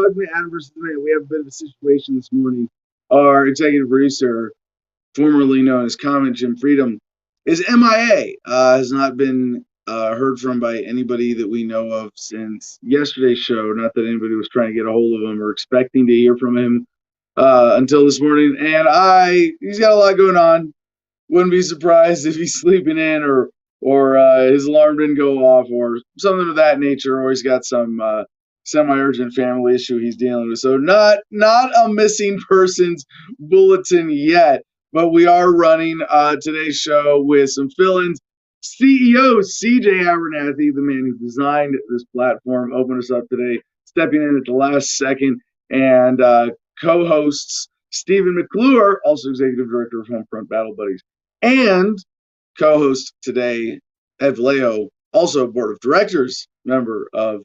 welcome to Adam versus the Man. We have a bit of a situation this morning. Our executive producer, formerly known as Comment Jim Freedom, is MIA. Has not been heard from by anybody that we know of since yesterday's show. Not that anybody was trying to get a hold of him or expecting to hear from him until this morning. And he's got a lot going on. Wouldn't be surprised if he's sleeping in or his alarm didn't go off or something of that nature, or he's got some semi-urgent family issue he's dealing with. So not a missing persons bulletin yet, but we are running today's show with some fill-ins. CEO CJ Abernathy, the man who designed this platform, opened us up today, stepping in at the last second, and co-hosts Stephen McClure, also executive director of Homefront Battle Buddies, and co-host today, Ed Vallejo, also board of directors member of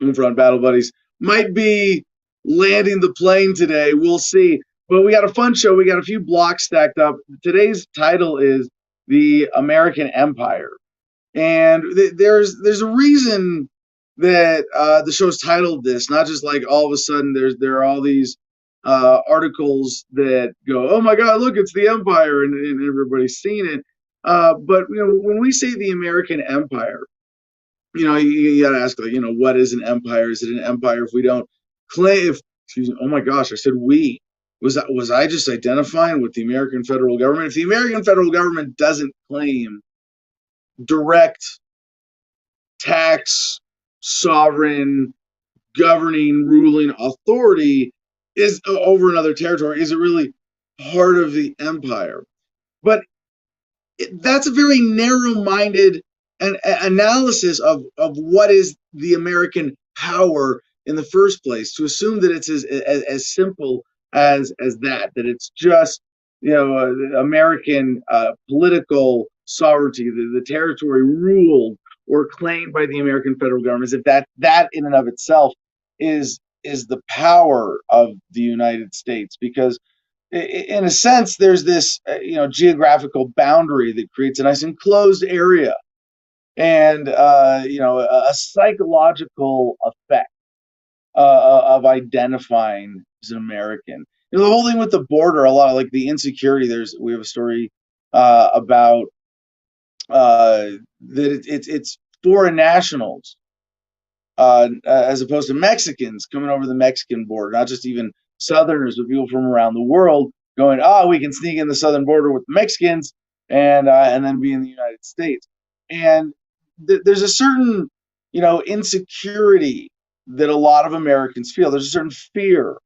Homefront Battle Buddies, might be landing the plane today. We'll see. But we got a fun show. We got a few blocks stacked up. Today's title is The American Empire. And there's a reason that the show's titled this, not just like all of a sudden there are all these articles that go, oh my God, look, it's the Empire, and everybody's seen it. But when we say the American Empire, you got to ask, like, what is an empire? Is it an empire if we don't claim? Excuse me, oh my gosh, I said we. Was I just identifying with the American federal government? If the American federal government doesn't claim direct tax, sovereign, governing, ruling authority is over another territory, is it really part of the empire? But that's a very narrow-minded analysis of what is the American power in the first place, to assume that it's as simple as that it's just American political sovereignty, the territory ruled or claimed by the American federal government, if that in and of itself is the power of the United States. Because in a sense, there's this geographical boundary that creates a nice enclosed area, and a psychological effect of identifying as an American. The whole thing with the border, a lot of like the insecurity. We have a story about that it's foreign nationals as opposed to Mexicans coming over the Mexican border, not just even Southerners, but people from around the world going, we can sneak in the southern border with the Mexicans and then be in the United States. And there's a certain, insecurity that a lot of Americans feel. There's a certain fear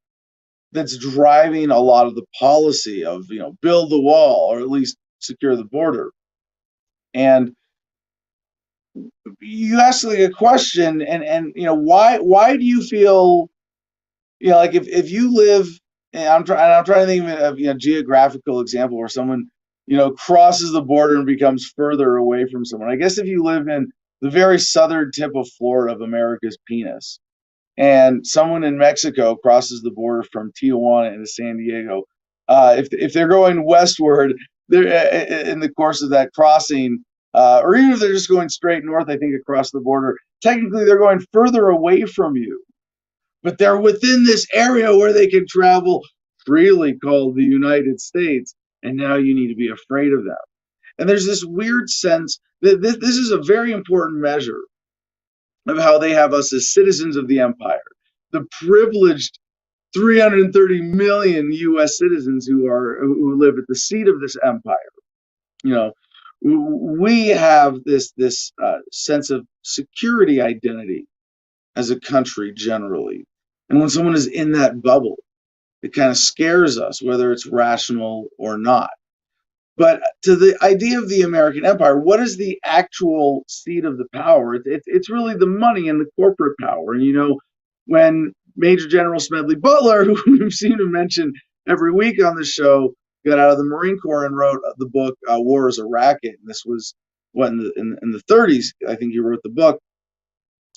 that's driving a lot of the policy of, build the wall or at least secure the border. And you ask like a question, and why do you feel, like if you live, and I'm trying to think of a geographical example where someone crosses the border and becomes further away from someone. I guess if you live in the very southern tip of Florida, of America's penis, and someone in Mexico crosses the border from Tijuana into San Diego, if they're going westward, they're in the course of that crossing, or even if they're just going straight north, I think across the border, technically they're going further away from you, but they're within this area where they can travel freely, called the United States, and now you need to be afraid of them. And there's this weird sense that this is a very important measure of how they have us as citizens of the empire, the privileged 330 million U.S. citizens who live at the seat of this empire. We have this sense of security identity as a country generally, and when someone is in that bubble, it kind of scares us, whether it's rational or not. But to the idea of the American empire, what is the actual seat of the power? It's really the money and the corporate power. And when Major General Smedley Butler, who we've seen him mention every week on the show, got out of the Marine Corps and wrote the book War is a Racket. And this was in the 30s, I think he wrote the book.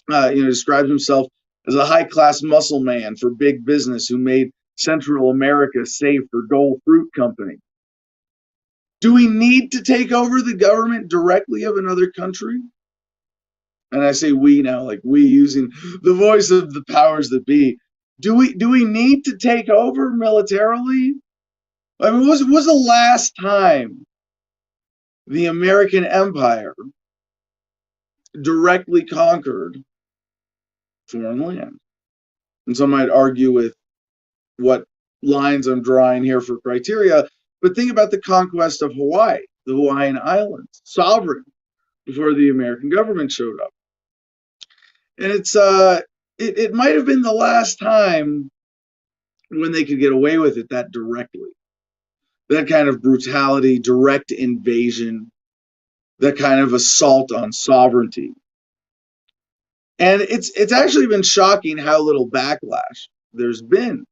Describes himself as a high-class muscle man for big business who made Central America safe for Dole Fruit Company. Do we need to take over the government directly of another country? And I say we now, like we using the voice of the powers that be. Do we need to take over militarily? I mean, was the last time the American Empire directly conquered foreign land? And some might argue with what lines I'm drawing here for criteria, but think about the conquest of Hawaii, the Hawaiian Islands, sovereign before the American government showed up. And it might have been the last time when they could get away with it that directly. That kind of brutality, direct invasion, that kind of assault on sovereignty. And it's actually been shocking how little backlash there's been.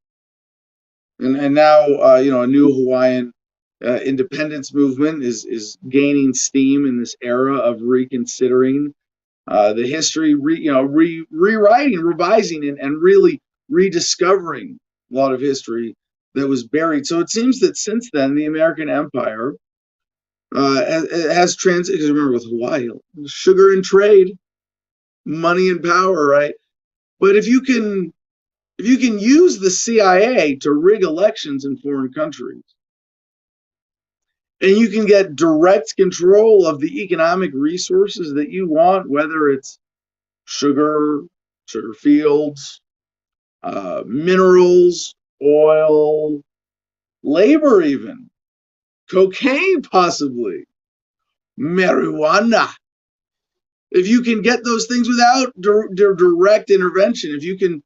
And now a new Hawaiian independence movement is gaining steam in this era of reconsidering the history, rewriting, revising, and really rediscovering a lot of history that was buried. So it seems that since then, the American Empire has transited. Because remember, with Hawaii, sugar and trade, money and power, right? But if you can use the CIA to rig elections in foreign countries, and you can get direct control of the economic resources that you want, whether it's sugar fields, minerals, oil, labor, even cocaine, possibly marijuana. If you can get those things without direct intervention, if you can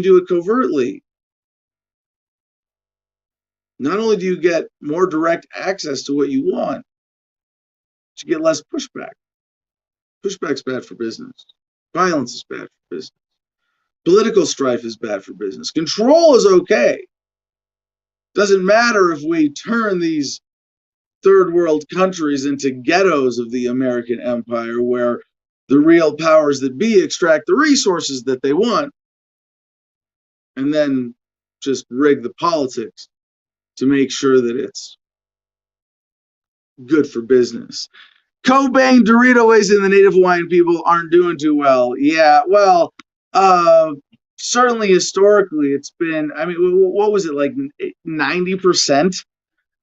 do it covertly, not only do you get more direct access to what you want, but you get less pushback. Pushback's bad for business. Violence is bad for business. Political strife is bad for business. Control is okay. Doesn't matter if we turn these third world countries into ghettos of the American empire where the real powers that be extract the resources that they want and then just rig the politics to make sure that it's good for business. Cobain Doritos and the Native Hawaiian people aren't doing too well. Yeah, well, certainly historically it's been, I mean, what was it, like 90%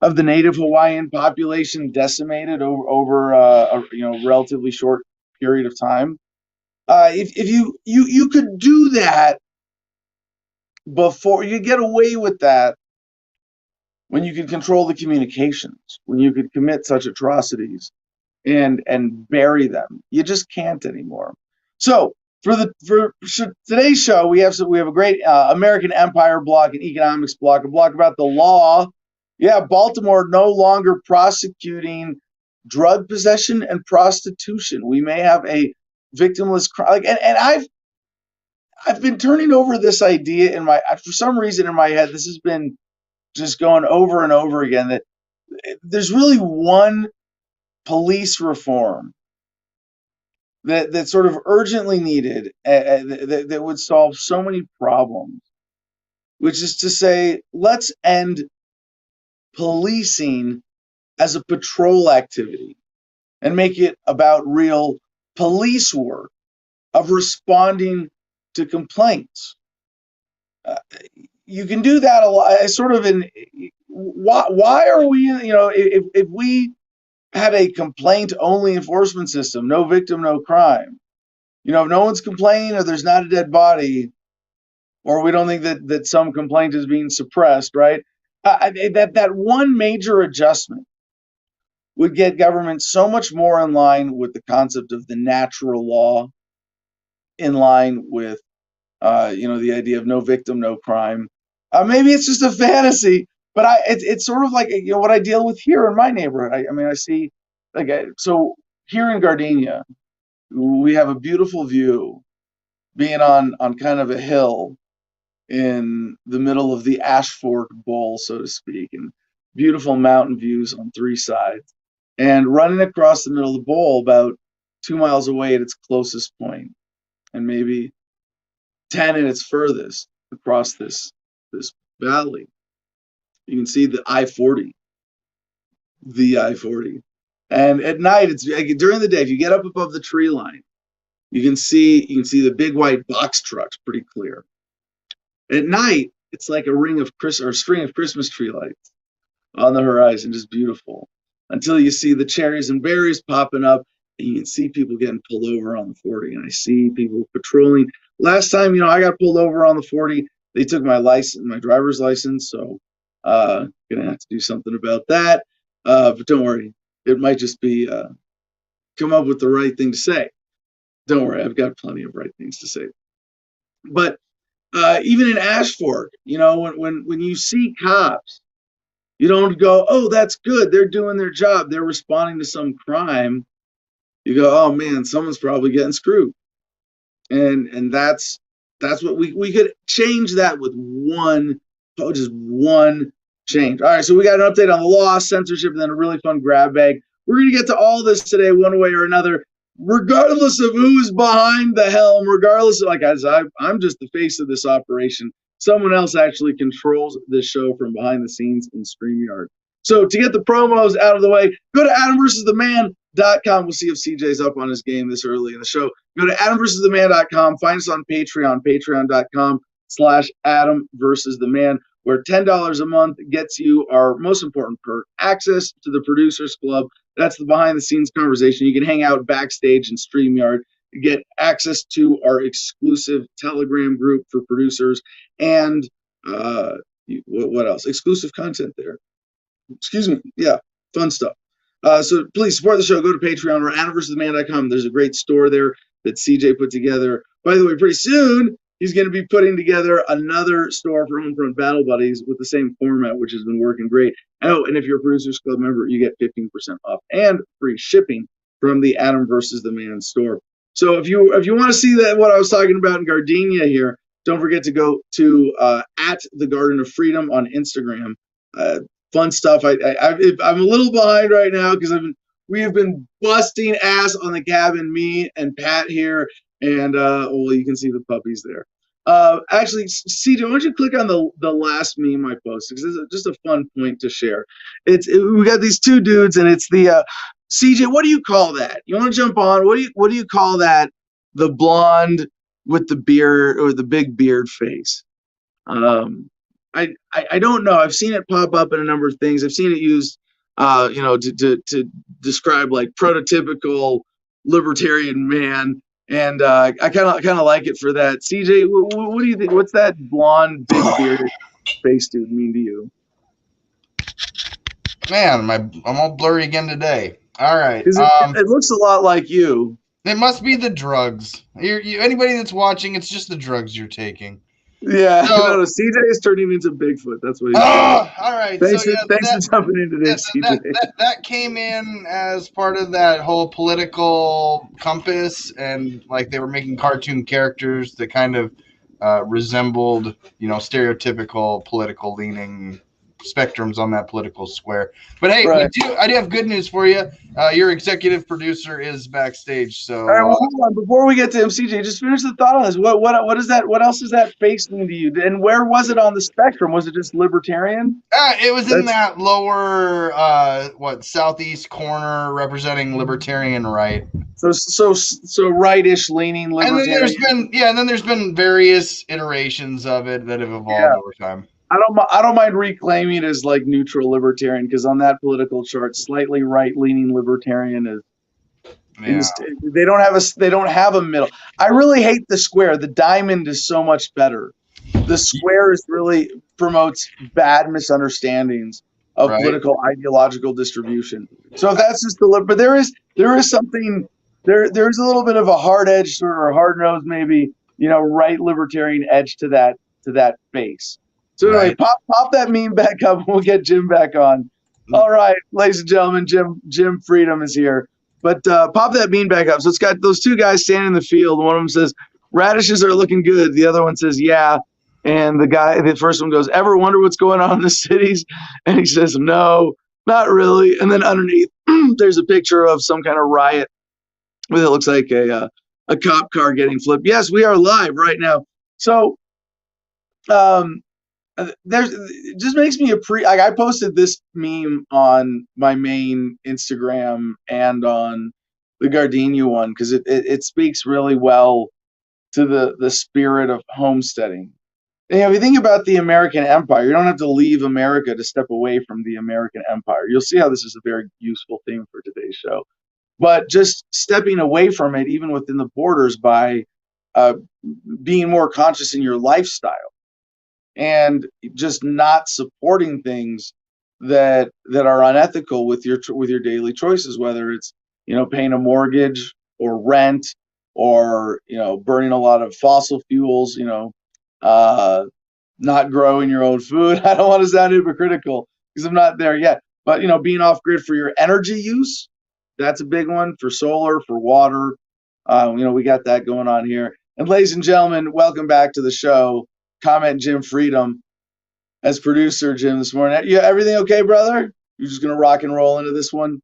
of the Native Hawaiian population decimated over a relatively short period of time. If you could do that before, you get away with that when you could control the communications, when you could commit such atrocities and bury them. You just can't anymore. So for today's show, we have a great American Empire block, an economics block, a block about the law. Yeah, Baltimore no longer prosecuting drug possession and prostitution. We may have a victimless crime. And I've been turning over this idea for some reason in my head. This has been just going over and over again, that there's really one police reform that sort of urgently needed, that would solve so many problems, which is to say, let's end policing as a patrol activity and make it about real police work of responding to complaints. You can do that a lot. Sort of why are we, if we had a complaint only enforcement system, no victim, no crime, if no one's complaining, or there's not a dead body, or we don't think that some complaint is being suppressed, right? That one major adjustment would get government so much more in line with the concept of the natural law, in line with the idea of no victim, no crime. Maybe it's just a fantasy, but it's sort of like what I deal with here in my neighborhood. I see, so here in Gardenia, we have a beautiful view, being on kind of a hill in the middle of the Ashfork Bowl, so to speak, and beautiful mountain views on three sides. And running across the middle of the bowl, about 2 miles away at its closest point, and maybe 10 at its furthest across this valley, you can see the I-40. And at night, it's during the day, if you get up above the tree line, you can see the big white box trucks pretty clear. At night, it's like a ring of or string of Christmas tree lights on the horizon, just beautiful. Until you see the cherries and berries popping up, and you can see people getting pulled over on the 40. And I see people patrolling. Last time, I got pulled over on the 40. They took my license, my driver's license, so gonna have to do something about that. But don't worry, it might just be come up with the right thing to say. Don't worry, I've got plenty of right things to say. But even in Ashford, when you see cops, you don't go, oh, that's good. They're doing their job. They're responding to some crime. You go, oh man, someone's probably getting screwed. And that's what we could change that with just one change. All right, so we got an update on the law, censorship, and then a really fun grab bag. We're gonna get to all this today, one way or another, regardless of who's behind the helm, regardless of, I'm just the face of this operation. Someone else actually controls this show from behind the scenes in StreamYard. So to get the promos out of the way, go to AdamVersusTheMan.com. We'll see if CJ's up on his game this early in the show. Go to AdamVersusTheMan.com. Find us on Patreon, patreon.com/AdamVersusTheMan, where $10 a month gets you our most important perk, access to the Producers Club. That's the behind-the-scenes conversation. You can hang out backstage in StreamYard, get access to our exclusive Telegram group for producers, and what else? Exclusive content there. Excuse me. Yeah, fun stuff. So please support the show. Go to Patreon or AdamVersusTheMan.com. There's a great store there that CJ put together. By the way, pretty soon he's going to be putting together another store for Homefront Battle Buddies with the same format, which has been working great. Oh, and if you're a Producers Club member, you get 15% off and free shipping from the Adam versus the Man store. So if you want to see what I was talking about in Gardenia here, don't forget to go to at the Garden of Freedom on Instagram. Fun stuff. I'm a little behind right now because we have been busting ass on the cabin, me and Pat here, and well, you can see the puppies there. Actually, CJ, why don't you click on the last meme I posted, because it's just a fun point to share. We got these two dudes, and it's the CJ. What do you call that? You want to jump on? What do you call that? The blonde with the beard or the big beard face. I don't know. I've seen it pop up in a number of things. I've seen it used, to describe like prototypical libertarian man, and I kind of like it for that. CJ, what do you think? What's that blonde, big bearded face dude mean to you? Man, I'm all blurry again today. All right. It looks a lot like you. It must be the drugs. Anybody that's watching, it's just the drugs you're taking. Yeah, no, CJ is turning into Bigfoot. That's what he's doing. All right. Thanks for jumping into this, CJ. That came in as part of that whole political compass, and like they were making cartoon characters that kind of resembled, stereotypical political leaning spectrums on that political square. But hey, right. I do have good news for you. Your executive producer is backstage. So all right, well, hold on. Before we get to him, CJ, just finish the thought on this. What is that? What else does that face mean to you? And where was it on the spectrum? Was it just libertarian? It was in that lower southeast corner representing libertarian right. So rightish leaning libertarian. And then there's been various iterations of it that have evolved over time. I don't mind reclaiming it as like neutral libertarian, because on that political chart, slightly right-leaning libertarian is they don't have a middle. I really hate the square. The diamond is so much better. The square really promotes bad misunderstandings of political ideological distribution. So if that's just but there is something there's a little bit of a hard edge or hard nose, maybe, right libertarian edge to that base. So anyway, pop that meme back up, and we'll get Jim back on. All right, ladies and gentlemen, Jim Freedom is here. But pop that meme back up. So it's got those two guys standing in the field. One of them says, radishes are looking good. The other one says, yeah. And the first one goes, ever wonder what's going on in the cities? And he says, no, not really. And then underneath, there's a picture of some kind of riot with it looks like a cop car getting flipped. Yes, we are live right now. So it just makes me I posted this meme on my main Instagram and on the Gardenia one, because it speaks really well to the spirit of homesteading. if you think about the American Empire, you don't have to leave America to step away from the American Empire. You'll see how this is a very useful theme for today's show. But just stepping away from it, even within the borders, by uh, being more conscious in your lifestyle and just not supporting things that are unethical with your daily choices, whether it's paying a mortgage or rent or burning a lot of fossil fuels, uh, not growing your own food. I don't want to sound hypocritical because I'm not there yet, but being off grid for your energy use, that's a big one, for solar, for water. We got that going on here. And ladies and gentlemen, welcome back to the show. Comment Jim Freedom as producer, Jim, this morning. Yeah, everything okay, brother? You're just gonna rock and roll into this one?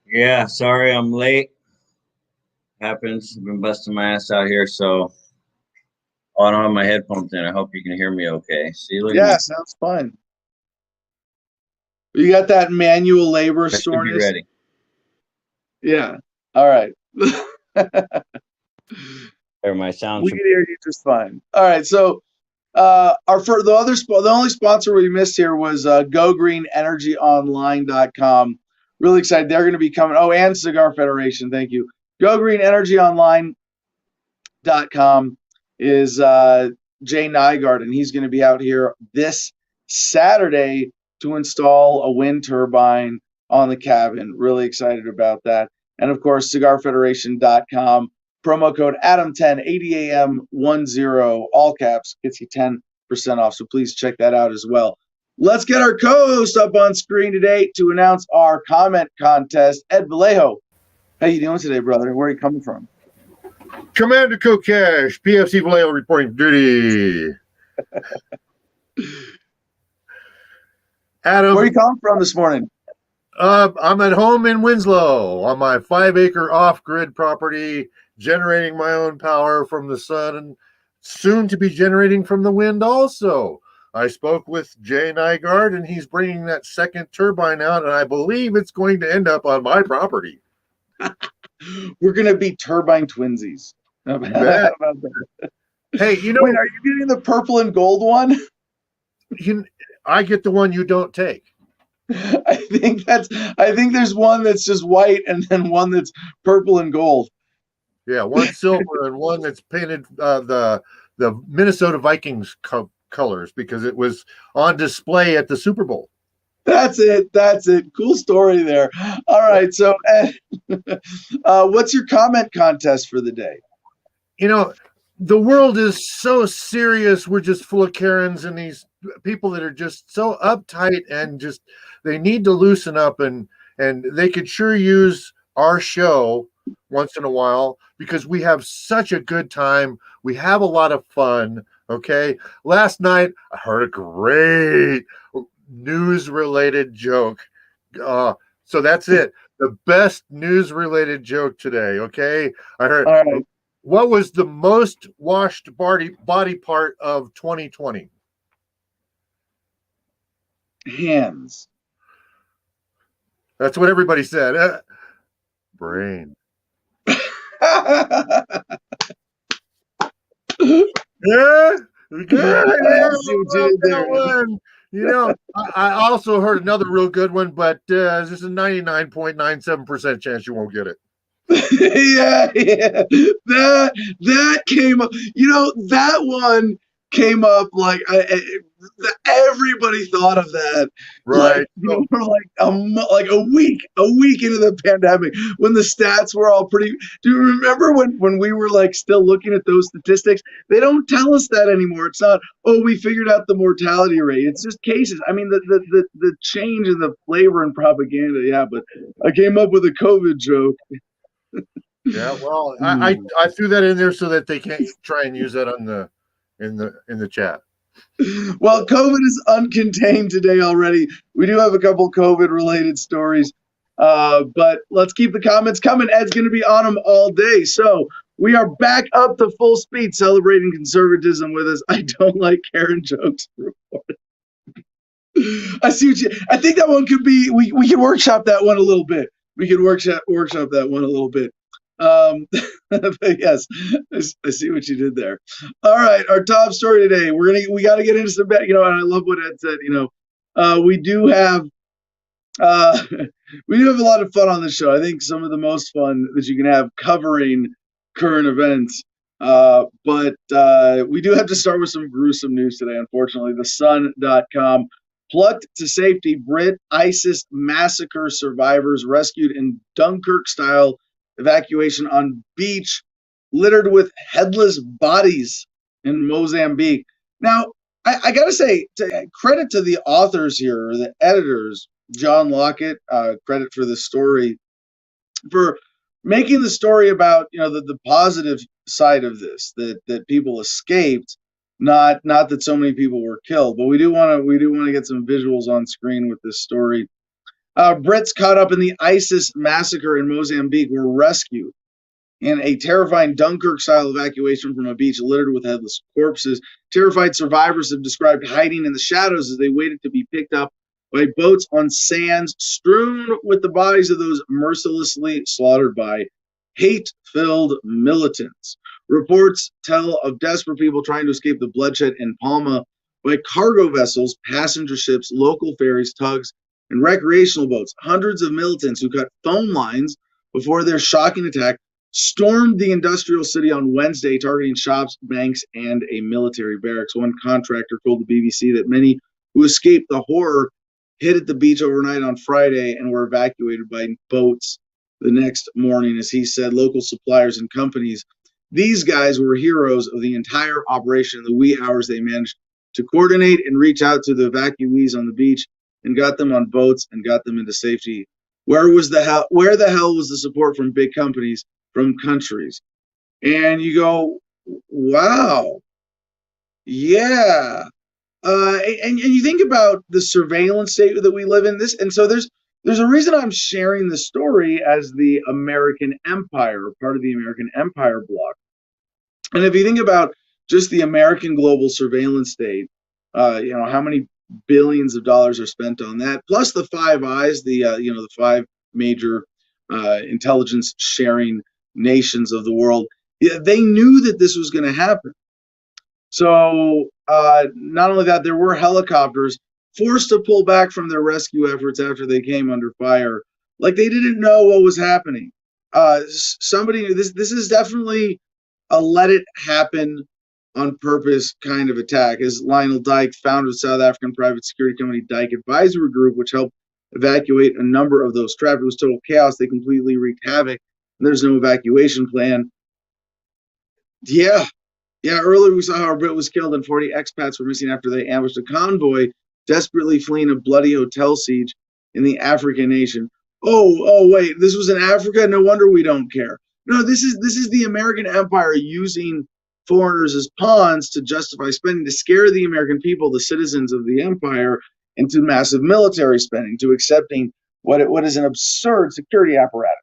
Yeah, sorry I'm late. Happens. I've been busting my ass out here, so I don't have my headphones in. I hope you can hear me okay. See, look Yeah, sounds fine. You got that manual labor soreness? Be ready. Yeah. All right. There, my sound. We can hear you just fine. All right. So, the only sponsor we missed here was GoGreenEnergyOnline.com. Really excited. They're going to be coming. Oh, and Cigar Federation. Thank you. GoGreenEnergyOnline.com is Jay Nygaard, and he's going to be out here this Saturday to install a wind turbine on the cabin. Really excited about that. And of course, CigarFederation.com. Promo code Adam10, 80AM10, all caps, gets you 10% off. So please check that out as well. Let's get our co-host up on screen today to announce our comment contest. Ed Vallejo, how you doing today, brother? Where are you coming from? Commander Kokesh, PFC Vallejo reporting duty. Adam, where are you coming from this morning? I'm at home in Winslow on my 5-acre off-grid property, generating my own power from the sun and soon to be generating from the wind also. I spoke with Jay Nygaard, and he's bringing that second turbine out, and I believe it's going to end up on my property. We're going to be turbine twinsies. Hey, Wait, are you getting the purple and gold one? I get the one you don't take. I think there's one that's just white and then one that's purple and gold. Yeah, one silver and one that's painted the Minnesota Vikings colors because it was on display at the Super Bowl. That's it. Cool story there. All right, so what's your comment contest for the day? The world is so serious. We're just full of Karens and these people that are just so uptight and just they need to loosen up and they could sure use our show once in a while because we have such a good time. We have a lot of fun. Okay. Last night I heard a great news-related joke. So that's it. The best news-related joke today. Okay. I heard. All right. What was the most washed body part of 2020? Hands. That's what everybody said. Brain. Yeah. I also heard another real good one, but this is a 99.97% chance you won't get it. yeah. That came up. That one came up like everybody thought of that. Right. Like a week into the pandemic when the stats were all pretty. Do you remember when we were like still looking at those statistics? They don't tell us that anymore. It's not, we figured out the mortality rate. It's just cases. I mean, the change in the flavor and propaganda. Yeah, but I came up with a COVID joke. Yeah, well, I threw that in there so that they can't try and use that in the chat. Well, COVID is uncontained today already. We do have a couple COVID-related stories, but let's keep the comments coming. Ed's going to be on them all day. So we are back up to full speed celebrating conservatism with us. I don't like Karen jokes report. I see I think that one could be, we could workshop that one a little bit. We could workshop that one a little bit. But yes, I see what you did there. All right, our top story today. We got to get into some, and I love what Ed said. We do have uh, we do have a lot of fun on this show. I think some of the most fun that you can have covering current events. But we do have to start with some gruesome news today, unfortunately. TheSun.com. Plucked to safety, Brit ISIS massacre survivors rescued in Dunkirk-style evacuation on beach littered with headless bodies in Mozambique. Now, I got to say, credit to the authors here, or the editors, John Lockett, credit for this story, for making the story about the positive side of this, that people escaped, not that so many people were killed. But we do want to get some visuals on screen with this story. Brits caught up in the ISIS massacre in Mozambique were rescued in a terrifying Dunkirk-style evacuation from a beach littered with headless corpses. Terrified survivors have described hiding in the shadows as they waited to be picked up by boats on sands strewn with the bodies of those mercilessly slaughtered by hate-filled militants. Reports tell of desperate people trying to escape the bloodshed in Palma by cargo vessels, passenger ships, local ferries, tugs, and recreational boats. Hundreds of militants who cut phone lines before their shocking attack stormed the industrial city on Wednesday, targeting shops, banks, and a military barracks. One contractor told the BBC that many who escaped the horror hid at the beach overnight on Friday and were evacuated by boats the next morning. As he said, local suppliers and companies, these guys were heroes of the entire operation. In the wee hours, they managed to coordinate and reach out to the evacuees on the beach and got them on boats and got them into safety. Where the hell was the support from big companies, from countries? And you go, wow, yeah. And you think about the surveillance state that we live in. And so there's a reason I'm sharing this story as the American Empire, part of the American Empire bloc. And if you think about just the American global surveillance state, how many billions of dollars are spent on that, plus the Five Eyes, the five major intelligence sharing nations of the world. Yeah, they knew that this was going to happen. So not only that, there were helicopters forced to pull back from their rescue efforts after they came under fire. Like they didn't know what was happening. This is definitely a let it happen on purpose kind of attack. As Lionel Dyke, founder of South African private security company Dyke Advisory Group, which helped evacuate a number of those trapped. It was total chaos. They completely wreaked havoc. And there's no evacuation plan. Yeah, earlier we saw how a Brit was killed and 40 expats were missing after they ambushed a convoy desperately fleeing a bloody hotel siege in the African nation. Oh, wait, this was in Africa? No wonder we don't care. No, this is the American Empire using foreigners as pawns to justify spending, to scare the American people, the citizens of the empire, into massive military spending, to accepting what is an absurd security apparatus.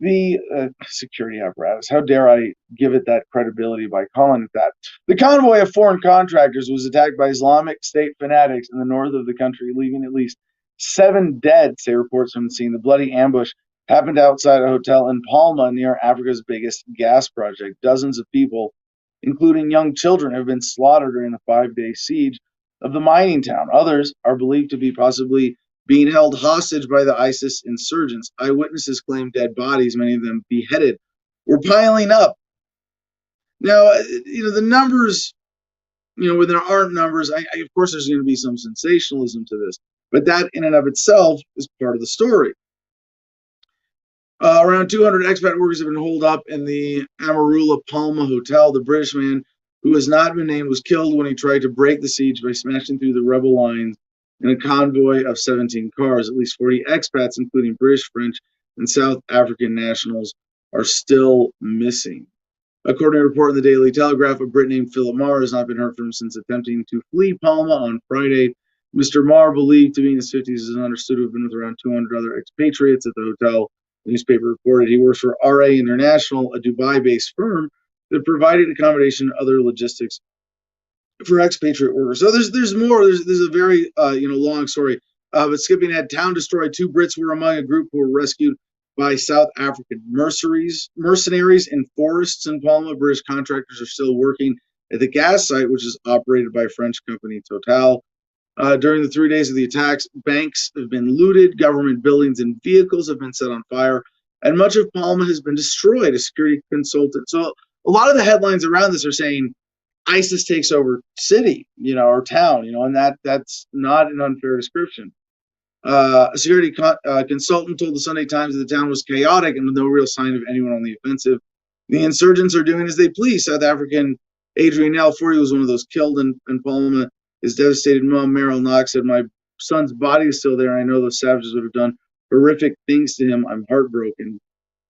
The security apparatus, how dare I give it that credibility by calling it that? The convoy of foreign contractors was attacked by Islamic State fanatics in the north of the country, leaving at least 7 dead, say reports from the scene. The bloody ambush happened outside a hotel in Palma near Africa's biggest gas project. Dozens of people, including young children, have been slaughtered during the 5-day siege of the mining town. Others are believed to be possibly being held hostage by the ISIS insurgents. Eyewitnesses claim dead bodies, many of them beheaded, were piling up. Now, the numbers, when there aren't numbers, of course there's going to be some sensationalism to this, but that in and of itself is part of the story. Around 200 expat workers have been holed up in the Amarula Palma Hotel. The British man, who has not been named, was killed when he tried to break the siege by smashing through the rebel lines in a convoy of 17 cars. At least 40 expats, including British, French, and South African nationals, are still missing. According to a report in the Daily Telegraph, a Brit named Philip Marr has not been heard from since attempting to flee Palma on Friday. Mr. Marr, believed to be in his 50s, is understood to have been with around 200 other expatriates at the hotel. The newspaper reported he works for RA International, a Dubai-based firm that provided accommodation and other logistics for expatriate workers. So there's more. There's a very long story. But skipping ahead, town destroyed. 2 Brits were among a group who were rescued by South African mercenaries in forests in Palma. British contractors are still working at the gas site, which is operated by French company Total. During the 3 days of the attacks, banks have been looted, government buildings and vehicles have been set on fire, and much of Palma has been destroyed, a security consultant. So a lot of the headlines around this are saying ISIS takes over city, or town, and that's not an unfair description. A security consultant told the Sunday Times that the town was chaotic and with no real sign of anyone on the offensive. The insurgents are doing as they please. South African Adrian L. 40 was one of those killed in Palma. His devastated mom, Meryl Knox, said, "My son's body is still there. I know those savages would have done horrific things to him. I'm heartbroken."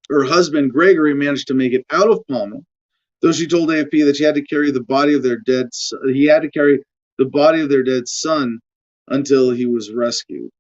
Her husband, Gregory, managed to make it out of Palma, though she told AFP that he had to carry the body of their dead son until he was rescued.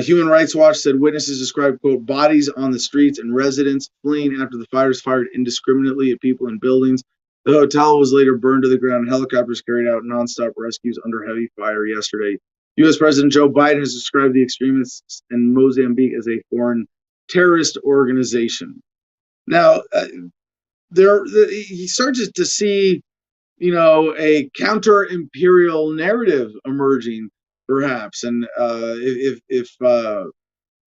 Human Rights Watch said witnesses described, quote, bodies on the streets and residents fleeing after the fighters fired indiscriminately at people in buildings. The hotel was later burned to the ground. Helicopters carried out nonstop rescues under heavy fire yesterday. U.S. President Joe Biden has described the extremists in Mozambique as a foreign terrorist organization. Now, he starts to see, a counter-imperial narrative emerging, perhaps. And if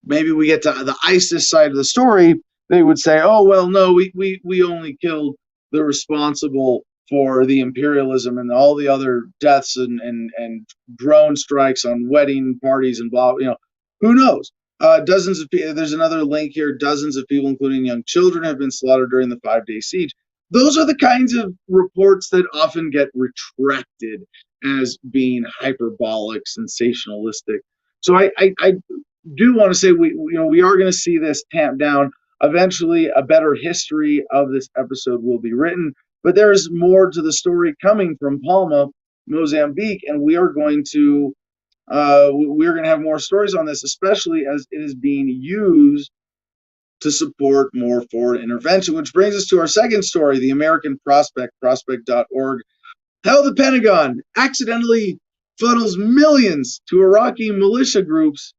maybe we get to the ISIS side of the story, they would say, "Oh, well, no, we only killed the responsible for the imperialism and all the other deaths and drone strikes on wedding parties and blah." Who knows? Dozens of people. There's another link here. Dozens of people, including young children, have been slaughtered during the 5-day siege. Those are the kinds of reports that often get retracted as being hyperbolic, sensationalistic. So I do want to say we are going to see this tamped down. Eventually, a better history of this episode will be written, but there is more to the story coming from Palma, Mozambique, and we are going to have more stories on this, especially as it is being used to support more foreign intervention, which brings us to our second story, the American Prospect, prospect.org. How the Pentagon accidentally funnels millions to Iraqi militia groups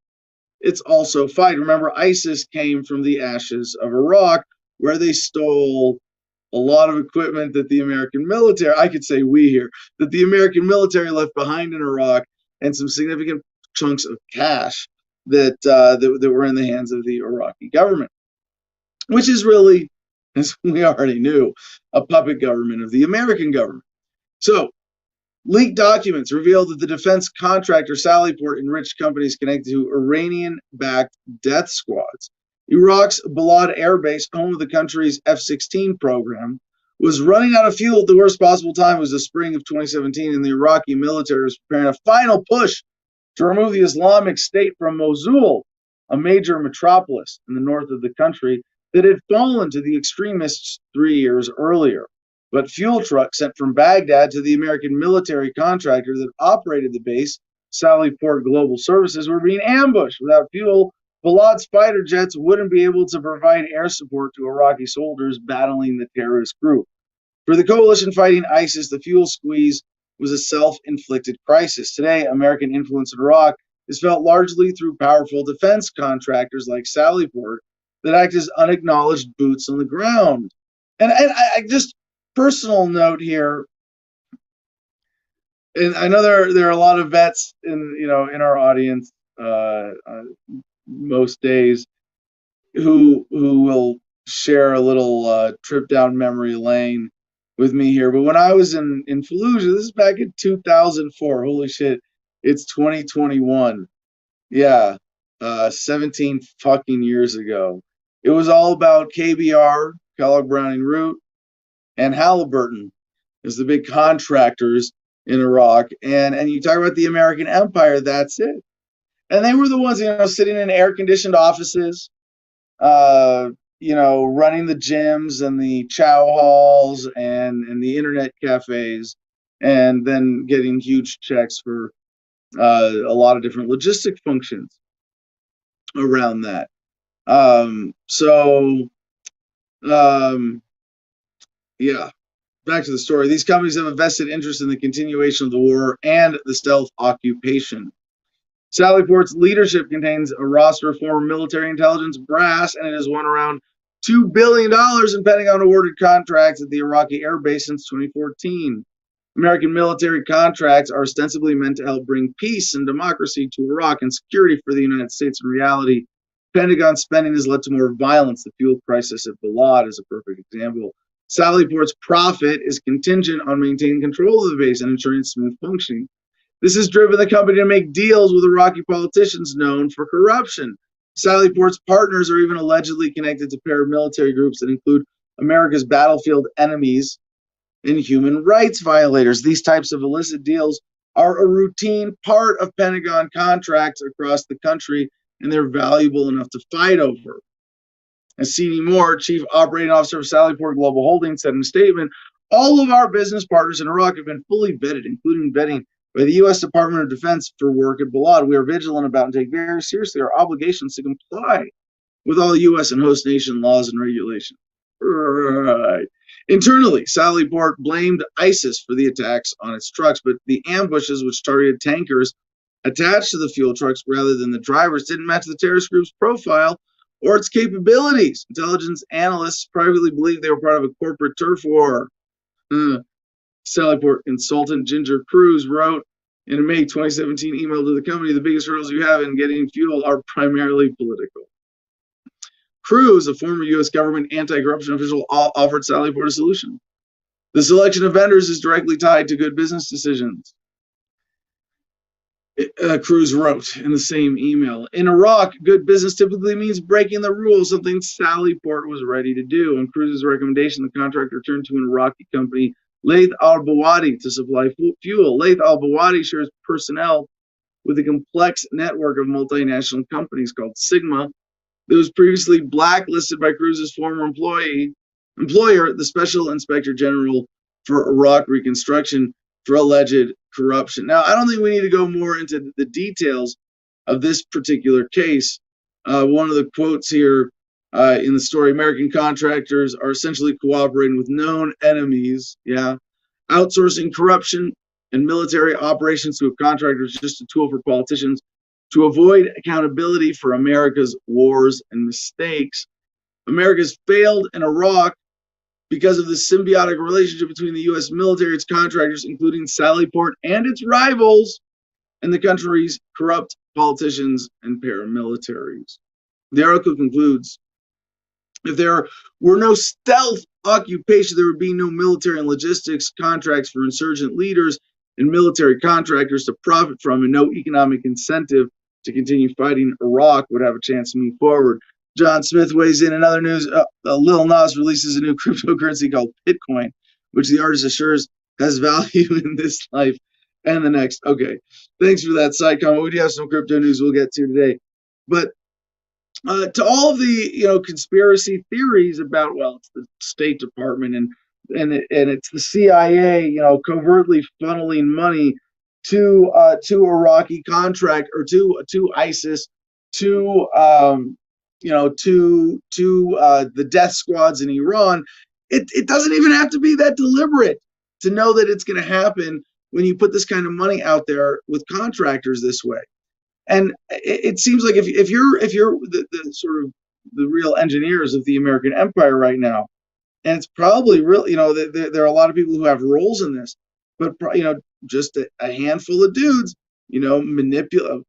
it's also fight. Remember, ISIS came from the ashes of Iraq, where they stole a lot of equipment that the American military, I could say we here, that the American military left behind in Iraq, and some significant chunks of cash that were in the hands of the Iraqi government, which is really, as we already knew, a puppet government of the American government. So, leaked documents reveal that the defense contractor Sallyport enriched companies connected to Iranian-backed death squads. Iraq's Balad Air Base, home of the country's F-16 program, was running out of fuel at the worst possible time. It was the spring of 2017, and the Iraqi military was preparing a final push to remove the Islamic State from Mosul, a major metropolis in the north of the country that had fallen to the extremists 3 years earlier. But fuel trucks sent from Baghdad to the American military contractor that operated the base, Sallyport Global Services, were being ambushed. Without fuel, Balad's fighter jets wouldn't be able to provide air support to Iraqi soldiers battling the terrorist group. For the coalition fighting ISIS, the fuel squeeze was a self-inflicted crisis. Today, American influence in Iraq is felt largely through powerful defense contractors like Sallyport that act as unacknowledged boots on the ground. And I just, personal note here, and I know there are a lot of vets in our audience most days who will share a little trip down memory lane with me here. But when I was in Fallujah, this is back in 2004. Holy shit, it's 2021. Yeah, 17 fucking years ago. It was all about KBR, Kellogg Browning Root, and Halliburton as the big contractors in Iraq. And you talk about the American empire, that's it. And they were the ones, sitting in air-conditioned offices, running the gyms and the chow halls and the internet cafes, and then getting huge checks for a lot of different logistic functions around that. Yeah, back to the story. These companies have a vested interest in the continuation of the war and the stealth occupation. Sallyport's leadership contains a roster of former military intelligence brass, and it has won around $2 billion in Pentagon awarded contracts at the Iraqi Air Base since 2014. American military contracts are ostensibly meant to help bring peace and democracy to Iraq and security for the United States. In reality, Pentagon spending has led to more violence. The fuel crisis at Balad is a perfect example. Sallyport's profit is contingent on maintaining control of the base and ensuring smooth functioning. This has driven the company to make deals with Iraqi politicians known for corruption. Sallyport's partners are even allegedly connected to paramilitary groups that include America's battlefield enemies and human rights violators. These types of illicit deals are a routine part of Pentagon contracts across the country, and they're valuable enough to fight over. As C.D. Moore, Chief Operating Officer of Sallyport Global Holdings, said in a statement, all of our business partners in Iraq have been fully vetted, including vetting by the U.S. Department of Defense for work at Balad. We are vigilant about and take very seriously our obligations to comply with all U.S. and host nation laws and regulations. Right. Internally, Sallyport blamed ISIS for the attacks on its trucks, but the ambushes which targeted tankers attached to the fuel trucks rather than the drivers didn't match the terrorist group's profile or its capabilities. Intelligence analysts privately believed they were part of a corporate turf war. Sallyport consultant Ginger Cruz wrote in a May 2017 email to the company, the biggest hurdles you have in getting fuel are primarily political. Cruz, a former U.S. government anti-corruption official, offered Sallyport a solution. The selection of vendors is directly tied to good business decisions. Cruz wrote in the same email. In Iraq, good business typically means breaking the rules, something Sallyport was ready to do. On Cruz's recommendation, the contractor turned to an Iraqi company, Laith al-Bawadi, to supply fuel. Laith al-Bawadi shares personnel with a complex network of multinational companies called Sigma that was previously blacklisted by Cruz's former employer, the Special Inspector General for Iraq Reconstruction, for alleged corruption. Now, I don't think we need to go more into the details of this particular case. One of the quotes here in the story, American contractors are essentially cooperating with known enemies, outsourcing corruption and military operations to a contractor is just a tool for politicians to avoid accountability for America's wars and mistakes. America's failed in Iraq because of the symbiotic relationship between the U.S. military, its contractors, including Sallyport, and its rivals, and the country's corrupt politicians and paramilitaries. The article concludes, if there were no stealth occupation, there would be no military and logistics contracts for insurgent leaders and military contractors to profit from, and no economic incentive to continue fighting Iraq would have a chance to move forward. John Smith weighs in other news. Lil Nas releases a new cryptocurrency called Bitcoin, which the artist assures has value in this life and the next. Okay, thanks for that side comment. We do have some crypto news we'll get to today. But to all of the conspiracy theories about, well, it's the State Department and it's the CIA, covertly funneling money to Iraqi contract or to ISIS, to the death squads in Iran. It doesn't even have to be that deliberate to know that it's going to happen when you put this kind of money out there with contractors this way. And it seems like if you're the sort of the real engineers of the American empire right now, and it's probably real, there are a lot of people who have roles in this, but just a handful of dudes, manipulate.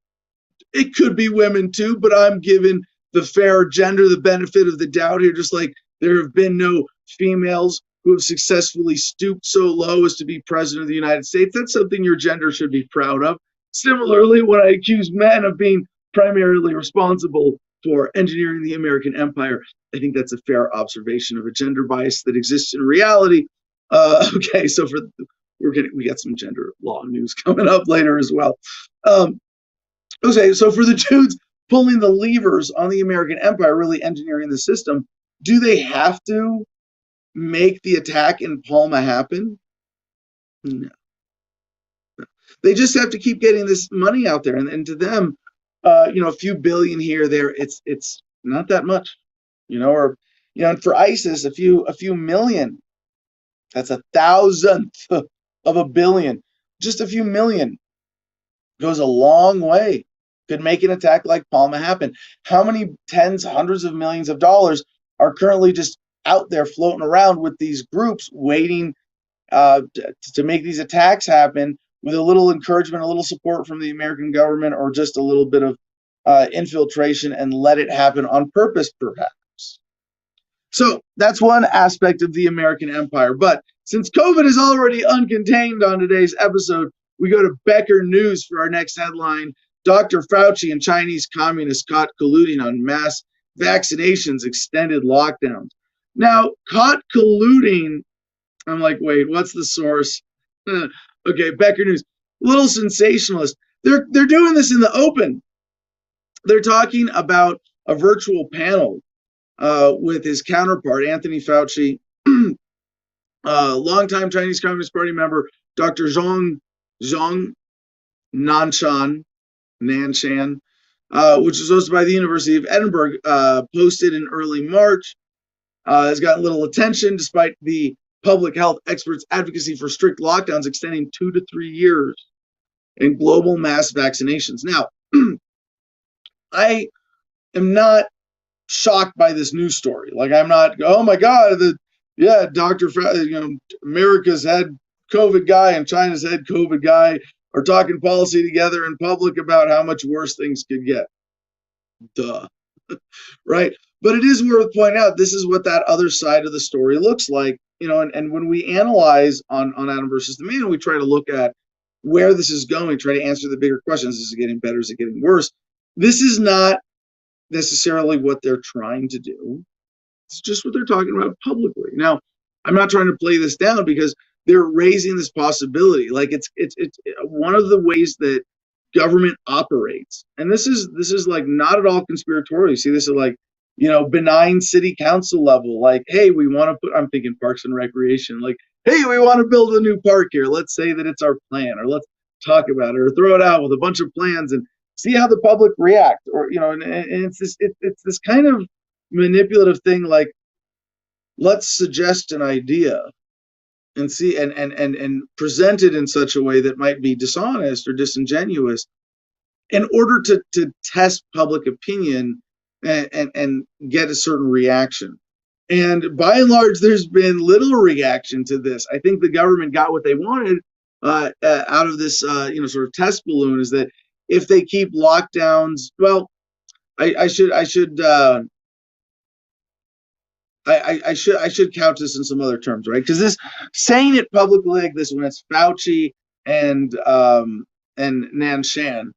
It could be women too, but I'm giving the fair gender the benefit of the doubt here, just like there have been no females who have successfully stooped so low as to be president of the United States. That's something your gender should be proud of. Similarly, when I accuse men of being primarily responsible for engineering the American empire, I think that's a fair observation of a gender bias that exists in reality. Okay, so we got some gender law news coming up later as well. Okay, so for the dudes pulling the levers on the American empire, really engineering the system, do they have to make the attack in Palma happen? No. They just have to keep getting this money out there, and to them, a few billion here, there, it's not that much, and for ISIS, a few million, that's 1,000th of a billion, just a few million goes a long way could make an attack like Palma happen. How many tens, hundreds of millions of dollars are currently just out there floating around with these groups waiting to make these attacks happen with a little encouragement, a little support from the American government, or just a little bit of infiltration and let it happen on purpose, perhaps. So that's one aspect of the American empire. But since COVID is already uncontained on today's episode, we go to Becker News for our next headline. Dr. Fauci and Chinese communists caught colluding on mass vaccinations, extended lockdowns. Now, caught colluding, I'm like, wait, what's the source? Okay, Becker News, little sensationalist. They're doing this in the open. They're talking about a virtual panel with his counterpart, Anthony Fauci, longtime Chinese Communist Party member, Dr. Zhong Nanshan, which was hosted by the University of Edinburgh, posted in early March. Has gotten little attention despite the public health experts' advocacy for strict lockdowns extending 2 to 3 years in global mass vaccinations. Now, I am not shocked by this news story. Like, I'm not, oh my God, Dr. America's head COVID guy and China's head COVID guy are talking policy together in public about how much worse things could get. Duh. Right? But it is worth pointing out, this is what that other side of the story looks like. And when we analyze on Adam versus the Man, we try to look at where this is going, try to answer the bigger questions. Is it getting better? Is it getting worse? This is not necessarily what they're trying to do. It's just what they're talking about publicly. Now, I'm not trying to play this down because they're raising this possibility. Like it's one of the ways that government operates. And this is like not at all conspiratorial. You see this at like, benign city council level. Like, hey, we want to put, I'm thinking Parks and Recreation, like, hey, we want to build a new park here. Let's say that it's our plan, or let's talk about it, or throw it out with a bunch of plans and see how the public react. Or, and it's this kind of manipulative thing, like, let's suggest an idea and see and present it in such a way that might be dishonest or disingenuous in order to test public opinion and get a certain reaction. And by and large, there's been little reaction to this. I think the government got what they wanted out of this, sort of test balloon, is that if they keep lockdowns, well, I should couch this in some other terms, right? Because this, saying it publicly like this, when it's Fauci and Nanshan,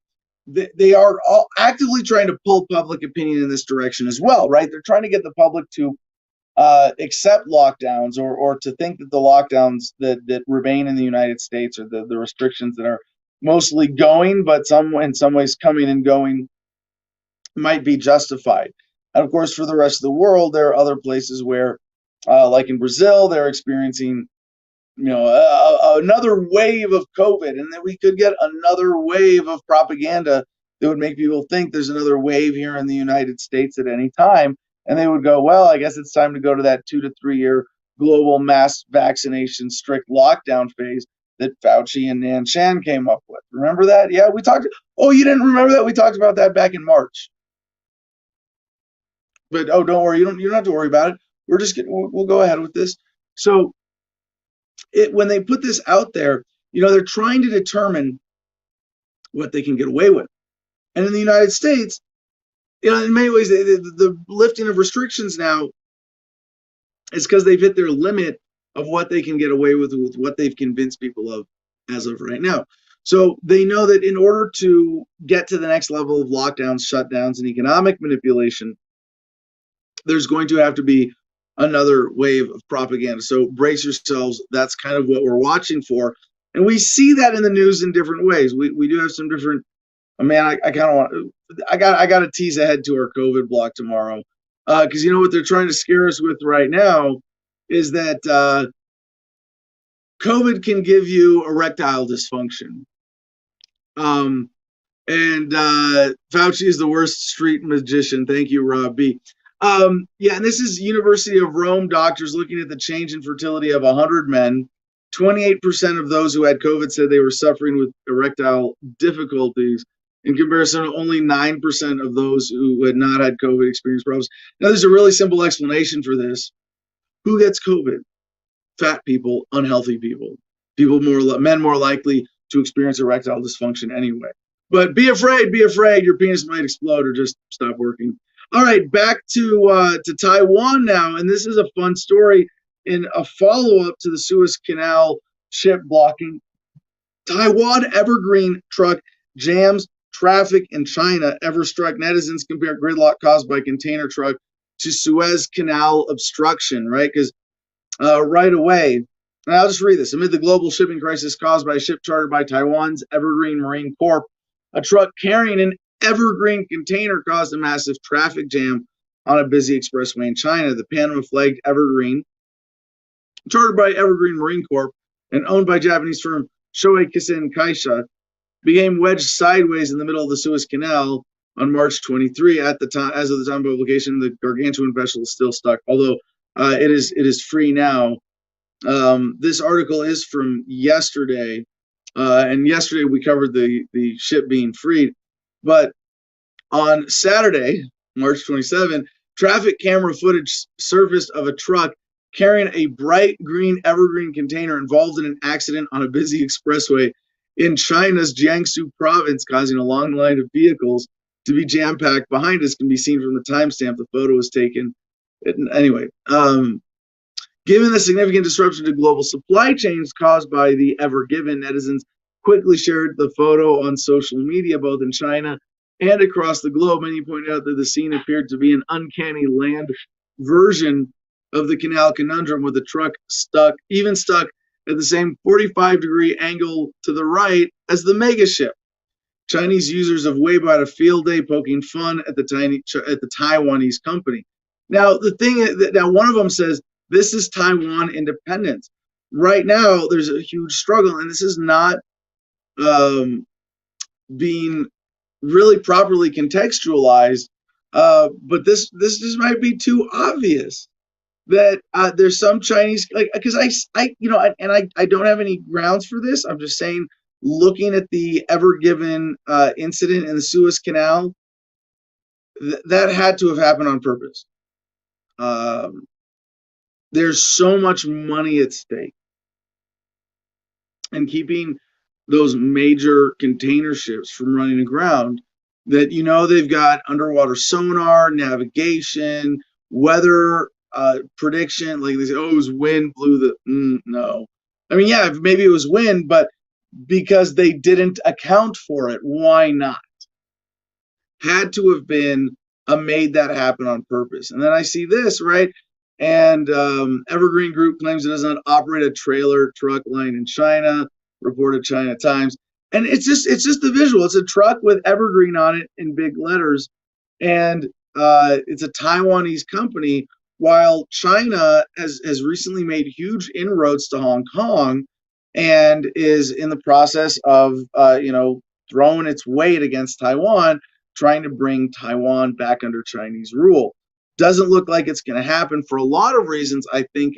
they are all actively trying to pull public opinion in this direction as well, right? They're trying to get the public to accept lockdowns or to think that the lockdowns that remain in the United States, or the restrictions that are mostly going, but in some ways coming and going, might be justified. And of course, for the rest of the world, there are other places where, like in Brazil, they're experiencing, another wave of COVID, and then we could get another wave of propaganda that would make people think there's another wave here in the United States at any time. And they would go, well, I guess it's time to go to that 2 to 3 year global mass vaccination strict lockdown phase that Fauci and Nanshan came up with. Remember that? Yeah, we talked. Oh, you didn't remember that? We talked about that back in March. But don't worry, you don't have to worry about it. We'll go ahead with this. So when they put this out there, they're trying to determine what they can get away with. And in the United States, in many ways, the lifting of restrictions now is because they've hit their limit of what they can get away with what they've convinced people of as of right now. So they know that in order to get to the next level of lockdowns, shutdowns, and economic manipulation, there's going to have to be another wave of propaganda. So brace yourselves. That's kind of what we're watching for. And we see that in the news in different ways. We do have some different, I kind of want, I got to tease ahead to our COVID block tomorrow. Because what they're trying to scare us with right now is that COVID can give you erectile dysfunction. And Fauci is the worst street magician. Thank you, Rob B. And this is University of Rome doctors looking at the change in fertility of 100 men. 28% of those who had COVID said they were suffering with erectile difficulties. In comparison, only 9% of those who had not had COVID experienced problems. Now, there's a really simple explanation for this. Who gets COVID? Fat people, unhealthy people, men more likely to experience erectile dysfunction anyway. But be afraid, your penis might explode or just stop working. All right, back to Taiwan now, and this is a fun story in a follow-up to the Suez Canal ship blocking. Taiwan Evergreen truck jams traffic in China. Ever struck netizens compare gridlock caused by container truck to Suez Canal obstruction, right? Because right away, and I'll just read this. Amid the global shipping crisis caused by a ship chartered by Taiwan's Evergreen Marine Corp, a truck carrying an evergreen container caused a massive traffic jam on a busy expressway in China. The Panama-flagged Evergreen, chartered by Evergreen Marine Corp and owned by Japanese firm Shoei Kisen Kaisha, became wedged sideways in the middle of the Suez Canal on March 23. At the time, as of the time of publication, the gargantuan vessel is still stuck, although it is free now. This article is from yesterday, and yesterday we covered the ship being freed. But on Saturday, March 27, traffic camera footage surfaced of a truck carrying a bright green evergreen container involved in an accident on a busy expressway in China's Jiangsu province, causing a long line of vehicles to be jam-packed. Behind us can be seen from the timestamp the photo was taken. Anyway, given the significant disruption to global supply chains caused by the Ever Given, netizens quickly shared the photo on social media, both in China and across the globe. Many pointed out that the scene appeared to be an uncanny land version of the canal conundrum, with the truck stuck at the same 45-degree angle to the right as the megaship. Chinese users of Weibo had a field day poking fun at the Taiwanese company. Now, the thing is that now one of them says this is Taiwan independence. Right now, there's a huge struggle, and this is not being really properly contextualized. But this just might be too obvious that there's some Chinese, like, because I don't have any grounds for this. I'm just saying, looking at the Ever Given incident in the Suez Canal, that had to have happened on purpose. There's so much money at stake, and keeping those major container ships from running aground that they've got underwater sonar, navigation, weather prediction. Like they say, oh, it was wind blew the no. I mean, yeah, maybe it was wind, but because they didn't account for it, why not? Had to have been made that happen on purpose. And then I see this, right? And Evergreen Group claims it does not operate a trailer truck line in China, reported China Times. And it's just the visual. It's a truck with Evergreen on it in big letters. And it's a Taiwanese company, while China has recently made huge inroads to Hong Kong and is in the process of throwing its weight against Taiwan, trying to bring Taiwan back under Chinese rule. Doesn't look like it's going to happen for a lot of reasons. I think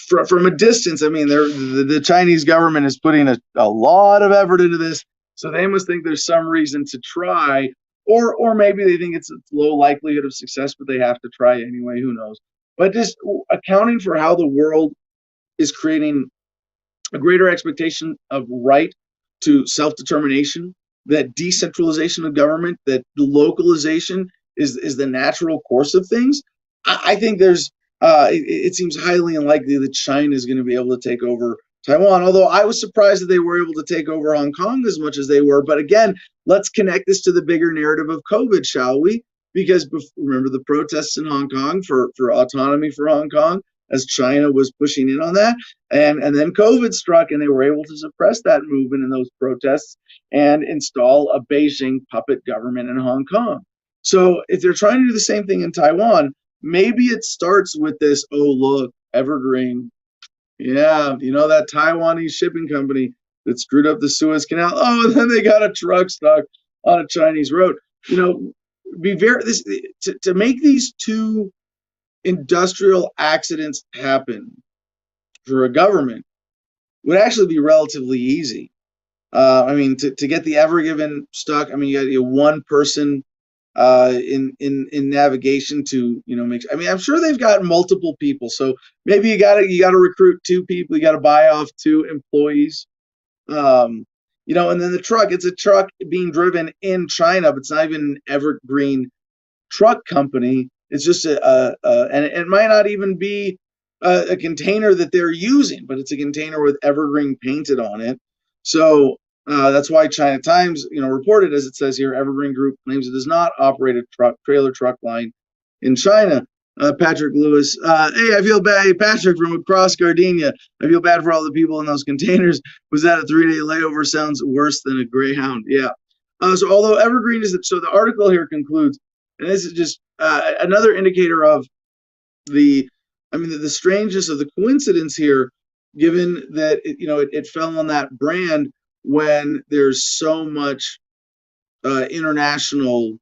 from a distance. I mean, the Chinese government is putting a lot of effort into this, so they must think there's some reason to try, or maybe they think it's a low likelihood of success, but they have to try anyway. Who knows? But just accounting for how the world is creating a greater expectation of right to self-determination, that decentralization of government, that localization is the natural course of things. I think there's it seems highly unlikely that China is going to be able to take over Taiwan, although I was surprised that they were able to take over Hong Kong as much as they were. But again, let's connect this to the bigger narrative of COVID, shall we? Because remember the protests in Hong Kong for autonomy for Hong Kong, as China was pushing in on that. And then COVID struck, and they were able to suppress that movement and those protests and install a Beijing puppet government in Hong Kong. So if they're trying to do the same thing in Taiwan, maybe it starts with this, oh, look, Evergreen. Yeah, that Taiwanese shipping company that screwed up the Suez Canal. Oh, and then they got a truck stuck on a Chinese road. To make these two industrial accidents happen for a government would actually be relatively easy. I mean, to get the Ever Given stuck, I mean, you got one person in navigation to make. I mean, I'm sure they've got multiple people, so maybe you gotta recruit 2 people. You got to buy off 2 employees. And then the truck. It's a truck being driven in China, but it's not even an Evergreen truck company. It's just and it might not even be a container that they're using, but it's a container with Evergreen painted on it. So that's why China Times, reported, as it says here, Evergreen Group claims it does not operate a trailer truck line in China. Patrick Lewis, hey, I feel bad. Hey, Patrick from across Gardenia, I feel bad for all the people in those containers. Was that a 3-day layover? Sounds worse than a Greyhound. Yeah. So although Evergreen so the article here concludes, and this is just another indicator of the strangeness of the coincidence here, given that it fell on that brand when there's so much international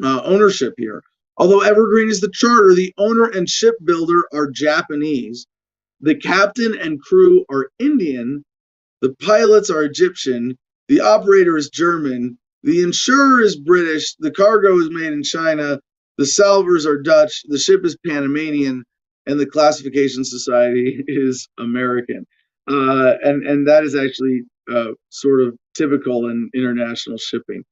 ownership here. Although Evergreen is the charter, the owner and shipbuilder are Japanese. The captain and crew are Indian. The pilots are Egyptian. The operator is German. The insurer is British. The cargo is made in China. The salvors are Dutch. The ship is Panamanian. And the classification society is American. And that is actually sort of typical in international shipping.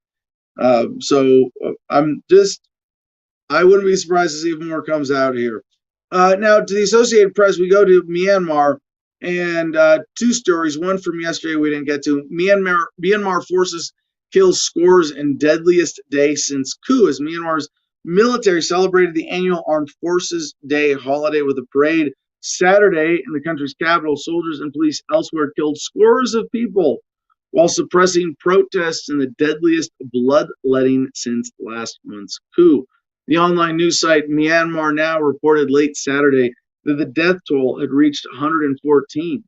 I wouldn't be surprised to see if more comes out here. Now, to the Associated Press, we go to Myanmar, and 2 stories. One from yesterday we didn't get to. Myanmar forces kill scores in deadliest day since coup, as Myanmar's military celebrated the annual Armed Forces Day holiday with a parade. Saturday, in the country's capital, soldiers and police elsewhere killed scores of people while suppressing protests in the deadliest bloodletting since last month's coup. The online news site Myanmar Now reported late Saturday that the death toll had reached 114.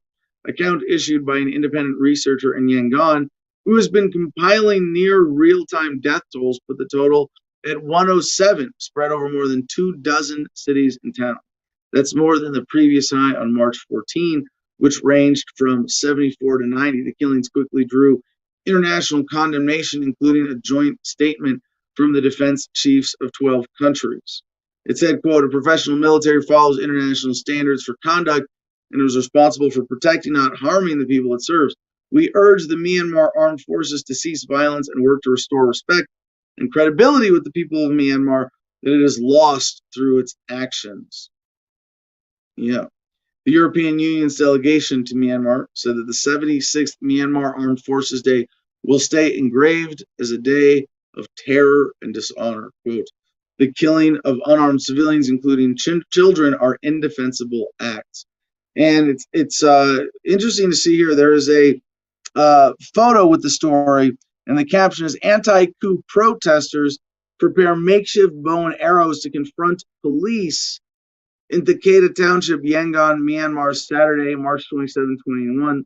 A count issued by an independent researcher in Yangon, who has been compiling near real-time death tolls, put the total at 107, spread over more than 24 cities and towns. That's more than the previous high on March 14, which ranged from 74 to 90. The killings quickly drew international condemnation, including a joint statement from the defense chiefs of 12 countries. It said, quote, a professional military follows international standards for conduct and is responsible for protecting, not harming the people it serves. We urge the Myanmar armed forces to cease violence and work to restore respect and credibility with the people of Myanmar that it has lost through its actions. Yeah. The European Union's delegation to Myanmar said that the 76th Myanmar Armed Forces Day will stay engraved as a day of terror and dishonor. Quote, the killing of unarmed civilians, including children, are indefensible acts. And it's interesting to see here. There is a photo with the story, and the caption is, anti-coup protesters prepare makeshift bow and arrows to confront police in Takeda Township, Yangon, Myanmar, Saturday, March 27, 2021.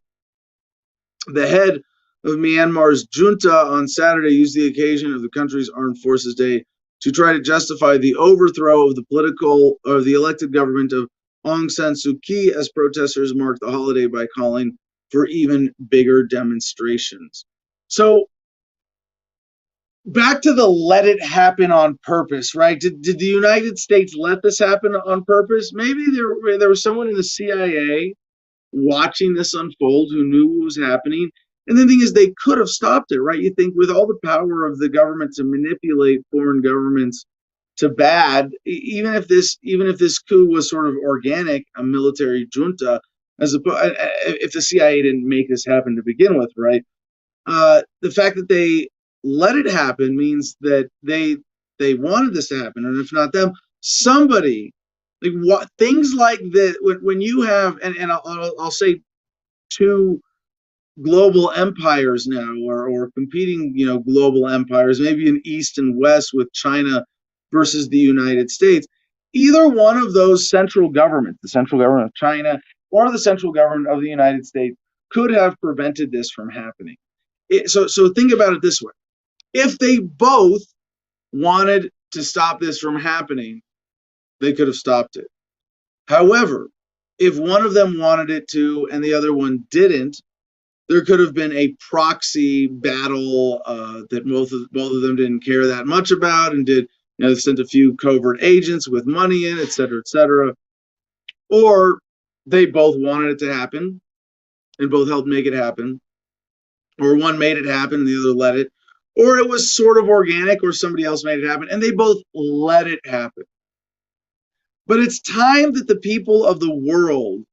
The head of Myanmar's junta on Saturday used the occasion of the country's Armed Forces Day to try to justify the overthrow of the elected government of Aung San Suu Kyi, as protesters marked the holiday by calling for even bigger demonstrations. So back to the let it happen on purpose, right? Did the United States let this happen on purpose? Maybe there was someone in the CIA watching this unfold who knew what was happening. And the thing is, they could have stopped it, right? You think with all the power of the government to manipulate foreign governments to bad, even if this coup was sort of organic, a military junta, as opposed, if the CIA didn't make this happen to begin with, right? The fact that they let it happen means that they wanted this to happen, and if not them, somebody. Like what things like this, when you have, and I'll say 2 global empires now, or competing, global empires, maybe in East and West with China versus the United States. Either one of those central governments, the central government of China or the central government of the United States, could have prevented this from happening. So think about it this way. If they both wanted to stop this from happening, they could have stopped it. However, if one of them wanted it to and the other one didn't, there could have been a proxy battle that both of them didn't care that much about, and did, they sent a few covert agents with money in, et cetera, or they both wanted it to happen and both helped make it happen, or one made it happen and the other let it, or it was sort of organic, or somebody else made it happen and they both let it happen. But it's time that the people of the world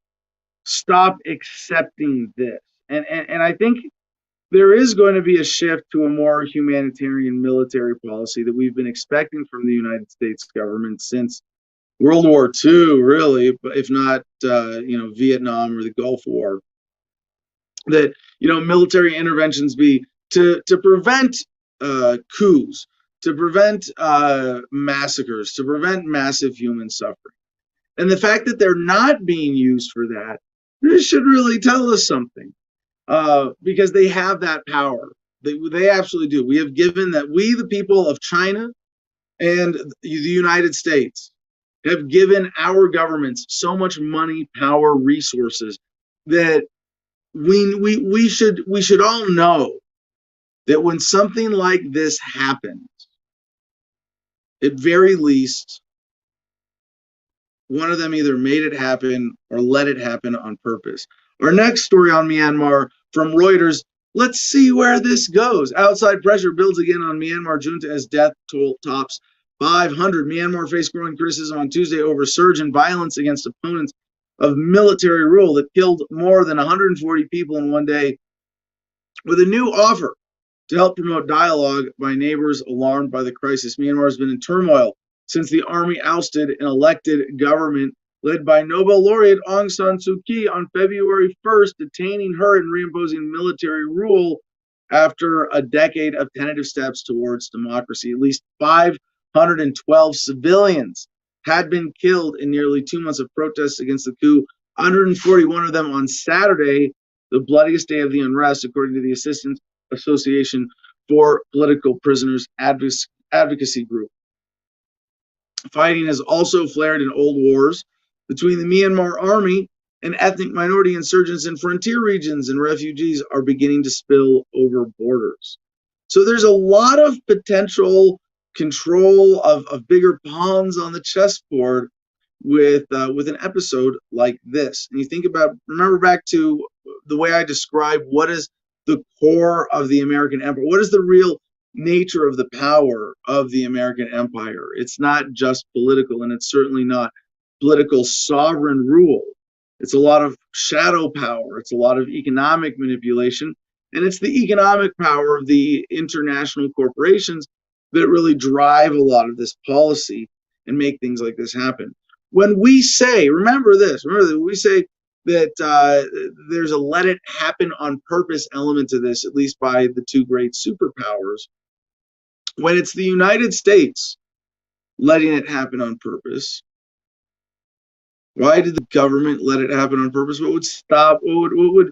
stop accepting this. And I think there is going to be a shift to a more humanitarian military policy that we've been expecting from the United States government since World War II, really, if not, Vietnam or the Gulf War. That, military interventions be to prevent coups, to prevent massacres, to prevent massive human suffering. And the fact that they're not being used for that, this should really tell us something, because they have that power. They absolutely do. We have given that, we, the people of China and the United States, have given our governments so much money, power, resources, that we should all know that when something like this happens, at very least, one of them either made it happen or let it happen on purpose. Our next story on Myanmar from Reuters. Let's see where this goes. Outside pressure builds again on Myanmar junta as death toll tops 500. Myanmar faced growing criticism on Tuesday over surge in violence against opponents of military rule that killed more than 140 people in one day, with a new offer to help promote dialogue by neighbors alarmed by the crisis. Myanmar has been in turmoil since the army ousted an elected government led by Nobel laureate Aung San Suu Kyi on February 1st, detaining her and reimposing military rule after a decade of tentative steps towards democracy. At least 512 civilians had been killed in nearly 2 months of protests against the coup, 141 of them on Saturday, the bloodiest day of the unrest, according to the Assistance Association for Political Prisoners Advocacy Group. Fighting has also flared in old wars between the Myanmar army and ethnic minority insurgents in frontier regions, and refugees are beginning to spill over borders. So there's a lot of potential control of bigger pawns on the chessboard with an episode like this. And you think about, remember back to the way I described what is the core of the American empire, what is the real nature of the power of the American empire. It's not just political, and it's certainly not political sovereign rule. It's a lot of shadow power. It's a lot of economic manipulation, and it's the economic power of the international corporations that really drive a lot of this policy and make things like this happen. When we say, remember that we say that there's a let it happen on purpose element to this, at least by the two great superpowers. When it's the United States letting it happen on purpose, why did the government let it happen on purpose? What would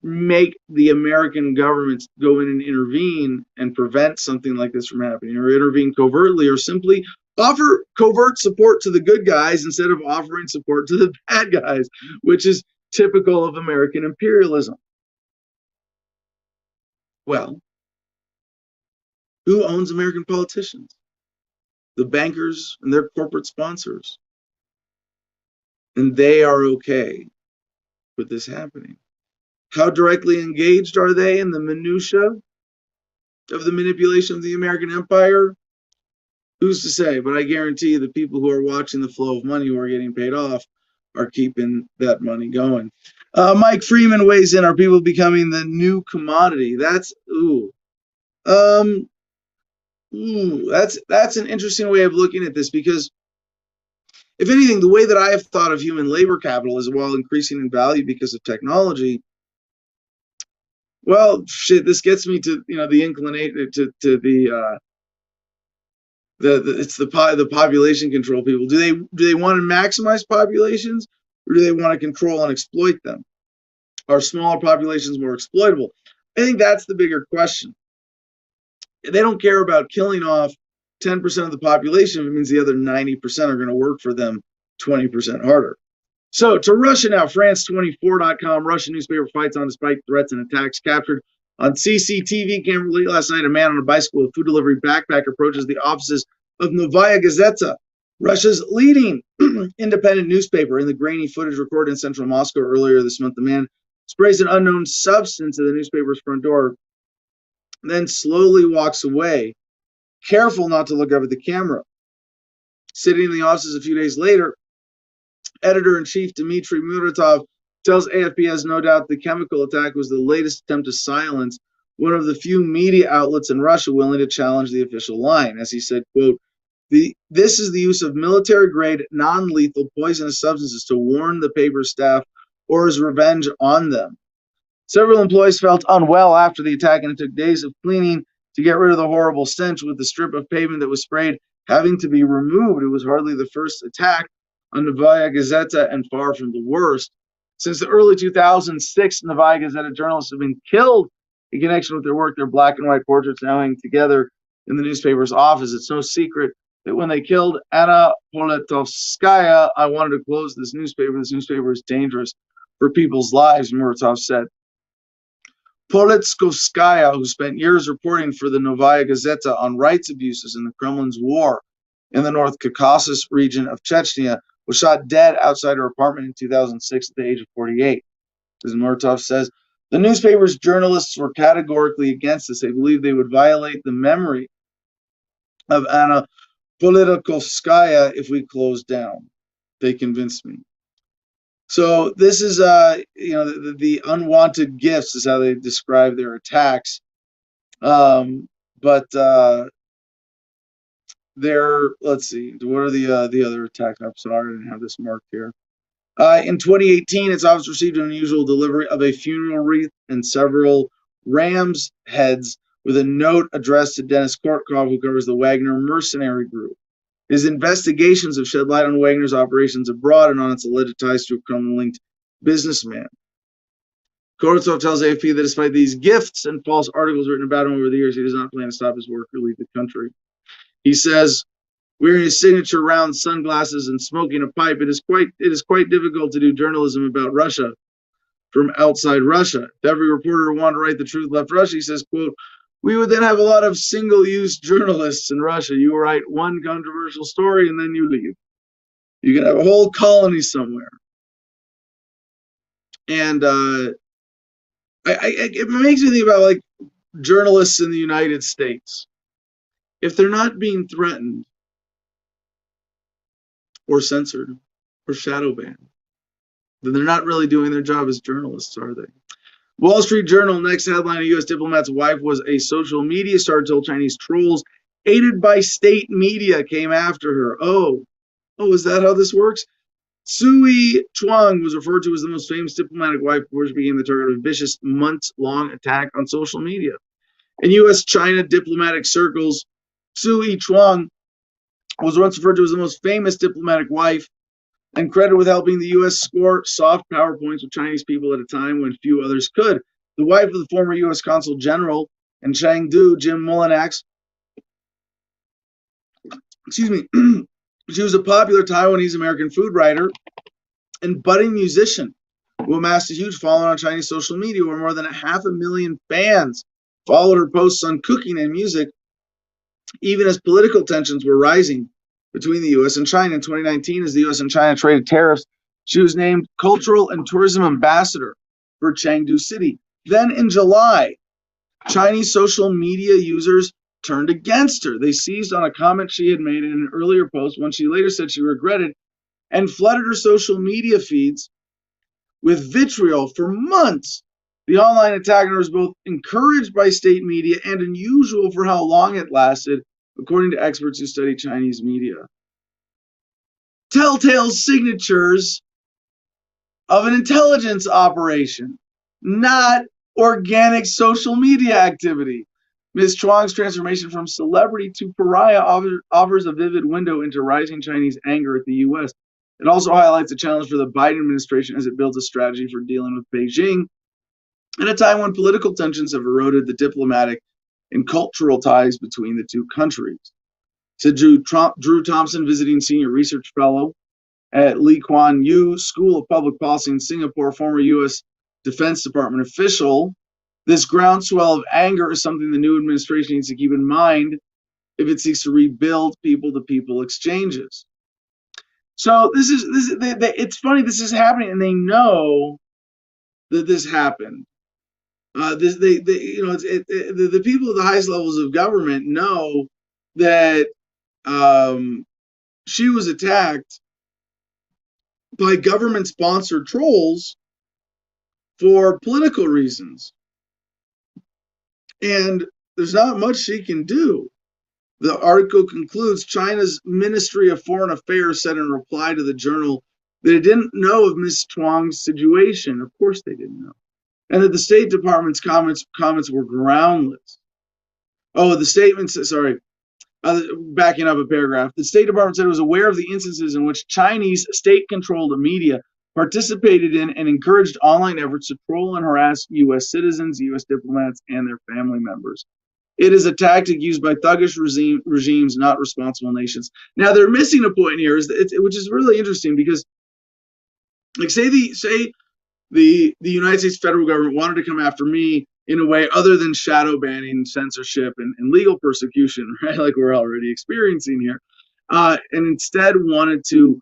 make the American government go in and intervene and prevent something like this from happening, or intervene covertly, or simply offer covert support to the good guys instead of offering support to the bad guys, which is typical of American imperialism? Well, who owns American politicians? The bankers and their corporate sponsors. And they are okay with this happening. How directly engaged are they in the minutia of the manipulation of the American empire? Who's to say? But I guarantee you the people who are watching the flow of money, who are getting paid off, are keeping that money going. Mike Freeman weighs in. Are people becoming the new commodity? That's that's an interesting way of looking at this, because if anything, the way that I have thought of human labor capital is, while increasing in value because of technology, well, shit, this gets me to the inclination to the population control people. Do they want to maximize populations, or do they want to control and exploit them? Are smaller populations more exploitable? I think that's the bigger question. They don't care about killing off 10% of the population if it means the other 90% are going to work for them 20% harder. So to Russia now, France24.com, Russian newspaper fights on despite threats and attacks. Captured on CCTV camera late last night, a man on a bicycle with a food delivery backpack approaches the offices of Novaya Gazeta, Russia's leading independent newspaper. In the grainy footage recorded in central Moscow earlier this month, the man sprays an unknown substance at the newspaper's front door, then slowly walks away, careful not to look up at the camera. Sitting in the offices a few days later, editor-in-chief Dmitry Muratov tells AFP has no doubt the chemical attack was the latest attempt to silence one of the few media outlets in Russia willing to challenge the official line. As he said, quote, this is the use of military-grade, non-lethal, poisonous substances to warn the paper staff or as revenge on them. Several employees felt unwell after the attack, and it took days of cleaning to get rid of the horrible stench, with the strip of pavement that was sprayed having to be removed. It was hardly the first attack on Novaya Gazeta and far from the worst. Since the early 2006, Novaya Gazeta journalists have been killed in connection with their work. Their black and white portraits now hang together in the newspaper's office. It's no secret that when they killed Anna Politkovskaya, I wanted to close this newspaper. This newspaper is dangerous for people's lives, Muratov said. Politkovskaya, who spent years reporting for the Novaya Gazeta on rights abuses in the Kremlin's war in the North Caucasus region of Chechnya, was shot dead outside her apartment in 2006 at the age of 48. As Muratov says, the newspaper's journalists were categorically against this. They believed they would violate the memory of Anna Politkovskaya if we closed down. They convinced me. So this is, the unwanted gifts is how they describe their attacks. Let's see, what are the other attacks? I'm sorry, I didn't have this marked here. In 2018, its office received an unusual delivery of a funeral wreath and several ram's heads with a note addressed to Denis Kortkov, who covers the Wagner mercenary group. His investigations have shed light on Wagner's operations abroad and on its alleged ties to a Kremlin-linked businessman. Kortkov tells AFP that despite these gifts and false articles written about him over the years, he does not plan to stop his work or leave the country. He says, wearing his signature round sunglasses and smoking a pipe, it is quite difficult to do journalism about Russia from outside Russia. If every reporter who wanted to write the truth left Russia, he says, quote, we would then have a lot of single-use journalists in Russia. You write one controversial story and then you leave. You can have a whole colony somewhere. And it makes me think about like journalists in the United States. If they're not being threatened or censored or shadow banned, then they're not really doing their job as journalists, are they? Wall Street Journal, next headline, a U.S. diplomat's wife was a social media star, told Chinese trolls aided by state media came after her. Oh, is that how this works? Sui Chuang was referred to as the most famous diplomatic wife before she became the target of a vicious months-long attack on social media. In U.S.-China diplomatic circles, Sui Chuang was once referred to as the most famous diplomatic wife and credited with helping the U.S. score soft power points with Chinese people at a time when few others could. The wife of the former U.S. Consul General in Chengdu, Jim Mullinax, she was a popular Taiwanese-American food writer and budding musician who amassed a huge following on Chinese social media, where more than 500,000 fans followed her posts on cooking and music, even as political tensions were rising between the U.S. and China. In 2019, as the U.S. and China traded tariffs, she was named Cultural and Tourism Ambassador for Chengdu City. Then in July, Chinese social media users turned against her. They seized on a comment she had made in an earlier post, when she later said she regretted, and flooded her social media feeds with vitriol for months. The online attack was both encouraged by state media and unusual for how long it lasted, according to experts who study Chinese media. Telltale signatures of an intelligence operation, not organic social media activity. Ms. Chuang's transformation from celebrity to pariah offers a vivid window into rising Chinese anger at the U.S. It also highlights a challenge for the Biden administration as it builds a strategy for dealing with Beijing at a time when political tensions have eroded the diplomatic and cultural ties between the two countries. Said Drew Thompson, visiting senior research fellow at Lee Kuan Yew School of Public Policy in Singapore, former U.S. Defense Department official. This groundswell of anger is something the new administration needs to keep in mind if it seeks to rebuild people-to-people exchanges. So it's funny. This is happening, and they know that this happened. The people at the highest levels of government know that she was attacked by government-sponsored trolls for political reasons, and there's not much she can do. The article concludes, China's Ministry of Foreign Affairs said in reply to the Journal that it didn't know of Ms. Chuang's situation. Of course they didn't know. And that the State Department's comments were groundless. Oh, the statement says, sorry, backing up a paragraph. The State Department said it was aware of the instances in which Chinese state-controlled media participated in and encouraged online efforts to troll and harass U.S. citizens, U.S. diplomats, and their family members. It is a tactic used by thuggish regimes, not responsible nations. Now, they're missing a point here, which is really interesting, because, like, say the United States federal government wanted to come after me in a way other than shadow banning, censorship, and legal persecution, right, like we're already experiencing here, and instead wanted to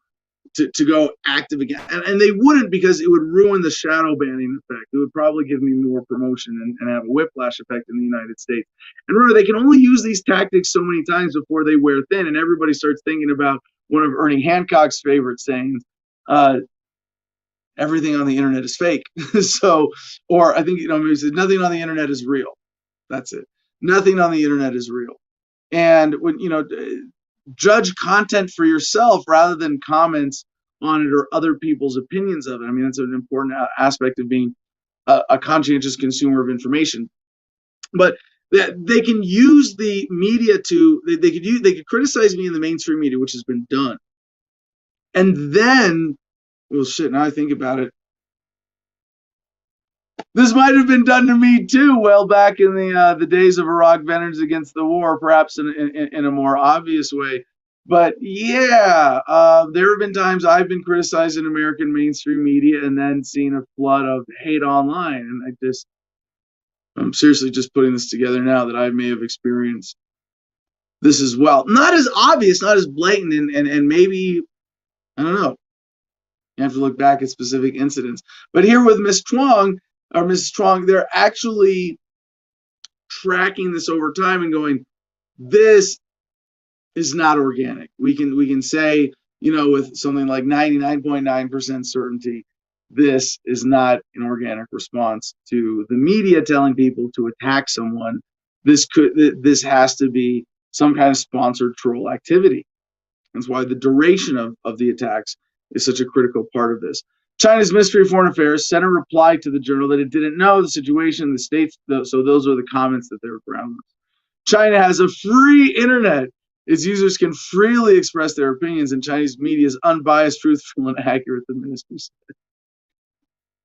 go active again. And they wouldn't, because it would ruin the shadow banning effect. It would probably give me more promotion and have a whiplash effect in the United States. And remember, they can only use these tactics so many times before they wear thin, and everybody starts thinking about one of Ernie Hancock's favorite sayings, everything on the internet is fake. So, or I think, he said, nothing on the internet is real. That's it. Nothing on the internet is real. And when, judge content for yourself rather than comments on it or other people's opinions of it. I mean, that's an important aspect of being a conscientious consumer of information. But that they can use the media they could criticize me in the mainstream media, which has been done. And then, well, shit, now I think about it, this might have been done to me too, well back in the days of Iraq Veterans Against the War, perhaps in a more obvious way. But yeah, there have been times I've been criticized in American mainstream media and then seen a flood of hate online. And I'm seriously just putting this together now that I may have experienced this as well. Not as obvious, not as blatant, and maybe, I don't know. You have to look back at specific incidents. But here with Ms. Chuang, they're actually tracking this over time and going, this is not organic. We can say, with something like 99.9% certainty, this is not an organic response to the media telling people to attack someone. This has to be some kind of sponsored troll activity. That's why the duration of the attacks is such a critical part of this. China's Ministry of Foreign Affairs sent a reply to the Journal that it didn't know the situation in the States, so those are the comments that they were groundless. China has a free internet. Its users can freely express their opinions, and Chinese media is unbiased, truthful, and accurate, the ministry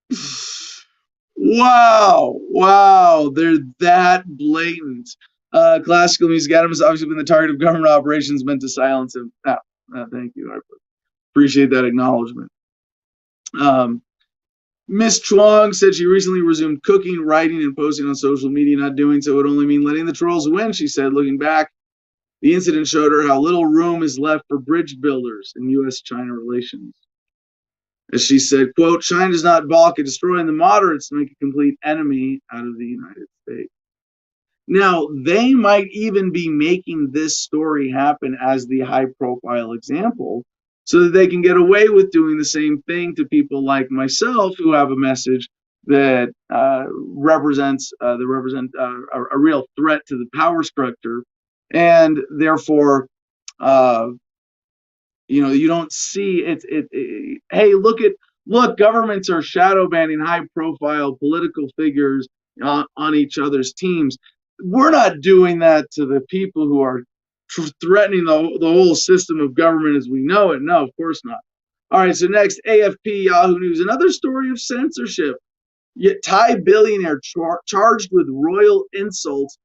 said. Wow, they're that blatant. Classical Music Adam has obviously been the target of government operations meant to silence him. Thank you. I appreciate that acknowledgement. Ms. Chuang said she recently resumed cooking, writing, and posting on social media. Not doing so would only mean letting the trolls win, she said. Looking back, the incident showed her how little room is left for bridge builders in U.S.-China relations. As she said, quote, China does not balk at destroying the moderates to make a complete enemy out of the United States. Now, they might even be making this story happen as the high-profile example so that they can get away with doing the same thing to people like myself who have a message that represents a real threat to the power structure, and therefore, you don't see it. Hey, look, governments are shadow banning high-profile political figures on each other's teams. We're not doing that to the people who are threatening the whole system of government as we know it. No, of course not. All right, so next, AFP, Yahoo News, another story of censorship. Yet Thai billionaire charged with royal insults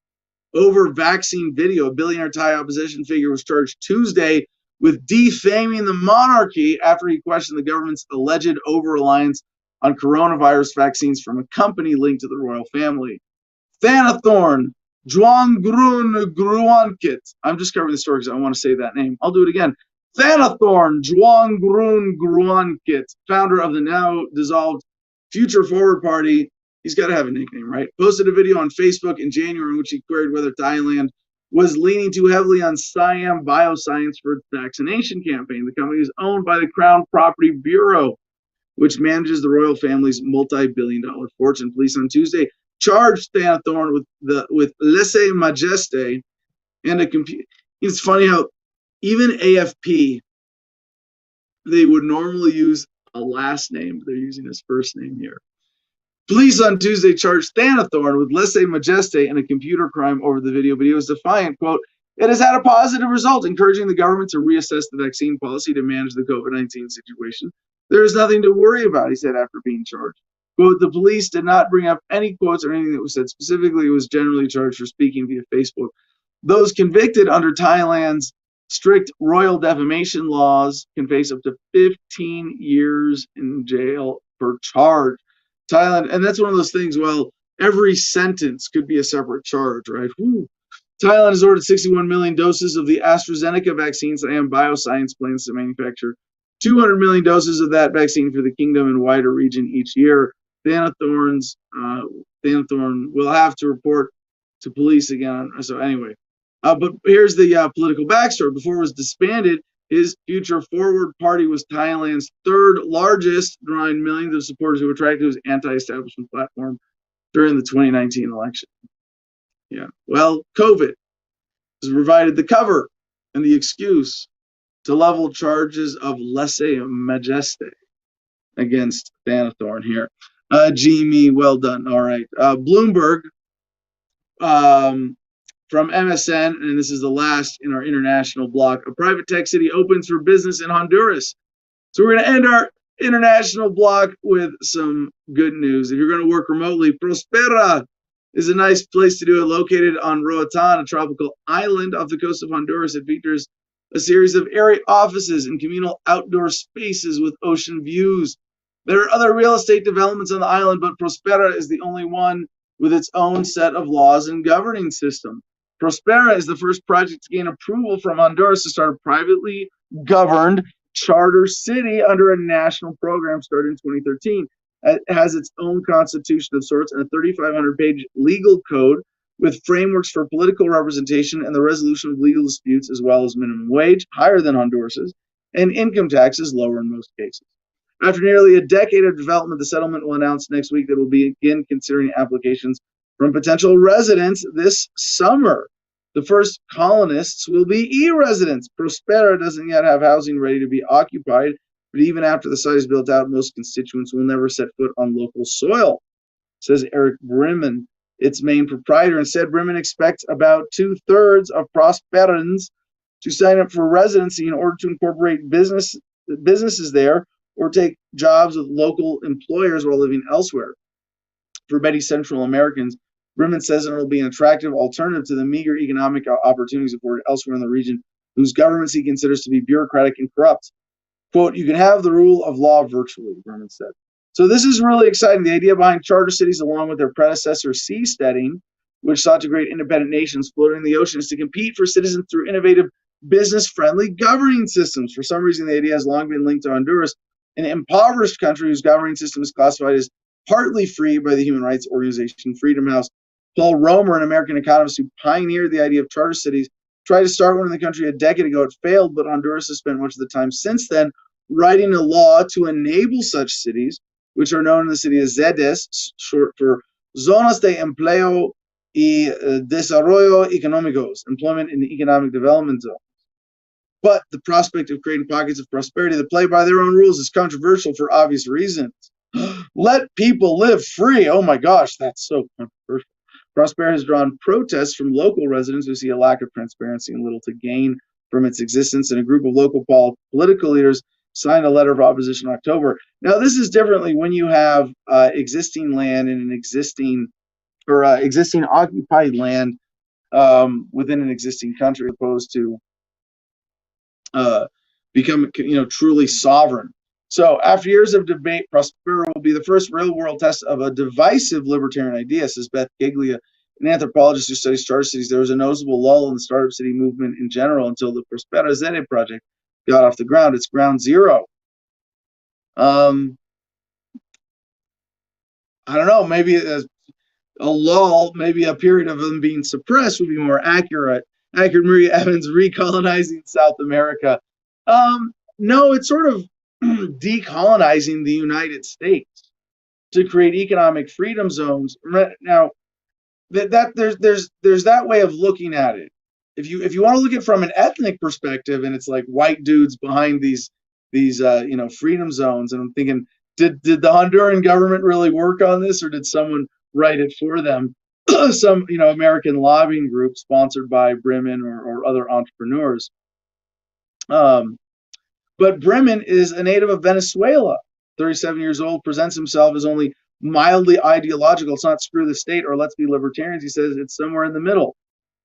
over vaccine video. A billionaire Thai opposition figure was charged Tuesday with defaming the monarchy after he questioned the government's alleged over-reliance on coronavirus vaccines from a company linked to the royal family. Thanathorn Juanggrun-Gruankit. I'm just covering the story because I want to say that name. I'll do it again. Thanathorn Juanggrun-Gruankit, founder of the now dissolved Future Forward Party. He's got to have a nickname, right? Posted a video on Facebook in January in which he queried whether Thailand was leaning too heavily on Siam Bioscience for its vaccination campaign. The company is owned by the Crown Property Bureau, which manages the royal family's multi-billion-dollar fortune. Police on Tuesday charged Thanathorn with lèse-majesté and a computer. It's funny how even AFP, they would normally use a last name, but they're using his first name here. Police on Tuesday charged Thanathorn with lèse-majesté and a computer crime over the video, but he was defiant. Quote, "It has had a positive result, encouraging the government to reassess the vaccine policy to manage the COVID-19 situation. There is nothing to worry about," he said after being charged. Quote, "The police did not bring up any quotes or anything that was said. Specifically, it was generally charged for speaking via Facebook. Those convicted under Thailand's strict royal defamation laws can face up to 15 years in jail per charge." Thailand, and that's one of those things, well, every sentence could be a separate charge, right? Whew. Thailand has ordered 61 million doses of the AstraZeneca vaccine Siam Bioscience plans to manufacture 200 million doses of that vaccine for the kingdom and wider region each year. Thanathorn will have to report to police again. So anyway, but here's the political backstory. Before it was disbanded, his Future Forward Party was Thailand's third largest, drawing millions of supporters who were attracted to his anti-establishment platform during the 2019 election. Yeah, well, COVID has provided the cover and the excuse to level charges of lèse-majesté against Thanathorn here. Jamie, well done. All right. Bloomberg from MSN, and this is the last in our international block. A private tech city opens for business in Honduras. So we're going to end our international block with some good news. If you're going to work remotely, Prospera is a nice place to do it. Located on Roatan, a tropical island off the coast of Honduras, it features a series of airy offices and communal outdoor spaces with ocean views. There are other real estate developments on the island, but Prospera is the only one with its own set of laws and governing system. Prospera is the first project to gain approval from Honduras to start a privately governed charter city under a national program started in 2013. It has its own constitution of sorts and a 3,500-page legal code with frameworks for political representation and the resolution of legal disputes, as well as minimum wage, higher than Honduras's, and income taxes, lower in most cases. After nearly a decade of development, the settlement will announce next week that it will begin considering applications from potential residents this summer. The first colonists will be e-residents. Prospera doesn't yet have housing ready to be occupied, but even after the site is built out, most constituents will never set foot on local soil, says Eric Brimman, its main proprietor. Instead, Brimman expects about 2/3 of Prosperans to sign up for residency in order to incorporate businesses there or take jobs with local employers while living elsewhere. For many Central Americans, Brimman says it will be an attractive alternative to the meager economic opportunities afforded elsewhere in the region, whose governments he considers to be bureaucratic and corrupt. Quote, "You can have the rule of law virtually," Brimman said. So this is really exciting. The idea behind charter cities, along with their predecessor seasteading, which sought to create independent nations floating in the ocean, is to compete for citizens through innovative, business-friendly governing systems. For some reason, the idea has long been linked to Honduras, an impoverished country whose governing system is classified as partly free by the human rights organization Freedom House. Paul Romer, an American economist who pioneered the idea of charter cities, tried to start one in the country a decade ago. It failed, but Honduras has spent much of the time since then writing a law to enable such cities, which are known in the city as ZEDES, short for Zonas de Empleo y Desarrollo Económicos, employment and economic development zones. But the prospect of creating pockets of prosperity that play by their own rules is controversial for obvious reasons. Let people live free. Oh my gosh, that's so controversial. Prospera has drawn protests from local residents who see a lack of transparency and little to gain from its existence, and a group of local political leaders signed a letter of opposition in October. Now, this is differently when you have existing land in an existing occupied land within an existing country, opposed to become, truly sovereign. So after years of debate, Prospero will be the first real-world test of a divisive libertarian idea, says Beth Giglia, an anthropologist who studies charter cities. There was a noticeable lull in the startup city movement in general until the Prospero Zete project got off the ground. It's ground zero. I don't know, maybe a lull, maybe a period of them being suppressed would be more accurate. Maria Evans, recolonizing South America. No, it's sort of decolonizing the United States to create economic freedom zones. Now, that there's that way of looking at it. If you want to look at it from an ethnic perspective, and it's like white dudes behind these freedom zones, and I'm thinking, did the Honduran government really work on this, or did someone write it for them? Some American lobbying group sponsored by Bremen or other entrepreneurs. But Bremen is a native of Venezuela, 37 years old, presents himself as only mildly ideological. It's not screw the state or let's be libertarians. He says it's somewhere in the middle.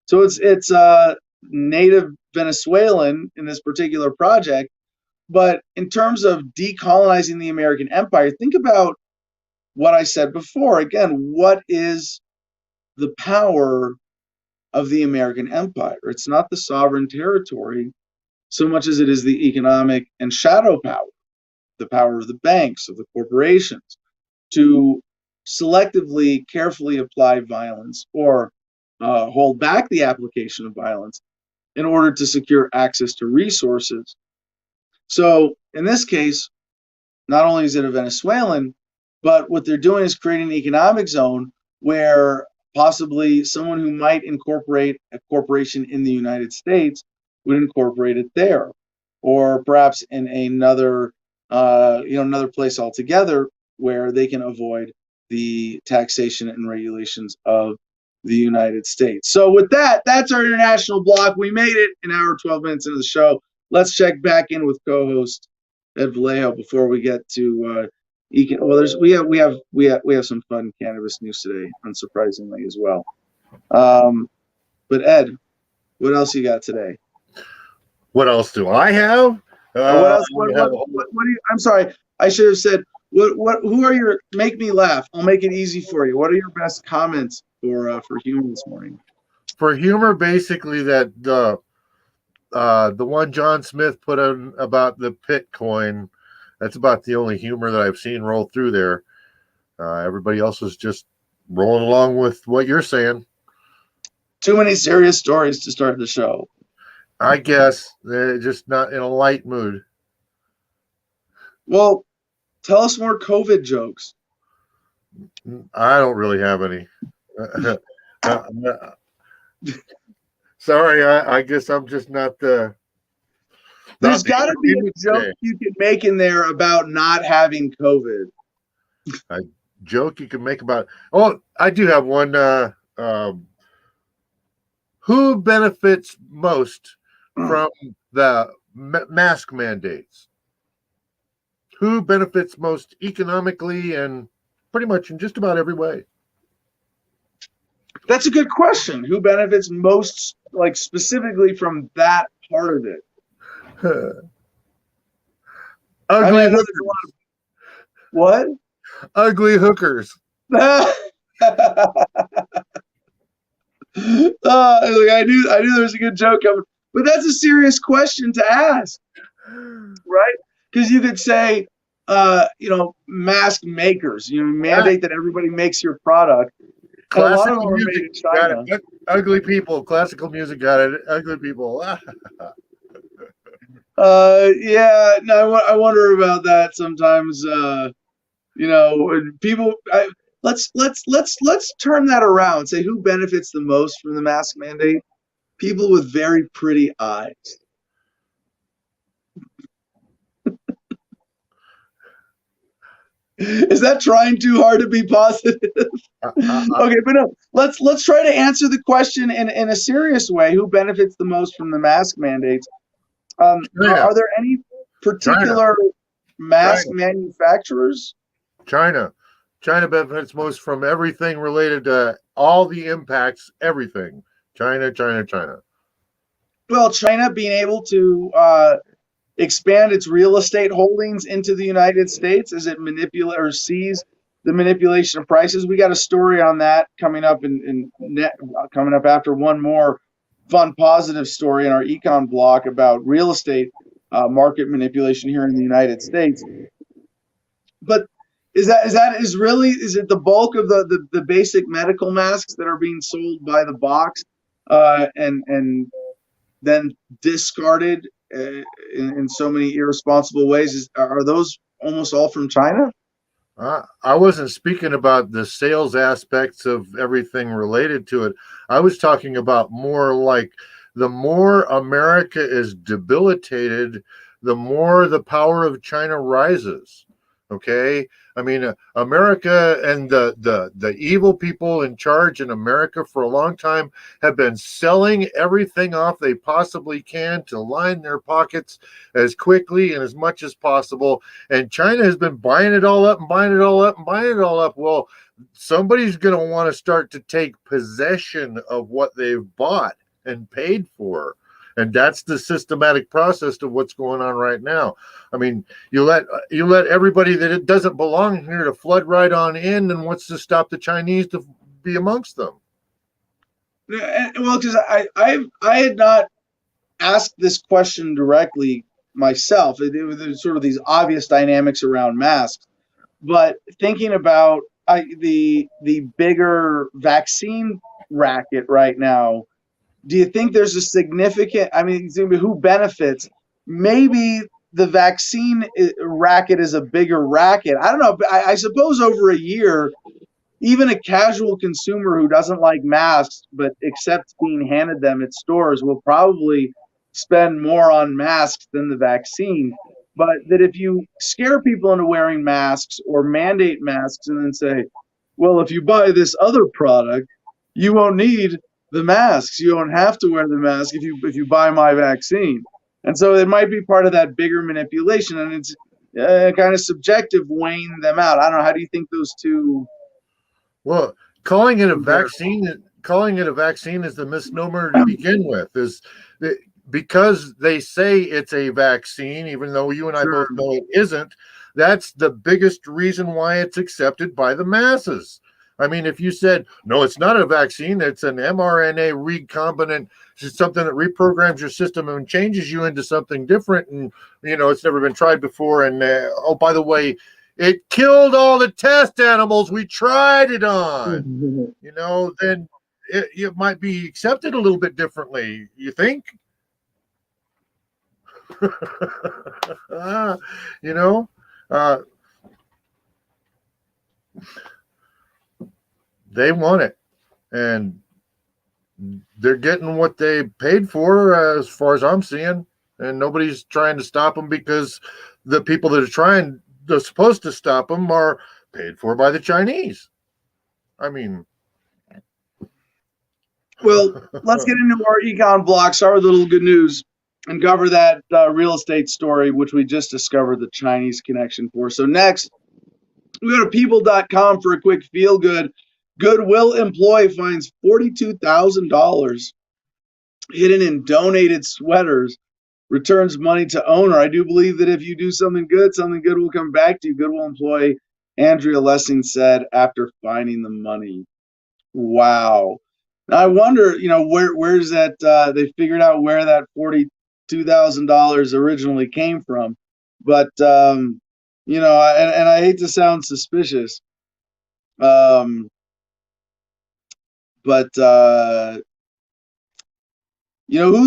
So it's native Venezuelan in this particular project. But in terms of decolonizing the American empire, think about what I said before. Again, what is the power of the American empire? It's not the sovereign territory so much as it is the economic and shadow power, the power of the banks, of the corporations, to selectively, carefully apply violence or hold back the application of violence in order to secure access to resources. So in this case, not only is it a Venezuelan, but what they're doing is creating an economic zone where possibly someone who might incorporate a corporation in the United States would incorporate it there, or perhaps in another place altogether where they can avoid the taxation and regulations of the United States. So with that, that's our international block. We made it an hour, 12 minutes into the show. Let's check back in with co-host Ed Vallejo before we get to we have some fun cannabis news today, unsurprisingly as well. But Ed, what else you got today? What else do I have? What else? What do you, I'm sorry, I should have said. Who are your? Make me laugh. I'll make it easy for you. What are your best comments for humor this morning? For humor, basically that the one John Smith put on about the Bitcoin. That's about the only humor that I've seen roll through there. Everybody else is just rolling along with what you're saying. Too many serious stories to start the show. I guess they're just not in a light mood. Well, tell us more COVID jokes. I don't really have any. Sorry, I guess I'm just not the. There's got to be a joke you can make in there about not having COVID. A joke you can make about. Oh, I do have one. Who benefits most from the mask mandates? Who benefits most economically and pretty much in just about every way? That's a good question. Who benefits most, like specifically from that part of it? Ugly hookers. What? Ugly hookers. I knew there was a good joke coming, but that's a serious question to ask, right? Because you could say, mask makers, mandate that everybody makes your product. Classical music got it. Ugly people. Classical music got it. Ugly people. Yeah. No, I wonder about that sometimes. People. Let's turn that around. Say who benefits the most from the mask mandate? People with very pretty eyes. Is that trying too hard to be positive? Okay, but no. Let's try to answer the question in a serious way. Who benefits the most from the mask mandates? Are there any particular mask manufacturers? China benefits most from everything related to all the impacts. Everything. China. Well, China being able to expand its real estate holdings into the United States as it manipulate or sees the manipulation of prices? We got a story on that coming up coming up after one more fun positive story in our econ block about real estate market manipulation here in the United States. But is it the bulk of the basic medical masks that are being sold by the box and then discarded in so many irresponsible ways? Are those almost all from China? I wasn't speaking about the sales aspects of everything related to it. I was talking about more like the more America is debilitated, the more the power of China rises. Okay, I mean, America and the evil people in charge in America for a long time have been selling everything off they possibly can to line their pockets as quickly and as much as possible. And China has been buying it all up and buying it all up and buying it all up. Well, somebody's going to want to start to take possession of what they've bought and paid for. And that's the systematic process of what's going on right now. I mean, you let everybody that it doesn't belong here to flood right on in, and wants to stop the Chinese to be amongst them. Well, because I had not asked this question directly myself. There's sort of these obvious dynamics around masks, but thinking about the bigger vaccine racket right now. Do you think there's a significant, I mean, who benefits? Maybe the vaccine racket is a bigger racket. I don't know. I suppose over a year, even a casual consumer who doesn't like masks but accepts being handed them at stores will probably spend more on masks than the vaccine. But that if you scare people into wearing masks or mandate masks and then say, well, if you buy this other product, you won't need the masks. You don't have to wear the mask if you buy my vaccine. And so it might be part of that bigger manipulation, and it's kind of subjective weighing them out. I don't know. How do you think those two? Well, calling it a vaccine is the misnomer to begin with. Because they say it's a vaccine, even though you and I both know it isn't. That's the biggest reason why it's accepted by the masses. I mean, if you said, no, it's not a vaccine, it's an mRNA recombinant, it's something that reprograms your system and changes you into something different, and, it's never been tried before, and, oh, by the way, it killed all the test animals we tried it on, then it might be accepted a little bit differently, you think? They want it, and they're getting what they paid for, as far as I'm seeing, and nobody's trying to stop them, because the people that they're supposed to stop them are paid for by the Chinese. I mean, well, let's get into our econ block, start with a little good news, and cover that real estate story, which we just discovered the Chinese connection for. So next, we go to people.com for a quick feel good. Goodwill employee finds $42,000 hidden in donated sweaters, returns money to owner. I do believe that if you do something good will come back to you. Goodwill employee Andrea Lessing said after finding the money. Wow. Now I wonder, where's that? They figured out where that $42,000 originally came from, but and I hate to sound suspicious. But who's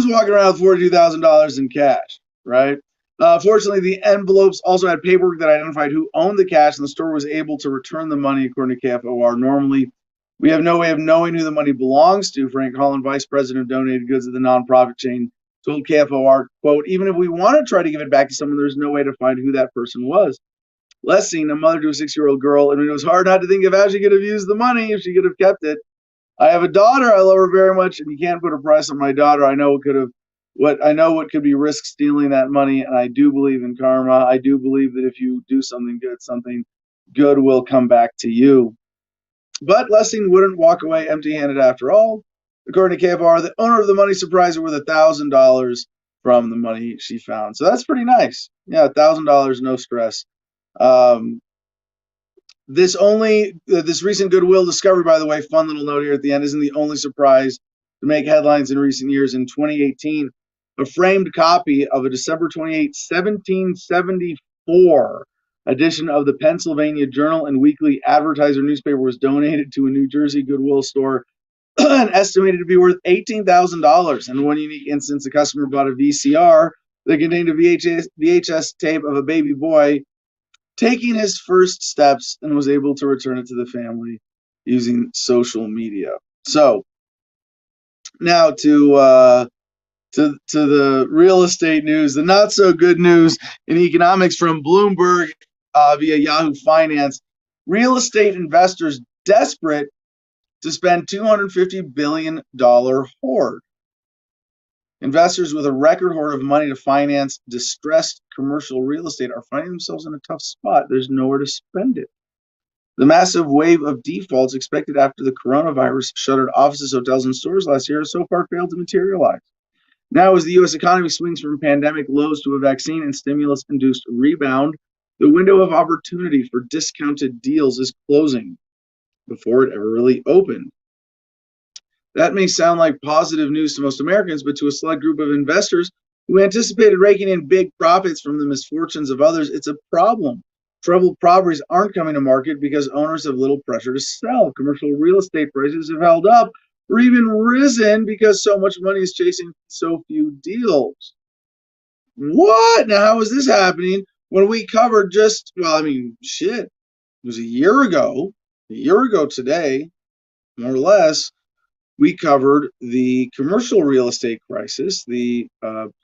walking around with $42,000 in cash, right? Fortunately, the envelopes also had paperwork that identified who owned the cash, and the store was able to return the money, according to KFOR. Normally, we have no way of knowing who the money belongs to. Frank Holland, vice president of donated goods at the nonprofit chain, told KFOR, quote, even if we want to try to give it back to someone, there's no way to find who that person was. Lessing, a mother to a 6-year-old girl, and it was hard not to think of how she could have used the money if she could have kept it. I have a daughter. I love her very much, and you can't put a price on my daughter. I know what could be risk stealing that money, and I do believe in karma. I do believe that if you do something good will come back to you. But Lessing wouldn't walk away empty-handed after all. According to KFR, the owner of the money surprised her with $1,000 from the money she found. So that's pretty nice. Yeah, $1,000, no stress. This recent Goodwill discovery, by the way, fun little note here at the end, isn't the only surprise to make headlines in recent years. In 2018, a framed copy of a December 28, 1774 edition of the Pennsylvania Journal and Weekly Advertiser newspaper was donated to a New Jersey Goodwill store and estimated to be worth $18,000. In one unique instance, a customer bought a VCR that contained a VHS tape of a baby boy taking his first steps and was able to return it to the family using social media. So now to the real estate news, the not so good news in economics from Bloomberg via Yahoo Finance. Real estate investors desperate to spend $250 billion hoard. Investors with a record hoard of money to finance distressed commercial real estate are finding themselves in a tough spot. There's nowhere to spend it. The massive wave of defaults expected after the coronavirus shuttered offices, hotels, and stores last year has so far failed to materialize. Now, as the U.S. economy swings from pandemic lows to a vaccine and stimulus-induced rebound, the window of opportunity for discounted deals is closing before it ever really opened. That may sound like positive news to most Americans, but to a select group of investors who anticipated raking in big profits from the misfortunes of others, it's a problem. Troubled properties aren't coming to market because owners have little pressure to sell. Commercial real estate prices have held up or even risen because so much money is chasing so few deals. What? Now, how is this happening when we covered it was a year ago today, more or less, we covered the commercial real estate crisis, the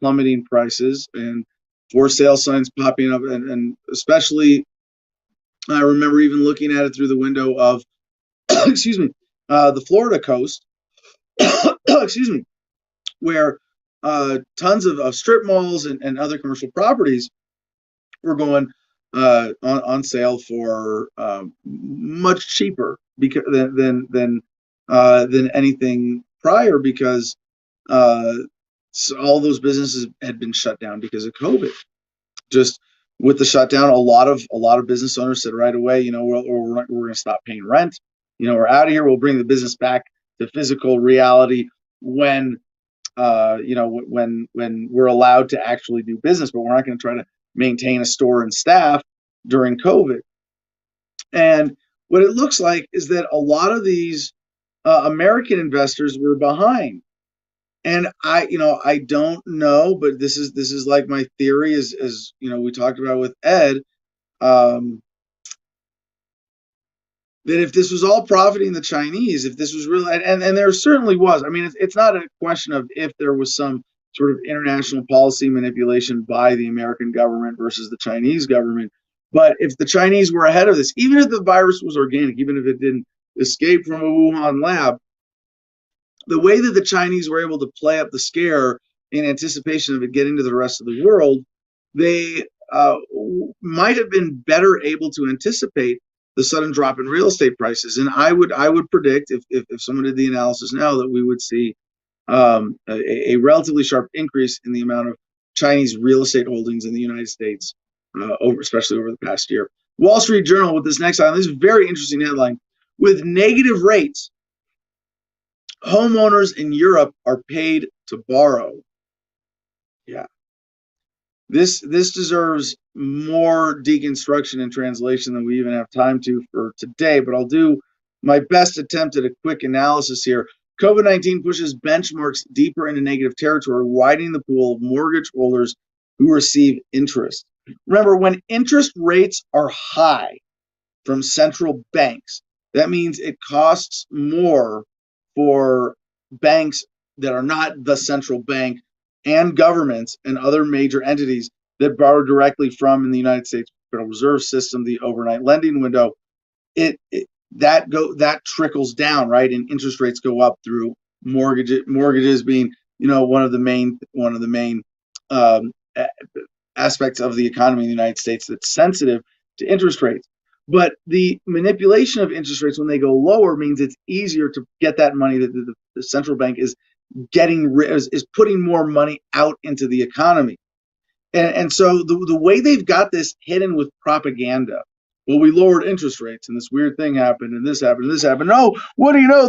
plummeting prices and for sale signs popping up, and especially I remember even looking at it through the window of, the Florida coast, where tons of strip malls and other commercial properties were going on sale for much cheaper than anything prior, because all those businesses had been shut down because of COVID. Just with the shutdown, a lot of business owners said right away, we're going to stop paying rent. We're out of here. We'll bring the business back to physical reality when we're allowed to actually do business, but we're not going to try to maintain a store and staff during COVID. And what it looks like is that a lot of these American investors were behind. And I don't know, but this is like my theory, as we talked about with Ed, that if this was all profiting the Chinese, if this was really, and there certainly was. I mean, it's not a question of if there was some sort of international policy manipulation by the American government versus the Chinese government, but if the Chinese were ahead of this, even if the virus was organic, even if it didn't escape from a Wuhan lab, the way that the Chinese were able to play up the scare in anticipation of it getting to the rest of the world, they might have been better able to anticipate the sudden drop in real estate prices. And I would predict, if someone did the analysis now, that we would see a relatively sharp increase in the amount of Chinese real estate holdings in the United States, especially over the past year. Wall Street Journal with this next item. This is a very interesting headline. With negative rates, homeowners in Europe are paid to borrow. Yeah. This deserves more deconstruction and translation than we even have time to for today, but I'll do my best attempt at a quick analysis here. COVID-19 pushes benchmarks deeper into negative territory, widening the pool of mortgage holders who receive interest. Remember, when interest rates are high from central banks, that means it costs more for banks that are not the central bank and governments and other major entities that borrow directly from in the United States Federal Reserve System, the overnight lending window. That trickles down, right? And interest rates go up through mortgages being, one of the main aspects of the economy in the United States that's sensitive to interest rates. But the manipulation of interest rates when they go lower means it's easier to get that money that the central bank is is putting more money out into the economy. And so the way they've got this hidden with propaganda, well, we lowered interest rates and this weird thing happened and this happened and this happened. Oh, what do you know?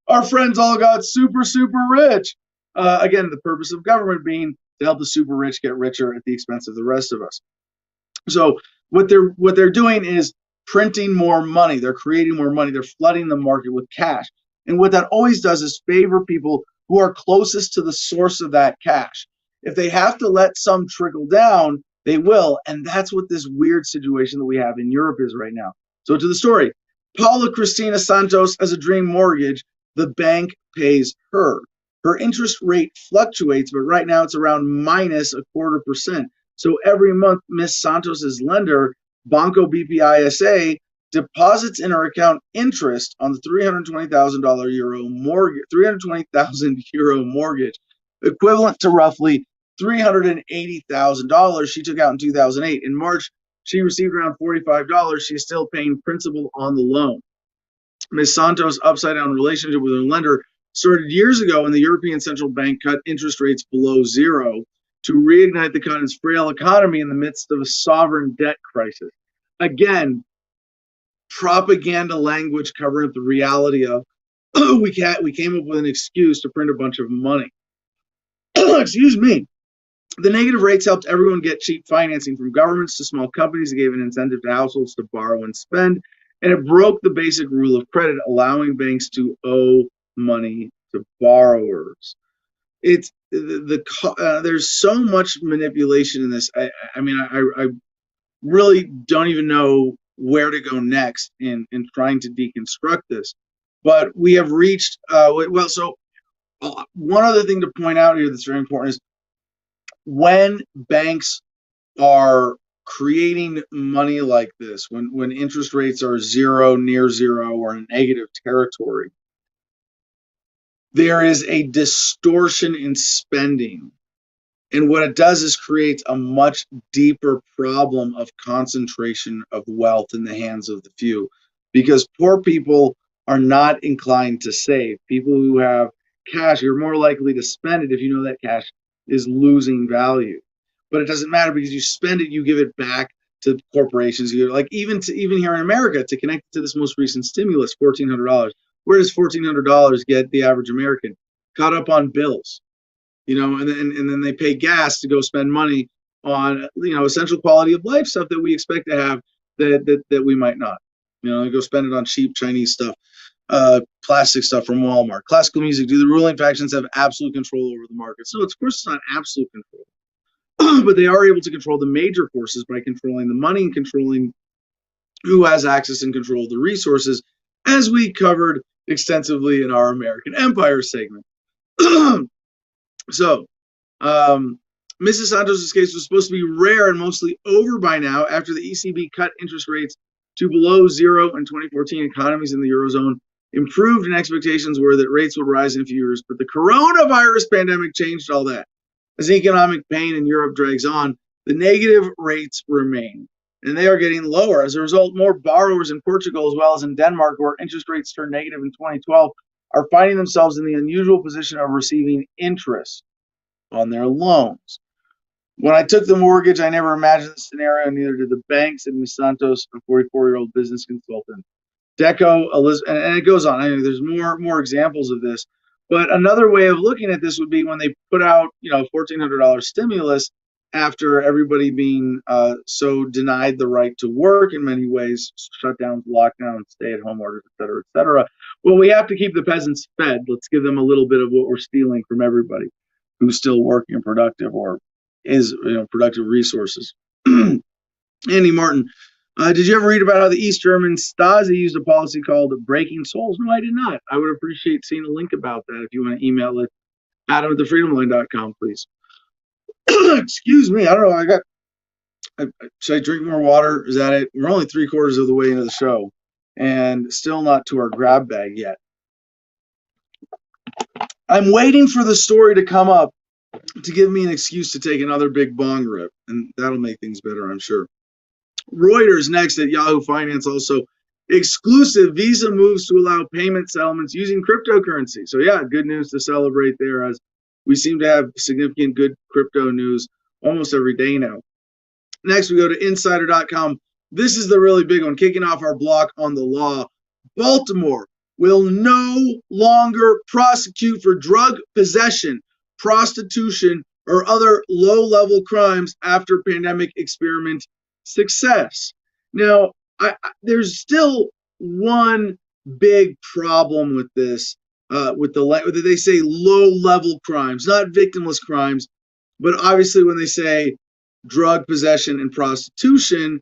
Our friends all got super, super rich. Again, the purpose of government being to help the super rich get richer at the expense of the rest of us. So what they're doing is printing more money. They're creating more money. They're flooding the market with cash. And what that always does is favor people who are closest to the source of that cash. If they have to let some trickle down, they will. And that's what this weird situation that we have in Europe is right now. So to the story, Paula Cristina Santos has a dream mortgage. The bank pays her. Her interest rate fluctuates, but right now it's around minus 0.25%. So every month, Miss Santos's lender, Banco BPI SA, deposits in her account interest on the €320,000 mortgage, equivalent to roughly $380,000 she took out in 2008. In March, she received around $45. She's still paying principal on the loan. Ms. Santos' upside-down relationship with her lender started years ago when the European Central Bank cut interest rates below zero to reignite the continent's frail economy in the midst of a sovereign debt crisis. Again, propaganda language covering the reality of we came up with an excuse to print a bunch of money. Excuse me. The negative rates helped everyone get cheap financing, from governments to small companies. It gave an incentive to households to borrow and spend, and it broke the basic rule of credit, allowing banks to owe money to borrowers. There's so much manipulation in this. I really don't even know where to go next in trying to deconstruct this. But we have reached one other thing to point out here that's very important is when banks are creating money like this, when interest rates are zero, near zero, or in negative territory, there is a distortion in spending. And what it does is creates a much deeper problem of concentration of wealth in the hands of the few, because poor people are not inclined to save. People who have cash, you're more likely to spend it if you know that cash is losing value. But it doesn't matter, because you spend it, you give it back to corporations. Like even here in America, to connect to this most recent stimulus, $1,400. Where does $1,400 get the average American? Caught up on bills, and then they pay gas to go spend money on essential quality of life stuff that we expect to have that we might not. They go spend it on cheap Chinese stuff, plastic stuff from Walmart. Classical music. Do the ruling factions have absolute control over the market? So of course it's not absolute control, but they are able to control the major forces by controlling the money and controlling who has access and control of the resources, as we covered extensively in our American Empire segment. So, Mrs. Santos' case was supposed to be rare and mostly over by now after the ECB cut interest rates to below zero in 2014. Economies in the Eurozone improved, and expectations were that rates would rise in a few years. But the coronavirus pandemic changed all that. As economic pain in Europe drags on, the negative rates remain, and they are getting lower. As a result, more borrowers in Portugal, as well as in Denmark, where interest rates turned negative in 2012, are finding themselves in the unusual position of receiving interest on their loans. When I took the mortgage, I never imagined the scenario, neither did the banks, and Ms. Santos, a 44-year-old business consultant. Deco, Elizabeth, and it goes on. There's more examples of this. But another way of looking at this would be when they put out, $1,400 stimulus after everybody being so denied the right to work in many ways, shutdowns, lockdowns, stay-at-home orders, et cetera, et cetera. Well, we have to keep the peasants fed. Let's give them a little bit of what we're stealing from everybody who's still working and productive, or is productive resources. Andy Martin, did you ever read about how the East German Stasi used a policy called breaking souls? No, I did not. I would appreciate seeing a link about that. If you want to email it, adam@thefreedomline.com, please. Excuse me. I don't know. Should I drink more water? Is that it? We're only 3/4 of the way into the show and still not to our grab bag yet. I'm waiting for the story to come up to give me an excuse to take another big bong rip, and that'll make things better, I'm sure. Reuters next at Yahoo Finance also Exclusive, Visa moves to allow payment settlements using cryptocurrency. So yeah, good news to celebrate there, as we seem to have significant good crypto news almost every day now. Next, we go to insider.com. This is the really big one, kicking off our block on the law. Baltimore will no longer prosecute for drug possession, prostitution, or other low-level crimes after pandemic experiment success. Now, there's still one big problem with this, they say low-level crimes, not victimless crimes, but obviously when they say drug possession and prostitution,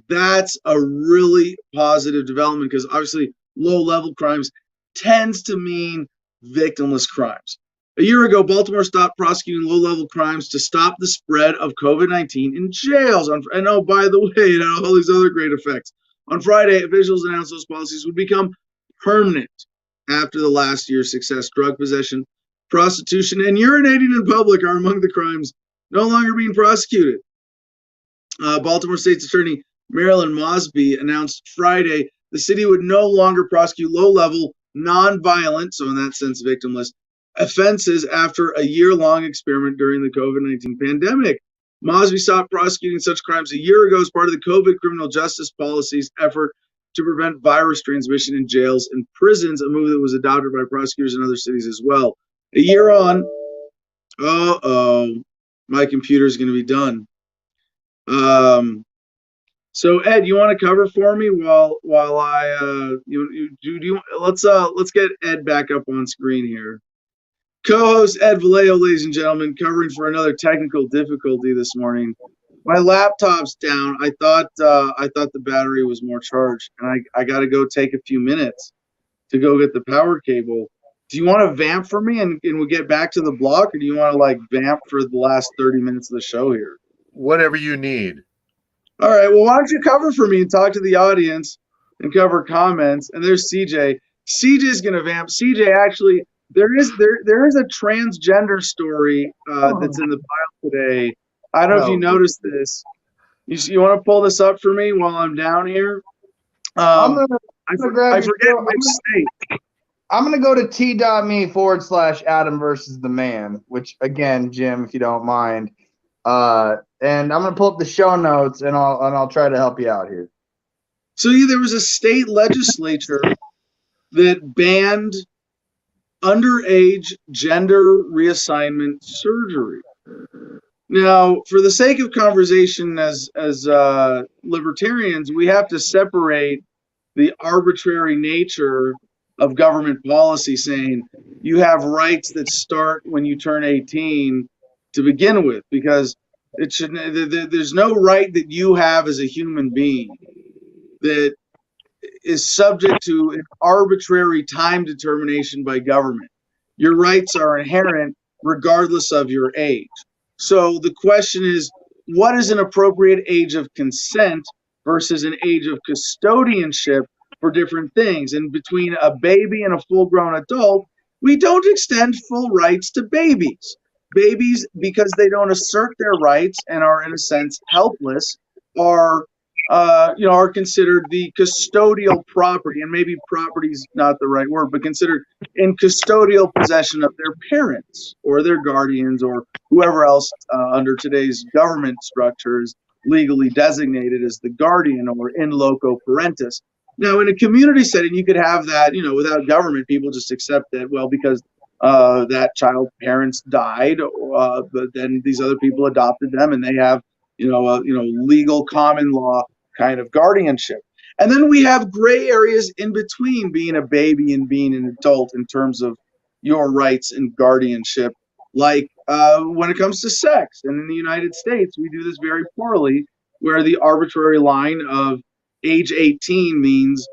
that's a really positive development, because obviously low-level crimes tends to mean victimless crimes. A year ago, Baltimore stopped prosecuting low-level crimes to stop the spread of COVID-19 in jails. And oh, by the way, it had all these other great effects. On Friday, officials announced those policies would become permanent after the last year's success. Drug possession, prostitution, and urinating in public are among the crimes no longer being prosecuted. Baltimore State's Attorney Marilyn Mosby announced Friday the city would no longer prosecute low-level, non-violent, so in that sense victimless, offenses after a year-long experiment during the COVID-19 pandemic. Mosby stopped prosecuting such crimes a year ago as part of the COVID criminal justice policy's effort to prevent virus transmission in jails and prisons, a move that was adopted by prosecutors in other cities as well. A year on, my computer's going to be done. So Ed, you want to cover for me while I let's get Ed back up on screen here. Co-host Ed Vallejo, ladies and gentlemen, covering for another technical difficulty this morning. My laptop's down. I thought the battery was more charged, and I got to go take a few minutes to go get the power cable. Do you want to vamp for me and we'll get back to the block, or do you want to vamp for the last 30 minutes of the show here? Whatever you need. All right. Well, why don't you cover for me and talk to the audience and cover comments? And there's CJ. CJ's gonna vamp. CJ, actually, there is a transgender story that's in the file today. I don't know if you noticed this. You want to pull this up for me while I'm down here? I forget which state. I'm going to go to t.me/Adam versus the man, which, again, Jim, if you don't mind. And I'm going to pull up the show notes, and I'll try to help you out here. So there was a state legislature that banned underage gender reassignment surgery. Now, for the sake of conversation as libertarians, we have to separate the arbitrary nature of government policy, saying you have rights that start when you turn 18 to begin with, because it should. There's no right that you have as a human being that is subject to an arbitrary time determination by government. Your rights are inherent regardless of your age. So the question is, what is an appropriate age of consent versus an age of custodianship for different things? And between a baby and a full-grown adult, we don't extend full rights to babies. Babies, because they don't assert their rights and are in a sense helpless, are considered the custodial property, and maybe property is not the right word, but considered in custodial possession of their parents or their guardians or whoever else under today's government structure is legally designated as the guardian or in loco parentis. Now, in a community setting, you could have that, without government, people just accept that, well, because that child's parents died, but then these other people adopted them, and they have, legal common law kind of guardianship. And then we have gray areas in between being a baby and being an adult in terms of your rights and guardianship, like when it comes to sex. And in the United States, we do this very poorly, where the arbitrary line of age 18 means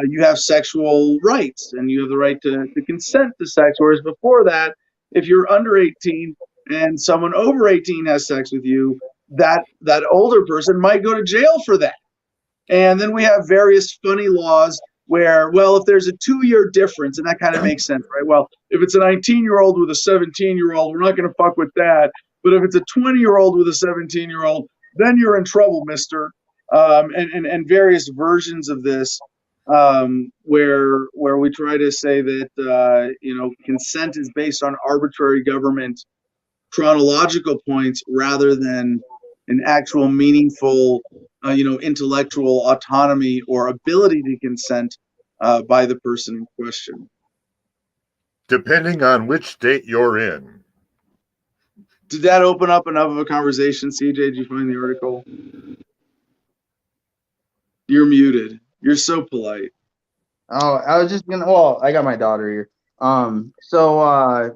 you have sexual rights and you have the right to consent to sex, whereas before that, if you're under 18 and someone over 18 has sex with you, that older person might go to jail for that. And then we have various funny laws where, well, if there's a 2-year difference, and that kind of makes sense, right? Well, if it's a 19-year-old with a 17-year-old, we're not going to fuck with that. But if it's a 20-year-old with a 17-year-old, then you're in trouble, mister. And various versions of this. where we try to say that consent is based on arbitrary government chronological points rather than an actual meaningful, intellectual autonomy or ability to consent by the person in question. Depending on which state you're in. Did that open up enough of a conversation, CJ? Did you find the article? You're muted. You're so polite. Oh, I was just gonna. Well, I got my daughter here. So I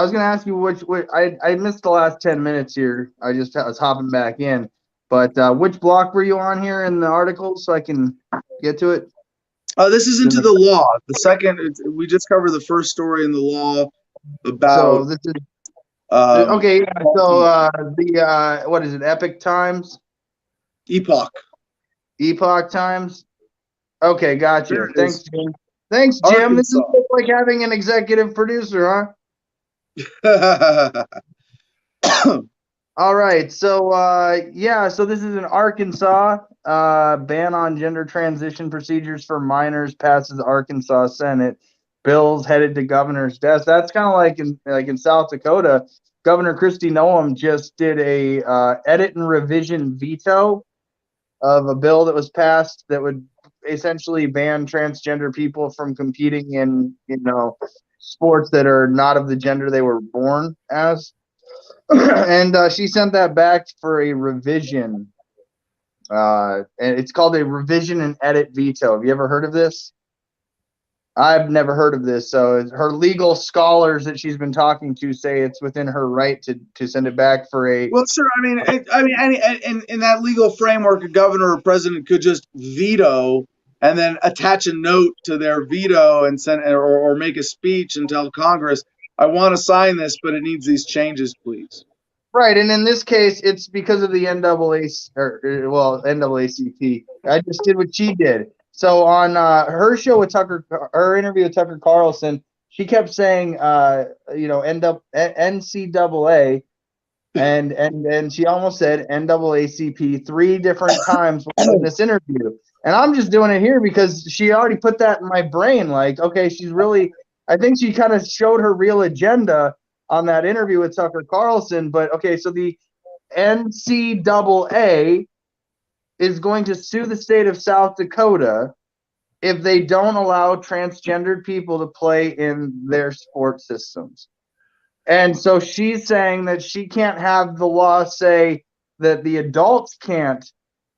was gonna ask you which I missed the last 10 minutes here. I was hopping back in. But which block were you on here in the article so I can get to it? This is into the law. The second, we just covered the first story in the law about. So this is okay. So the what is it? Epoch Times. Epoch Times. Okay, gotcha. Thanks, Jim. Thanks, Jim. Arkansas. This is just like having an executive producer, huh? All right. So so this is in Arkansas. Ban on gender transition procedures for minors passes Arkansas Senate. Bills headed to governor's desk. That's kind of like in South Dakota. Governor Kristi Noem just did a edit and revision veto of a bill that was passed that would essentially ban transgender people from competing in sports that are not of the gender they were born as. And she sent that back for a revision. And it's called a revision and edit veto. Have you ever heard of this? I've never heard of this. So her legal scholars that she's been talking to say it's within her right to send it back for a. Well, sir, I mean, in that legal framework, a governor or president could just veto and then attach a note to their veto and send or make a speech and tell Congress, I want to sign this, but it needs these changes, please. Right, and in this case, it's because of the NAACP. I just did what she did. So on her show with her interview with Tucker Carlson, she kept saying, NCAA, and she almost said NAACP 3 different times in this interview. And I'm just doing it here because she already put that in my brain. Like, okay, I think she kind of showed her real agenda on that interview with Tucker Carlson. But okay, so the NCAA is going to sue the state of South Dakota if they don't allow transgendered people to play in their sports systems. And so she's saying that she can't have the law say that the adults can't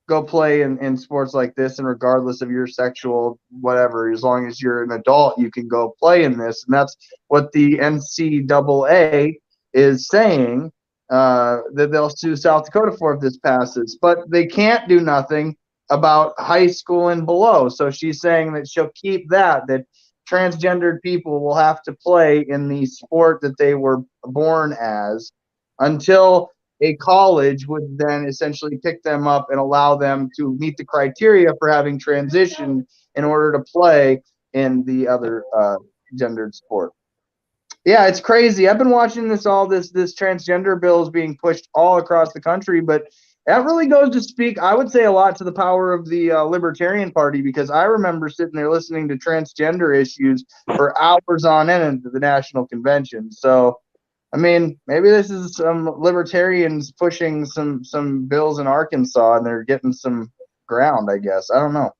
go play in sports like this, and regardless of your sexual whatever, as long as you're an adult, you can go play in this. And that's what the NCAA is saying, that they'll sue South Dakota for if this passes. But they can't do nothing about high school and below. So she's saying that she'll keep that transgendered people will have to play in the sport that they were born as until a college would then essentially pick them up and allow them to meet the criteria for having transitioned in order to play in the other gendered sport. Yeah, it's crazy. I've been watching this transgender bills being pushed all across the country, but that really goes to speak, I would say, a lot to the power of the Libertarian Party, because I remember sitting there listening to transgender issues for hours on end at the national convention. So, I mean, maybe this is some libertarians pushing some bills in Arkansas, and they're getting some ground, I guess. I don't know.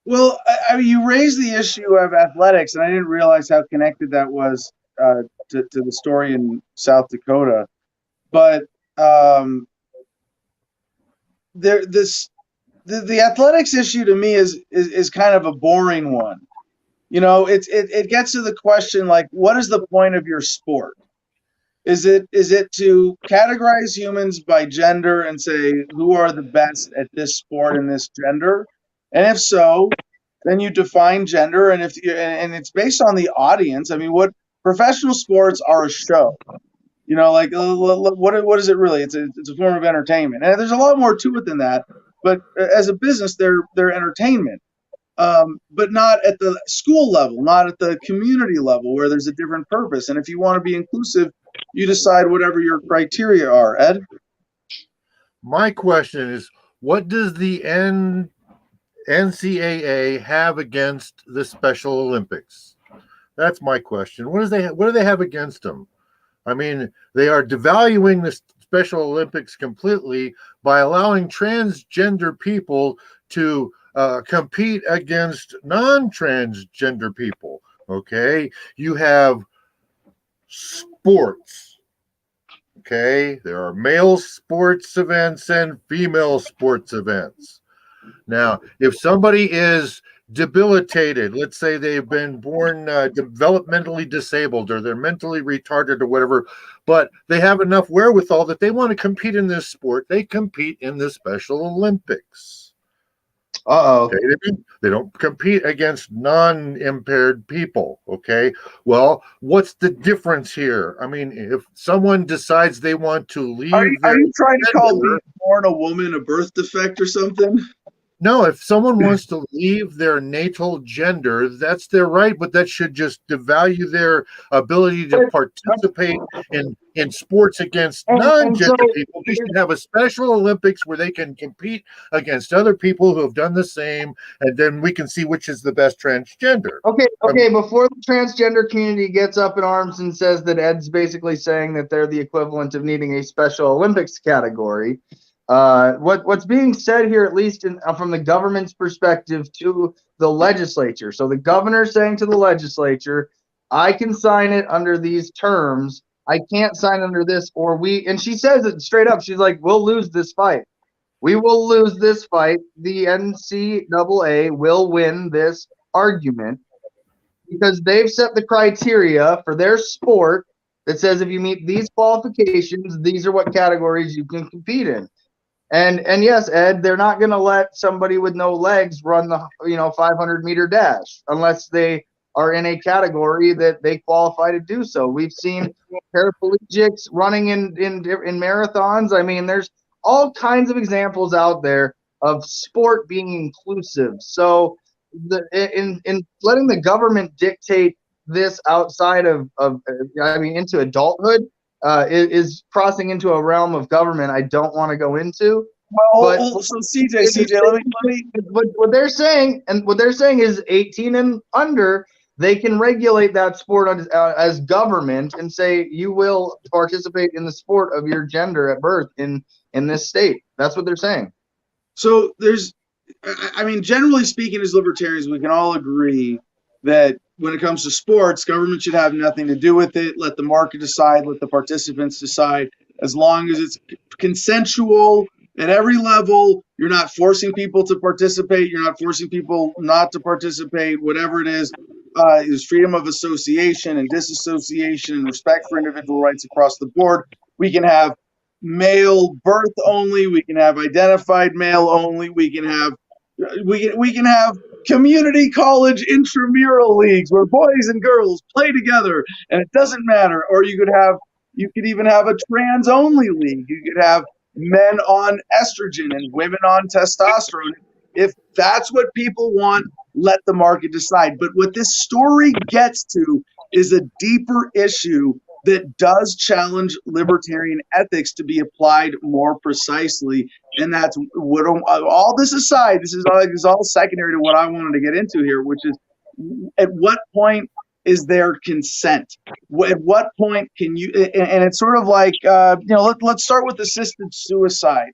Well, I mean, you raised the issue of athletics, and I didn't realize how connected that was to the story in South Dakota. But the athletics issue to me is kind of a boring one. It gets to the question, like, what is the point of your sport? Is it to categorize humans by gender and say who are the best at this sport and this gender? And if so, then you define gender, and it's based on the audience. I mean, what professional sports are a show. Like what is it really? It's a form of entertainment, and there's a lot more to it than that. But as a business, they're entertainment. But not at the school level, not at the community level, where there's a different purpose. And if you want to be inclusive, you decide whatever your criteria are. Ed? My question is, what does the NCAA have against the Special Olympics? That's my question. What do they have against them? I mean, they are devaluing the Special Olympics completely by allowing transgender people to compete against non-transgender people. Okay, you have sports. Okay, there are male sports events and female sports events. Now, if somebody is debilitated, let's say they've been born developmentally disabled or they're mentally retarded or whatever, but they have enough wherewithal that they want to compete in this sport, they compete in the Special Olympics. Okay? They don't compete against non-impaired people. Okay, well, what's the difference here? I mean, if someone decides they want to leave, are you trying to call being born a woman a birth defect or something? No, if someone wants to leave their natal gender, that's their right, but that should just devalue their ability to participate in sports against non-gender people. They should have a Special Olympics where they can compete against other people who have done the same, and then we can see which is the best transgender. Okay. Before the transgender community gets up in arms and says that Ed's basically saying that they're the equivalent of needing a Special Olympics category, what's being said here, at least from the government's perspective, to the legislature. So the governor saying to the legislature, I can sign it under these terms. I can't sign under this, and she says it straight up. She's like, we'll lose this fight. We will lose this fight. The NCAA will win this argument because they've set the criteria for their sport that says if you meet these qualifications, these are what categories you can compete in. And yes, Ed, they're not going to let somebody with no legs run the 500-meter dash unless they are in a category that they qualify to do so. We've seen paraplegics running in marathons. I mean, there's all kinds of examples out there of sport being inclusive. So in letting the government dictate this outside of into adulthood, is crossing into a realm of government I don't want to go into. Well, so CJ, let me. What they're saying is 18 and under, they can regulate that sport as government and say you will participate in the sport of your gender at birth in this state. That's what they're saying. So generally speaking, as libertarians, we can all agree that when it comes to sports, government should have nothing to do with it. Let the market decide, let the participants decide. As long as it's consensual at every level, you're not forcing people to participate, you're not forcing people not to participate, whatever it is. There's freedom of association and disassociation and respect for individual rights across the board. We can have male birth only, we can have identified male only, we can have community college intramural leagues where boys and girls play together and it doesn't matter. Or you could even have a trans only league. You could have men on estrogen and women on testosterone. If that's what people want, let the market decide. But what this story gets to is a deeper issue that does challenge libertarian ethics to be applied more precisely. And that's what, all this aside, this is all secondary to what I wanted to get into here, which is at what point is there consent? At what point can you, and it's sort of like, let's start with assisted suicide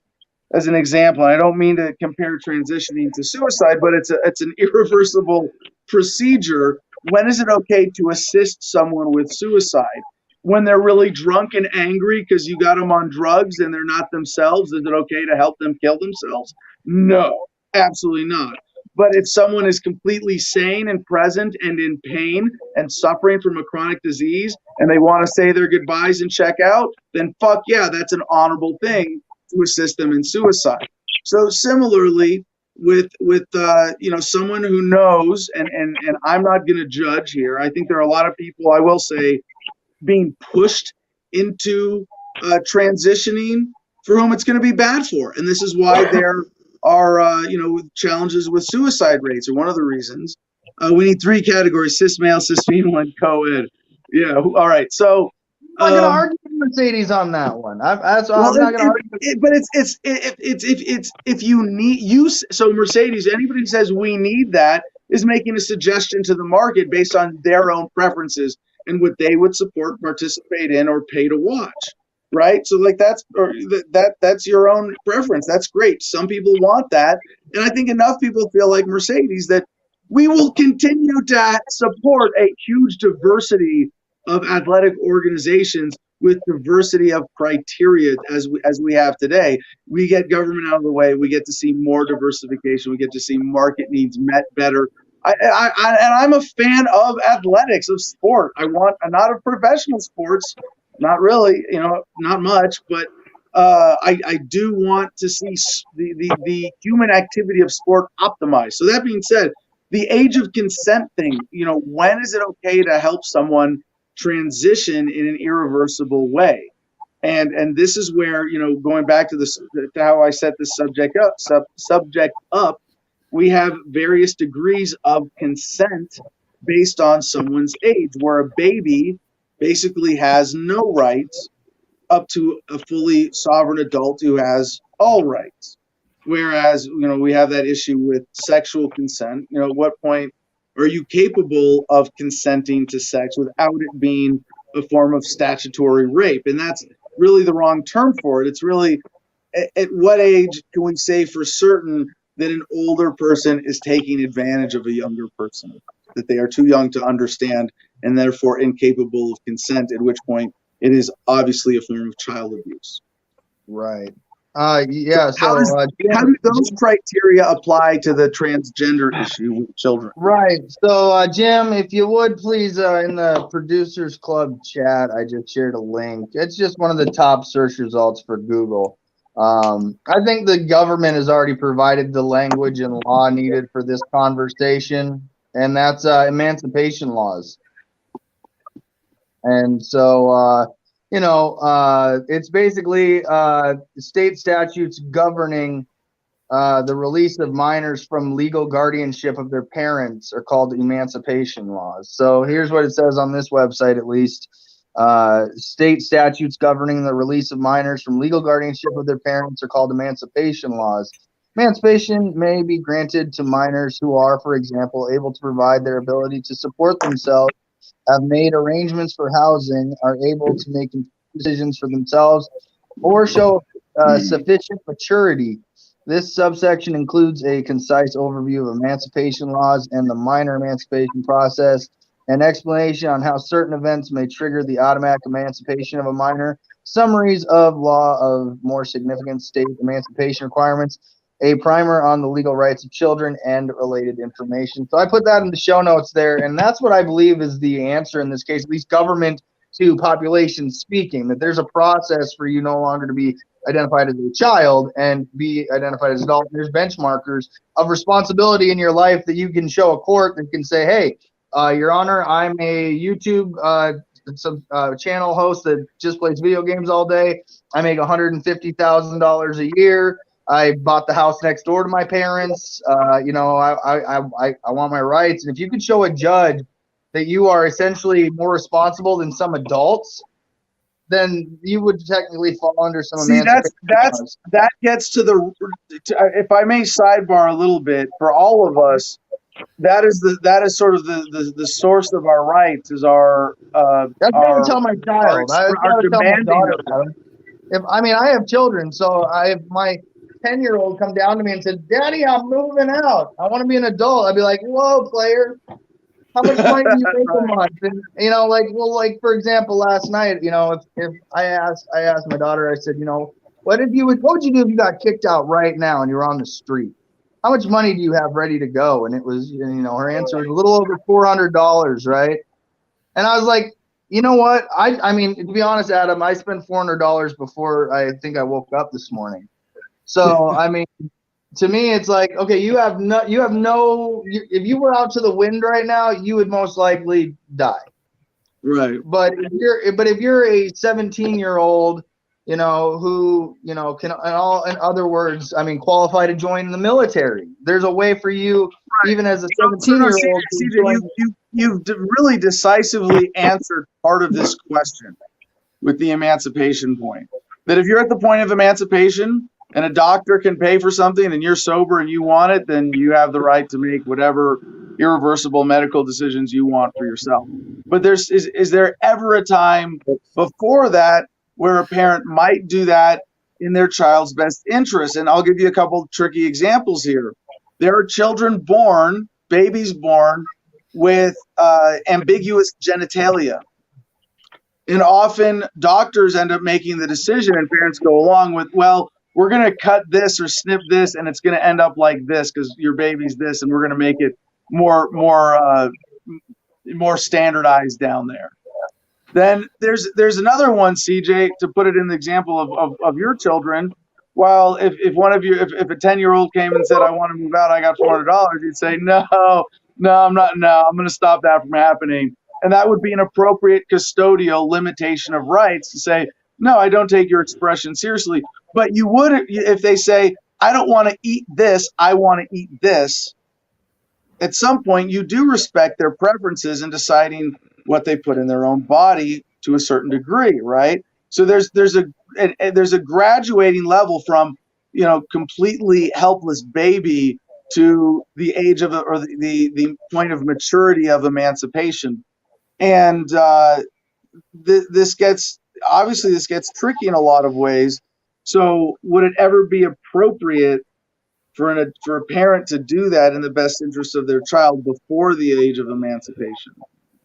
as an example. And I don't mean to compare transitioning to suicide, but it's an irreversible procedure. When is it okay to assist someone with suicide? When they're really drunk and angry because you got them on drugs and they're not themselves, is it okay to help them kill themselves? No, absolutely not. But if someone is completely sane and present and in pain and suffering from a chronic disease and they want to say their goodbyes and check out, then fuck yeah, that's an honorable thing to assist them in suicide. So similarly, with someone who knows, and I'm not going to judge here. I think there are a lot of people, I will say, being pushed into transitioning for whom it's going to be bad for. And this is why there are, challenges with suicide rates, or one of the reasons. We need 3 categories: cis male, cis female, and co-ed. Yeah. All right. So I'm not going to argue Mercedes on that one. I'm Well, not going to argue. but it's if you need use. So Mercedes, anybody who says we need that is making a suggestion to the market based on their own preferences and what they would support, participate in, or pay to watch. Right. So like that's your own preference. That's great. Some people want that. And I think enough people feel like Mercedes that we will continue to support a huge diversity of athletic organizations with diversity of criteria as we have today. We get government out of the way. We get to see more diversification. We get to see market needs met better. And I'm a fan of athletics, of sport. I'm not of professional sports. Not really, not much, but I do want to see the human activity of sport optimized. So that being said, the age of consent thing, when is it okay to help someone transition in an irreversible way? And this is where, going back to this, to how I set this subject up, we have various degrees of consent based on someone's age, where a baby basically has no rights up to a fully sovereign adult who has all rights. Whereas, we have that issue with sexual consent. At what point are you capable of consenting to sex without it being a form of statutory rape? And that's really the wrong term for it. It's really, at what age can we say for certain that an older person is taking advantage of a younger person, that they are too young to understand and therefore incapable of consent, at which point it is obviously a form of child abuse. Right. Yeah. How do those criteria apply to the transgender issue with children? Right. So, Jim, if you would please, in the Producers Club chat, I just shared a link. It's just one of the top search results for Google. I think the government has already provided the language and law needed for this conversation, and that's emancipation laws. And so, it's basically state statutes governing the release of minors from legal guardianship of their parents are called emancipation laws. So here's what it says on this website, at least. State statutes governing the release of minors from legal guardianship of their parents are called emancipation laws. Emancipation may be granted to minors who are, for example, able to provide their ability to support themselves, have made arrangements for housing, are able to make decisions for themselves, or show sufficient maturity. This subsection includes a concise overview of emancipation laws and the minor emancipation process, an explanation on how certain events may trigger the automatic emancipation of a minor, summaries of law of more significant state emancipation requirements, a primer on the legal rights of children, and related information. So I put that in the show notes there, and that's what I believe is the answer in this case, at least government to population speaking, that there's a process for you no longer to be identified as a child and be identified as an adult. There's benchmarkers of responsibility in your life that you can show a court that can say, hey, Your Honor, I'm a YouTube channel host that just plays video games all day. I make $150,000 a year. I bought the house next door to my parents. I want my rights. And if you could show a judge that you are essentially more responsible than some adults, then you would technically fall under some. See, that gets to if I may sidebar a little bit, for all of us, that is sort of the source of our rights is our. That's what I would tell my child. Our demanding. I have children, so I have my 10-year-old come down to me and said, "Daddy, I'm moving out. I want to be an adult." I'd be like, "Whoa, player. How much money do you make a month?" And for example, last night, if I asked my daughter, I said, what would you do if you got kicked out right now and you're on the street? How much money do you have ready to go? And it was, her answer was a little over $400, right? And I was like, you know what? I mean, to be honest, Adam, I spent $400 before I think I woke up this morning. So, I mean, to me, it's like, okay, if you were out to the wind right now, you would most likely die. Right. But if you're a 17-year-old, who, can, in other words, I mean, qualify to join the military, there's a way for you, right, even as a 17-year-old. You've really decisively answered part of this question. with the emancipation point. That if you're at the point of emancipation and a doctor can pay for something and you're sober and you want it, then you have the right to make whatever irreversible medical decisions you want for yourself. But is there ever a time before that where a parent might do that in their child's best interest? And I'll give you a couple tricky examples here. There are children born, babies born with ambiguous genitalia. And often doctors end up making the decision and parents go along with, well, we're going to cut this or snip this and it's going to end up like this because your baby's this and we're going to make it more standardized down there. Then there's another one, CJ, to put it in the example of your children. Well, if one of you, if a 10-year-old came and said, I want to move out, I got $400, you'd say, no, I'm not. No, I'm going to stop that from happening. And that would be an appropriate custodial limitation of rights to say, no, I don't take your expression seriously. But you would, if they say, I don't want to eat this, I want to eat this. At some point, you do respect their preferences in deciding what they put in their own body to a certain degree, right? So there's a graduating level from, completely helpless baby to the age of or the point of maturity of emancipation. And this gets tricky in a lot of ways. So would it ever be appropriate for a parent to do that in the best interest of their child before the age of emancipation?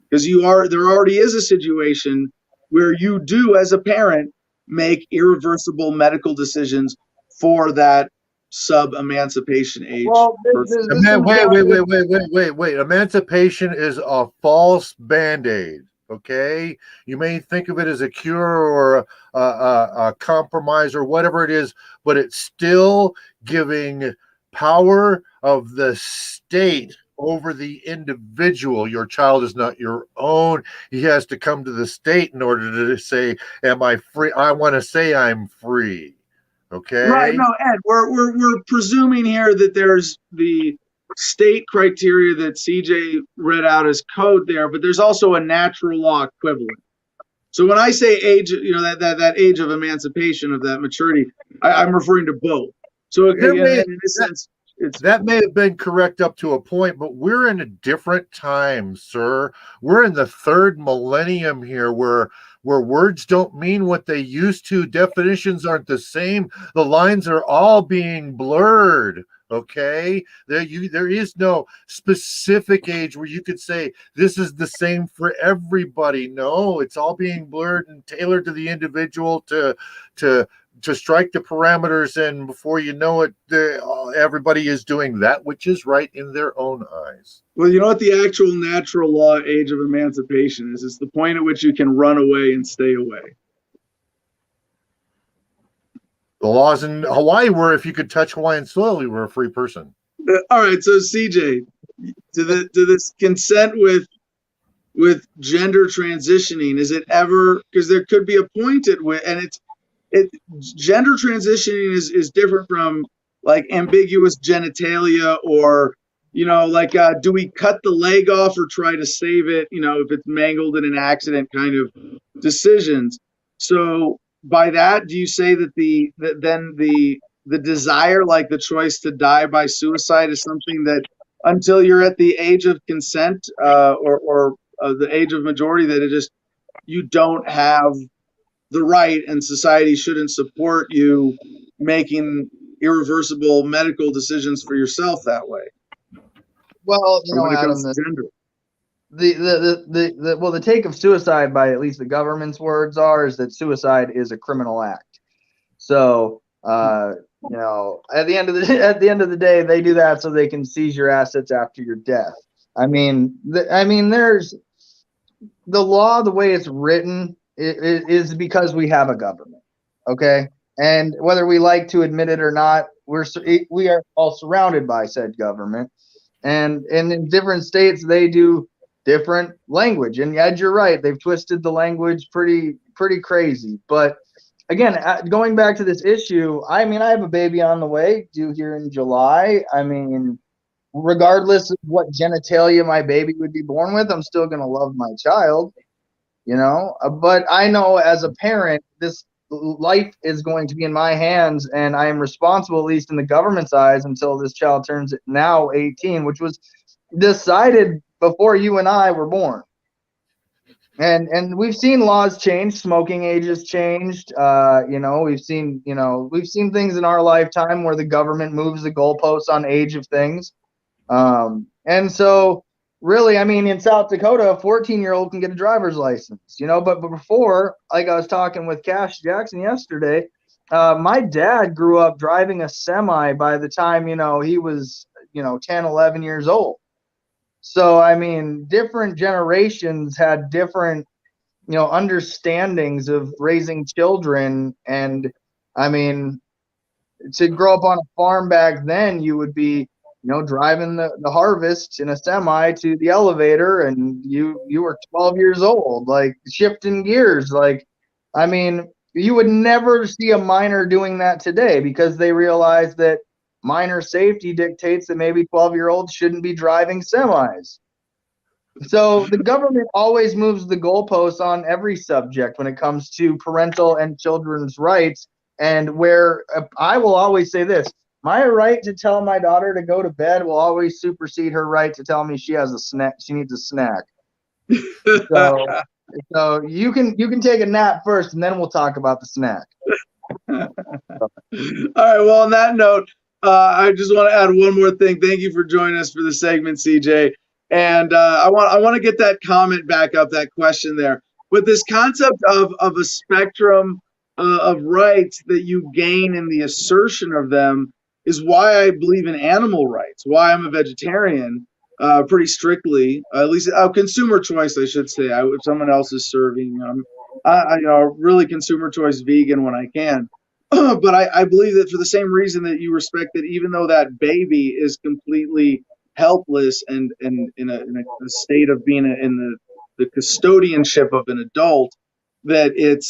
Because there already is a situation where you do, as a parent, make irreversible medical decisions for that sub-emancipation age. Well, wait. Emancipation is a false Band-Aid, okay? You may think of it as a cure or a compromise or whatever it is, but it's still giving power of the state over the individual. Your child is not your own. He has to come to the state in order to say, am I free? I want to say I'm free. Okay. Right. No, Ed, we're presuming here that there's the state criteria that CJ read out as code there, but there's also a natural law equivalent. So when I say age, that age of emancipation, of that maturity, I'm referring to both. So in this sense, that may have been correct up to a point, but we're in a different time, sir. We're in the third millennium here where words don't mean what they used to. Definitions aren't the same. The lines are all being blurred. Okay, there is no specific age where you could say this is the same for everybody. No, it's all being blurred and tailored to the individual to strike the parameters, and before you know it, everybody is doing that which is right in their own eyes. Well, you know what the actual natural law age of emancipation is? It's the point at which you can run away and stay away. The laws in Hawaii were if you could touch Hawaiian soil, you were a free person. All right, so CJ, to this consent with gender transitioning, is it ever, because there could be a point at which, and gender transitioning is different from like ambiguous genitalia or, do we cut the leg off or try to save it, if it's mangled in an accident kind of decisions. So by that, do you say that the desire, like the choice to die by suicide, is something that until you're at the age of consent or the age of majority, that you don't have the right, and society shouldn't support you making irreversible medical decisions for yourself that way? Well, Adam, the take of suicide, by at least the government's words, is that suicide is a criminal act. So, at the end of the day, they do that so they can seize your assets after your death. There's the law, the way it's written, it is because we have a government, okay? And whether we like to admit it or not, we are all surrounded by said government. And in different states, they do different language. And Ed, you're right. They've twisted the language pretty crazy. But again, going back to this issue, I have a baby on the way, due here in July. Regardless of what genitalia my baby would be born with, I'm still going to love my child. you know. But I know as a parent, this life is going to be in my hands, and I am responsible, at least in the government's eyes, until this child turns now 18, which was decided before you and I were born. And we've seen laws change, smoking ages changed. You know, we've seen things in our lifetime where the government moves the goalposts on age of things. And so really, I mean, in South Dakota, a 14-year-old can get a driver's license, you know, but before, like I was talking with Cash Jackson yesterday, my dad grew up driving a semi by the time, you know, he was, you know, 10, 11 years old. So, I mean, different generations had different, you know, understandings of raising children. And I mean, to grow up on a farm back then, you would be, you know, driving the harvest in a semi to the elevator, and you were 12 years old, like shifting gears. Like, I mean, you would never see a minor doing that today because they realize that minor safety dictates that maybe 12-year-olds shouldn't be driving semis. So the government always moves the goalposts on every subject when it comes to parental and children's rights. And where I will always say this, my right to tell my daughter to go to bed will always supersede her right to tell me she has a snack. She needs a snack. So you can take a nap first, and then we'll talk about the snack. All right. Well, on that note, I just want to add one more thing. Thank you for joining us for the segment, CJ. And I want to get that comment back up, that question there. But this concept of a spectrum of rights that you gain in the assertion of them is why I believe in animal rights, why I'm a vegetarian pretty strictly, at least consumer choice, I should say. If someone else is serving, really consumer choice vegan when I can. But I believe that for the same reason that you respect that, even though that baby is completely helpless and in a state of being in the custodianship of an adult, that it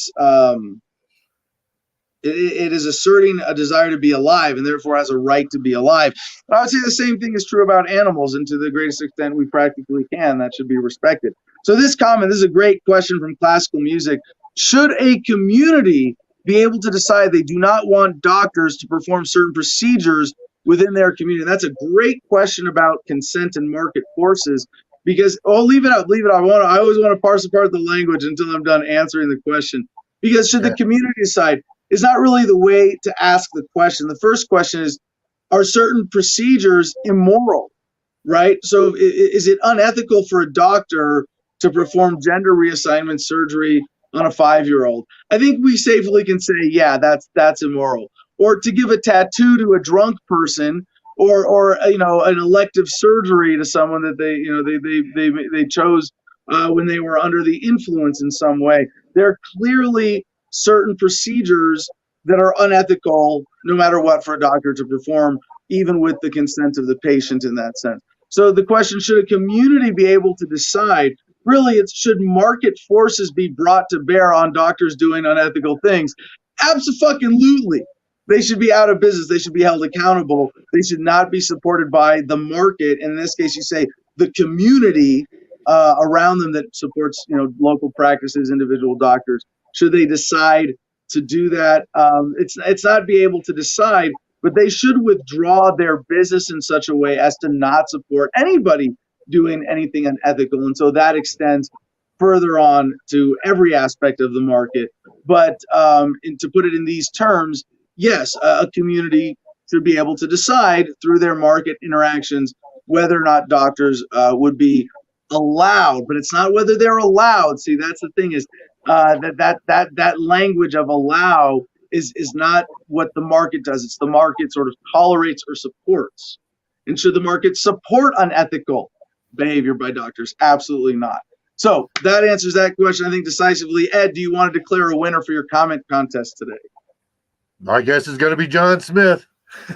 is asserting a desire to be alive and therefore has a right to be alive. I would say the same thing is true about animals, and to the greatest extent we practically can, that should be respected. So this is a great question from Classical Music. Should a community be able to decide they do not want doctors to perform certain procedures within their community? And that's a great question about consent and market forces, because leave it out. I always want to parse apart the language until I'm done answering the question, because should the community decide is not really the way to ask the question. The first question is, are certain procedures immoral, right? So is it unethical for a doctor to perform gender reassignment surgery on a 5-year-old? I think we safely can say, yeah, that's immoral. Or to give a tattoo to a drunk person, or an elective surgery to someone that they chose when they were under the influence in some way. There are clearly certain procedures that are unethical, no matter what, for a doctor to perform, even with the consent of the patient in that sense. So the question, should a community be able to decide? Really, should market forces be brought to bear on doctors doing unethical things? Abso-fucking-lutely. They should be out of business. They should be held accountable. They should not be supported by the market. And in this case, you say the community around them that supports, local practices, individual doctors. Should they decide to do that? It's not be able to decide, but they should withdraw their business in such a way as to not support anybody doing anything unethical. And so that extends further on to every aspect of the market. But to put it in these terms, yes, a community should be able to decide through their market interactions whether or not doctors would be allowed. But it's not whether they're allowed. See, that's the thing is that language of allow is not what the market does. It's the market sort of tolerates or supports. And should the market support unethical behavior by doctors? Absolutely not. So that answers that question, I think, decisively. Ed, do you want to declare a winner for your comment contest today? My guess is going to be John Smith.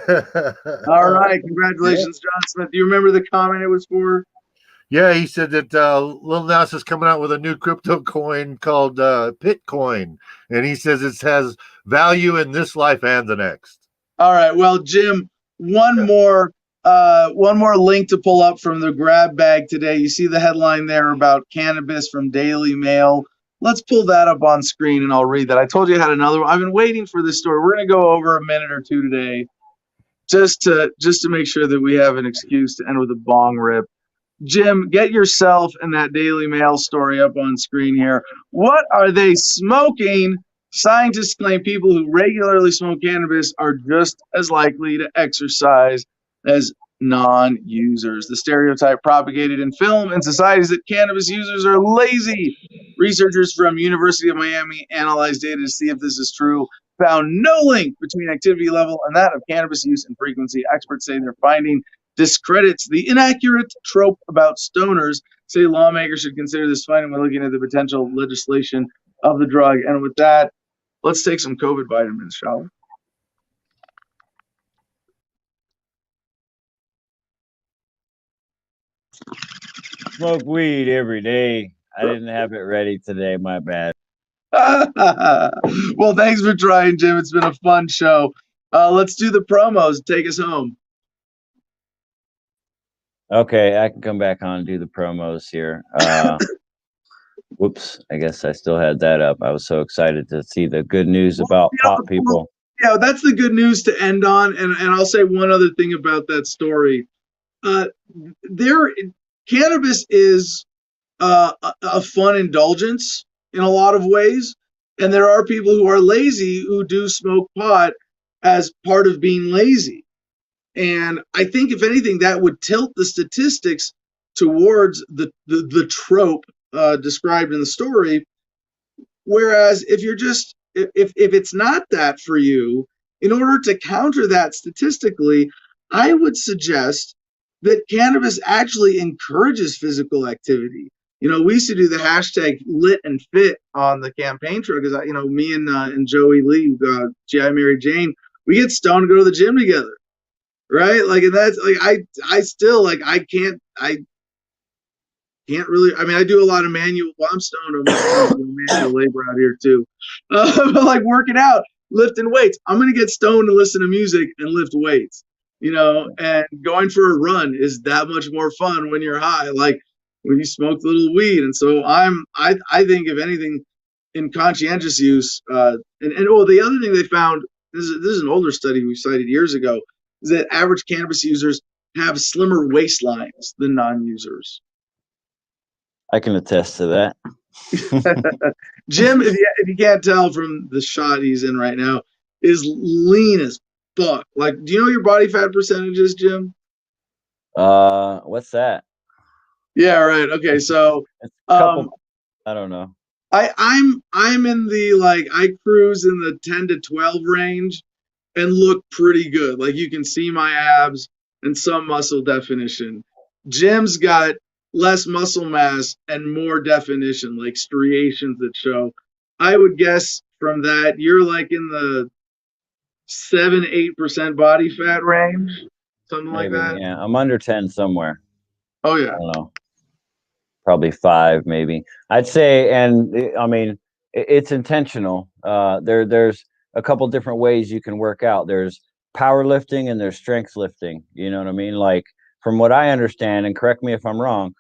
All right. Congratulations, John Smith. Do you remember the comment it was for? Yeah, he said that Lil Nas is coming out with a new crypto coin called Pitcoin. And he says it has value in this life and the next. All right. Well, Jim, one more link to pull up from the grab bag today. You see the headline there about cannabis from Daily Mail. let's pull that up on screen and I'll read that. I told you I had another one. I've been waiting for this story. We're going to go over a minute or two today just to make sure that we have an excuse to end with a bong rip. Jim, get yourself and that Daily Mail story up on screen here. What are they smoking? Scientists claim people who regularly smoke cannabis are just as likely to exercise as non-users. The stereotype propagated in film and society is that cannabis users are lazy. Researchers from University of Miami analyzed data to see if this is true, found no link between activity level and that of cannabis use and frequency. Experts say their finding discredits the inaccurate trope about stoners, say lawmakers should consider this finding when looking at the potential legislation of the drug. And with that, let's take some COVID vitamins, shall we? Smoke weed every day. I didn't have it ready today. My bad. Well, thanks for trying, Jim. It's been a fun show. Let's do the promos. Take us home. Okay, I can come back on and do the promos here. Whoops, I guess I still had that up. I was so excited to see the good news about pot people. Yeah, that's the good news to end on. And I'll say one other thing about that story. Cannabis is a fun indulgence in a lot of ways. And there are people who are lazy who do smoke pot as part of being lazy. And I think, if anything, that would tilt the statistics towards the trope described in the story. Whereas if you're just, if it's not that for you, in order to counter that statistically, I would suggest that cannabis actually encourages physical activity. You know, we used to do the hashtag lit and fit on the campaign trail because, you know, me and Joey Lee, G.I. Mary Jane, we get stoned and go to the gym together. Right? Like, and that's like, I still like, I can't really, I mean, I do a lot of manual, well, I'm stoned, I'm manual labor out here too. But like working out, lifting weights, I'm going to get stoned and listen to music and lift weights, you know, and going for a run is that much more fun when you're high, like when you smoke a little weed. And so I think, if anything, in conscientious use, the other thing they found, this is an older study we cited years ago, is that average cannabis users have slimmer waistlines than non-users. I can attest to that. Jim, if you can't tell from the shot he's in right now, is lean as fuck. Like, do you know your body fat percentages, Jim? What's that? Yeah, right. Okay, so I don't know. I'm in the, like, I cruise in the 10 to 12 range and look pretty good. Like, you can see my abs and some muscle definition. Jim's got less muscle mass and more definition, like striations that show. I would guess from that you're like in the 7-8% body fat range, something Maybe, like that. Yeah, I'm under 10 somewhere. Oh yeah. I don't know. Probably 5, maybe. I'd say, and I mean, it's intentional. There's a couple different ways you can work out. There's powerlifting and there's strength lifting. You know what I mean? Like, from what I understand, and correct me if I'm wrong,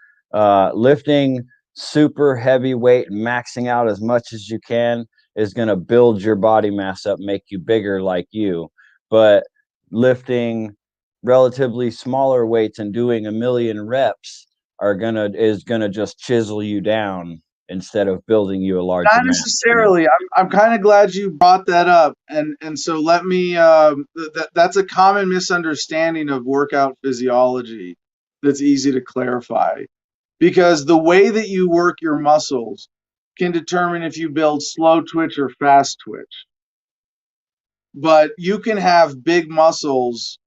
lifting super heavy weight, maxing out as much as you can, is going to build your body mass up, make you bigger like you. But lifting relatively smaller weights and doing 1,000,000 reps is gonna just chisel you down instead of building you a larger Not necessarily. I'm kind of glad you brought that up, and so let me. That's a common misunderstanding of workout physiology that's easy to clarify, because the way that you work your muscles can determine if you build slow twitch or fast twitch. But you can have big muscles.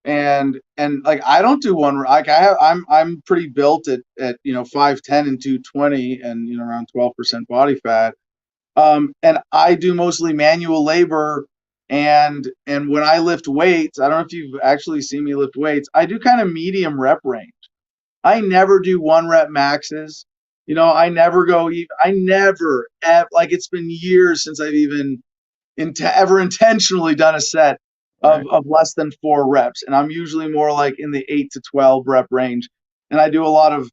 And like, I don't do one, like I'm pretty built at 5'10" and 220 and around 12% body fat. And I do mostly manual labor, and when I lift weights, I don't know if you've actually seen me lift weights, I do kind of medium rep range. I never do 1 rep maxes. I never like, it's been years since I've even ever intentionally done a set of less than 4 reps, and I'm usually more like in the 8 to 12 rep range. And I do a lot of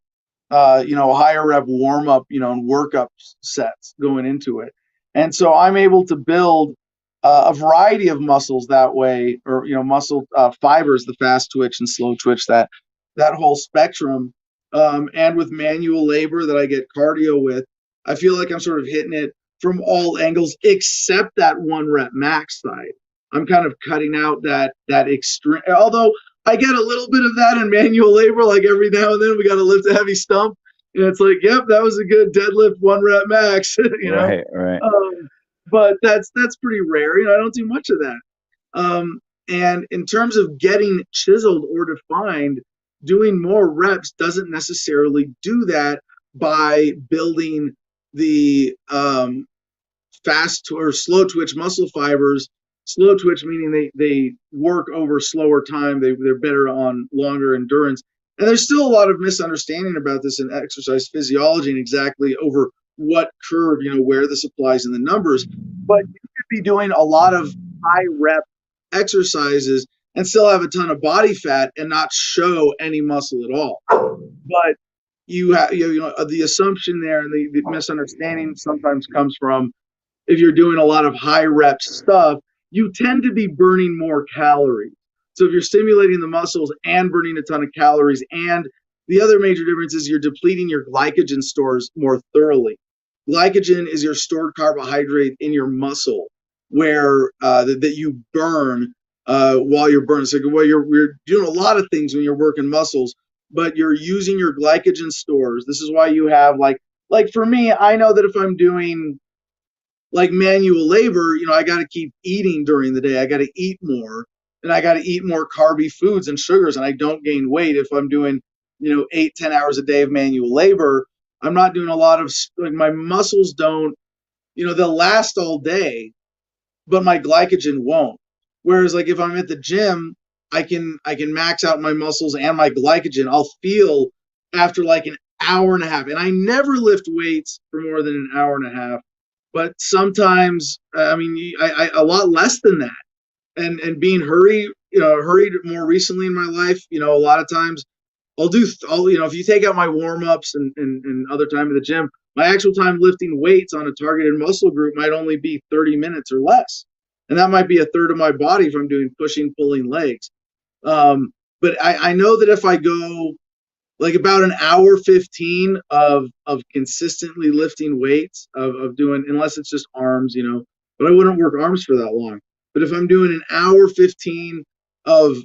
higher rep warm up, and workup sets going into it. And so I'm able to build a variety of muscles that way, or, muscle fibers, the fast twitch and slow twitch, that whole spectrum. And with manual labor that I get cardio with, I feel like I'm sort of hitting it from all angles, except that 1 rep max side. I'm kind of cutting out that extreme, although I get a little bit of that in manual labor, like every now and then we got to lift a heavy stump. And it's like, yep, that was a good deadlift 1 rep max, Right. But that's pretty rare. I don't do much of that. And in terms of getting chiseled or defined, doing more reps doesn't necessarily do that by building the fast or slow twitch muscle fibers. Slow twitch meaning they work over slower time. They're better on longer endurance. And there's still a lot of misunderstanding about this in exercise physiology and exactly over what curve, where this applies in the numbers. But you could be doing a lot of high rep exercises and still have a ton of body fat and not show any muscle at all. But you have, the assumption there, and the misunderstanding sometimes comes from, if you're doing a lot of high rep stuff, you tend to be burning more calories. So if you're stimulating the muscles and burning a ton of calories, and the other major difference is you're depleting your glycogen stores more thoroughly. Glycogen is your stored carbohydrate in your muscle, where that you burn while you're burning. So you're doing a lot of things when you're working muscles, but you're using your glycogen stores. This is why you have like for me, I know that if I'm doing like manual labor, I got to keep eating during the day. I got to eat more, and I got to eat more carby foods and sugars, and I don't gain weight if I'm doing, 8-10 hours a day of manual labor. I'm not doing a lot of, like, my muscles don't, they'll last all day, but my glycogen won't. Whereas like if I'm at the gym, I can max out my muscles and my glycogen. I'll feel after like an hour and a half, and I never lift weights for more than an hour and a half. But sometimes, I a lot less than that. And being hurried more recently in my life, a lot of times if you take out my warm-ups and other time at the gym, my actual time lifting weights on a targeted muscle group might only be 30 minutes or less. And that might be a third of my body if I'm doing pushing, pulling legs. But I know that if I go like about an hour 15 of consistently lifting weights of doing, unless it's just arms, but I wouldn't work arms for that long. But if I'm doing an hour 15 of,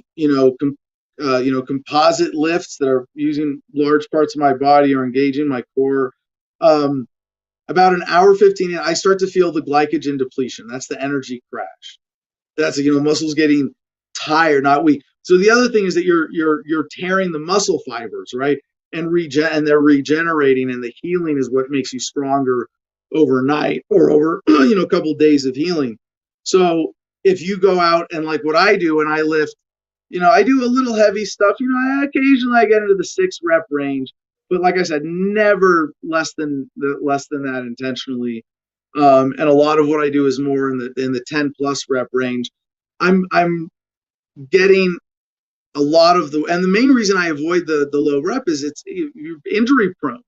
composite lifts that are using large parts of my body or engaging my core, about an hour 15, I start to feel the glycogen depletion. That's the energy crash. That's, muscles getting tired, not weak. So the other thing is that you're tearing the muscle fibers, right? And they're regenerating, and the healing is what makes you stronger overnight or over, a couple of days of healing. So if you go out and like what I do, and I lift, I do a little heavy stuff, occasionally I get into the 6 rep range, but like I said, never less than that intentionally. And a lot of what I do is more in the 10 plus rep range. I'm getting a lot of and the main reason I avoid the low rep is you're injury prone,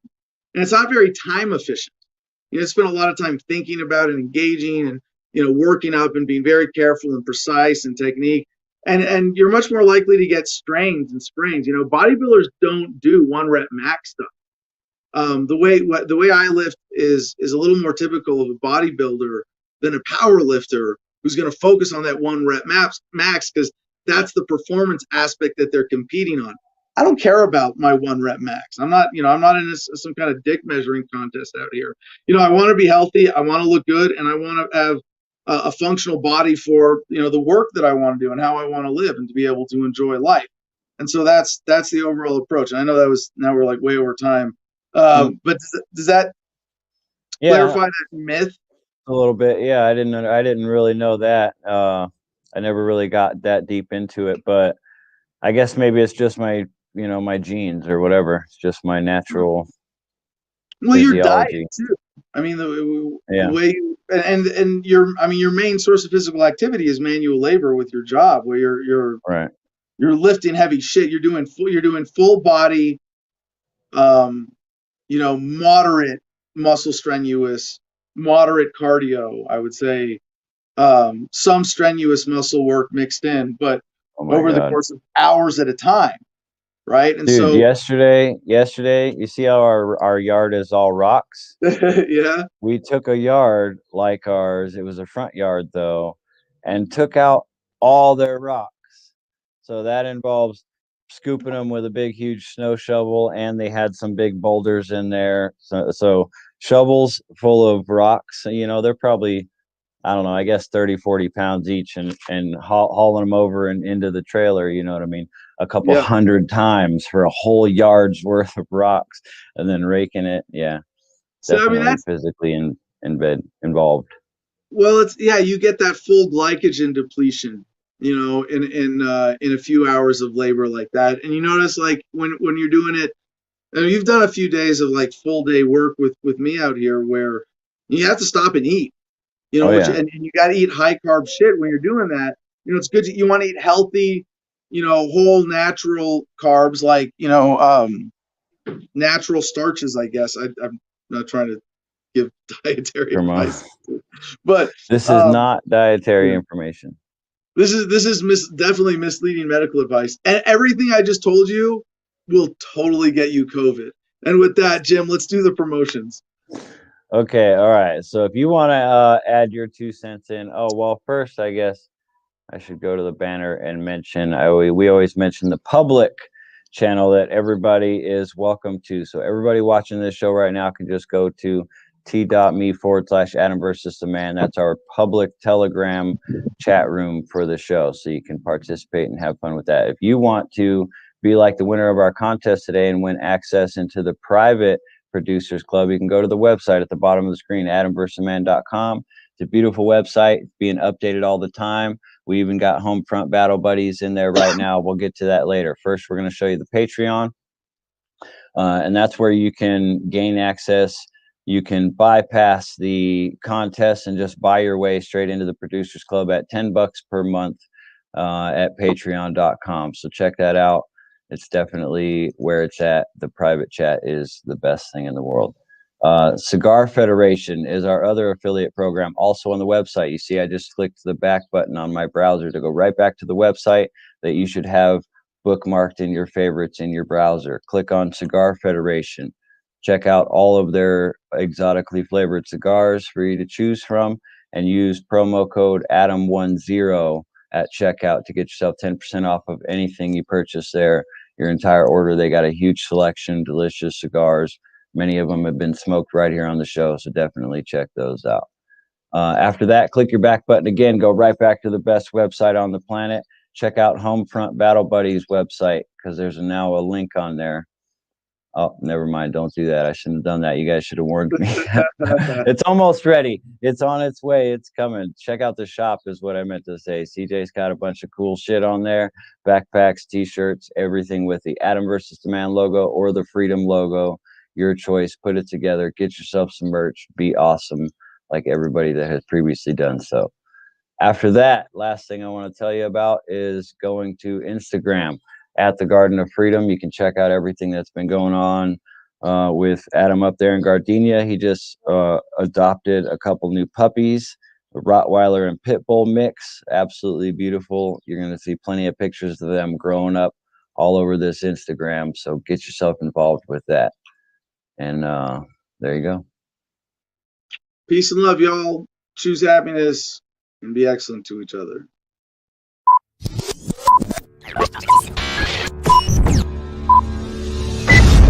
and it's not very time efficient. Spend a lot of time thinking about and engaging and, working up and being very careful and precise and technique. And you're much more likely to get strains and sprains. Bodybuilders don't do 1 rep max stuff. The way I lift is a little more typical of a bodybuilder than a power lifter who's going to focus on that 1 rep max, because that's the performance aspect that they're competing on. I don't care about my 1 rep max. I'm not in some kind of dick measuring contest out here. I want to be healthy. I want to look good, and I want to have a functional body for, the work that I want to do and how I want to live and to be able to enjoy life. And so that's the overall approach. And I know now we're like way over time. But does that clarify that myth? A little bit. Yeah. I didn't really know that. I never really got that deep into it, but I guess maybe it's just my, my genes or whatever. It's just my natural physiology. Your diet too. The way and your main source of physical activity is manual labor with your job, where you're right. You're lifting heavy shit. You're doing full body moderate muscle strenuous, moderate cardio, I would say, some strenuous muscle work mixed in, but Oh my over the God. course of hours at a time, right? And Dude, so, yesterday, you see how our yard is all rocks? yeah, We took a yard like ours, it was a front yard though, and took out all their rocks. So that involves scooping them with a big, huge snow shovel, and they had some big boulders in there. So shovels full of rocks, they're probably, I don't know, I guess 30, 40 pounds each, and hauling them over and into the trailer, you know what I mean? A couple yeah. hundred times for a whole yard's worth of rocks, and then raking it. Yeah, So I mean, definitely that's physically involved. well, you get that full glycogen depletion, in a few hours of labor like that, and you notice like when you're doing it. I mean, you've done a few days of like full day work with me out here where you have to stop and eat. Oh yeah. And you got to eat high carb shit when you're doing that. It's good you want to eat healthy, whole natural carbs like, natural starches, I guess. I'm not trying to give dietary Come on. advice, but This is not dietary yeah. information. This is definitely misleading medical advice. And everything I just told you will totally get you COVID. And with that, Jim, let's do the promotions. Okay, all right. So if you want to add your 2 cents in, first I guess I should go to the banner and mention. We always mention the public channel that everybody is welcome to. So everybody watching this show right now can just go to t.me/Adam versus the man. That's our public Telegram chat room for the show, so you can participate and have fun with that. If you want to be like the winner of our contest today and win access into the private Producers Club, you can go to the website at the bottom of the screen, adamversusman.com. It's a beautiful website, being updated all the time. We even got Homefront Battle Buddies in there right now. We'll get to that later. First, we're going to show you the Patreon, and that's where you can gain access. You can bypass the contest and just buy your way straight into the Producers Club at $10 per month at patreon.com. So check that out. It's definitely where it's at. The private chat is the best thing in the world. Cigar Federation is our other affiliate program, also on the website. You see, I just clicked the back button on my browser to go right back to the website that you should have bookmarked in your favorites in your browser. Click on Cigar Federation. Check out all of their exotically flavored cigars for you to choose from, and use promo code ADAM10 at checkout to get yourself 10% off of anything you purchase there. Your entire order. They got a huge selection, delicious cigars. Many of them have been smoked right here on the show, so definitely check those out. After that, click your back button again, go right back to the best website on the planet. Check out Homefront Battle Buddies website, because there's now a link on there. Oh, never mind. Don't do that. I shouldn't have done that. You guys should have warned me. It's almost ready. It's on its way. It's coming. Check out the shop is what I meant to say. CJ's got a bunch of cool shit on there. Backpacks, t-shirts, everything with the Adam versus the Man logo or the Freedom logo. Your choice. Put it together. Get yourself some merch. Be awesome like everybody that has previously done so. After that, last thing I want to tell you about is going to Instagram at the Garden of Freedom. You can check out everything that's been going on with Adam up there in Gardenia. He just adopted a couple new puppies, a Rottweiler and Pitbull mix. Absolutely beautiful. You're going to see plenty of pictures of them growing up all over this Instagram. So get yourself involved with that. And there you go. Peace and love, y'all. Choose happiness and be excellent to each other.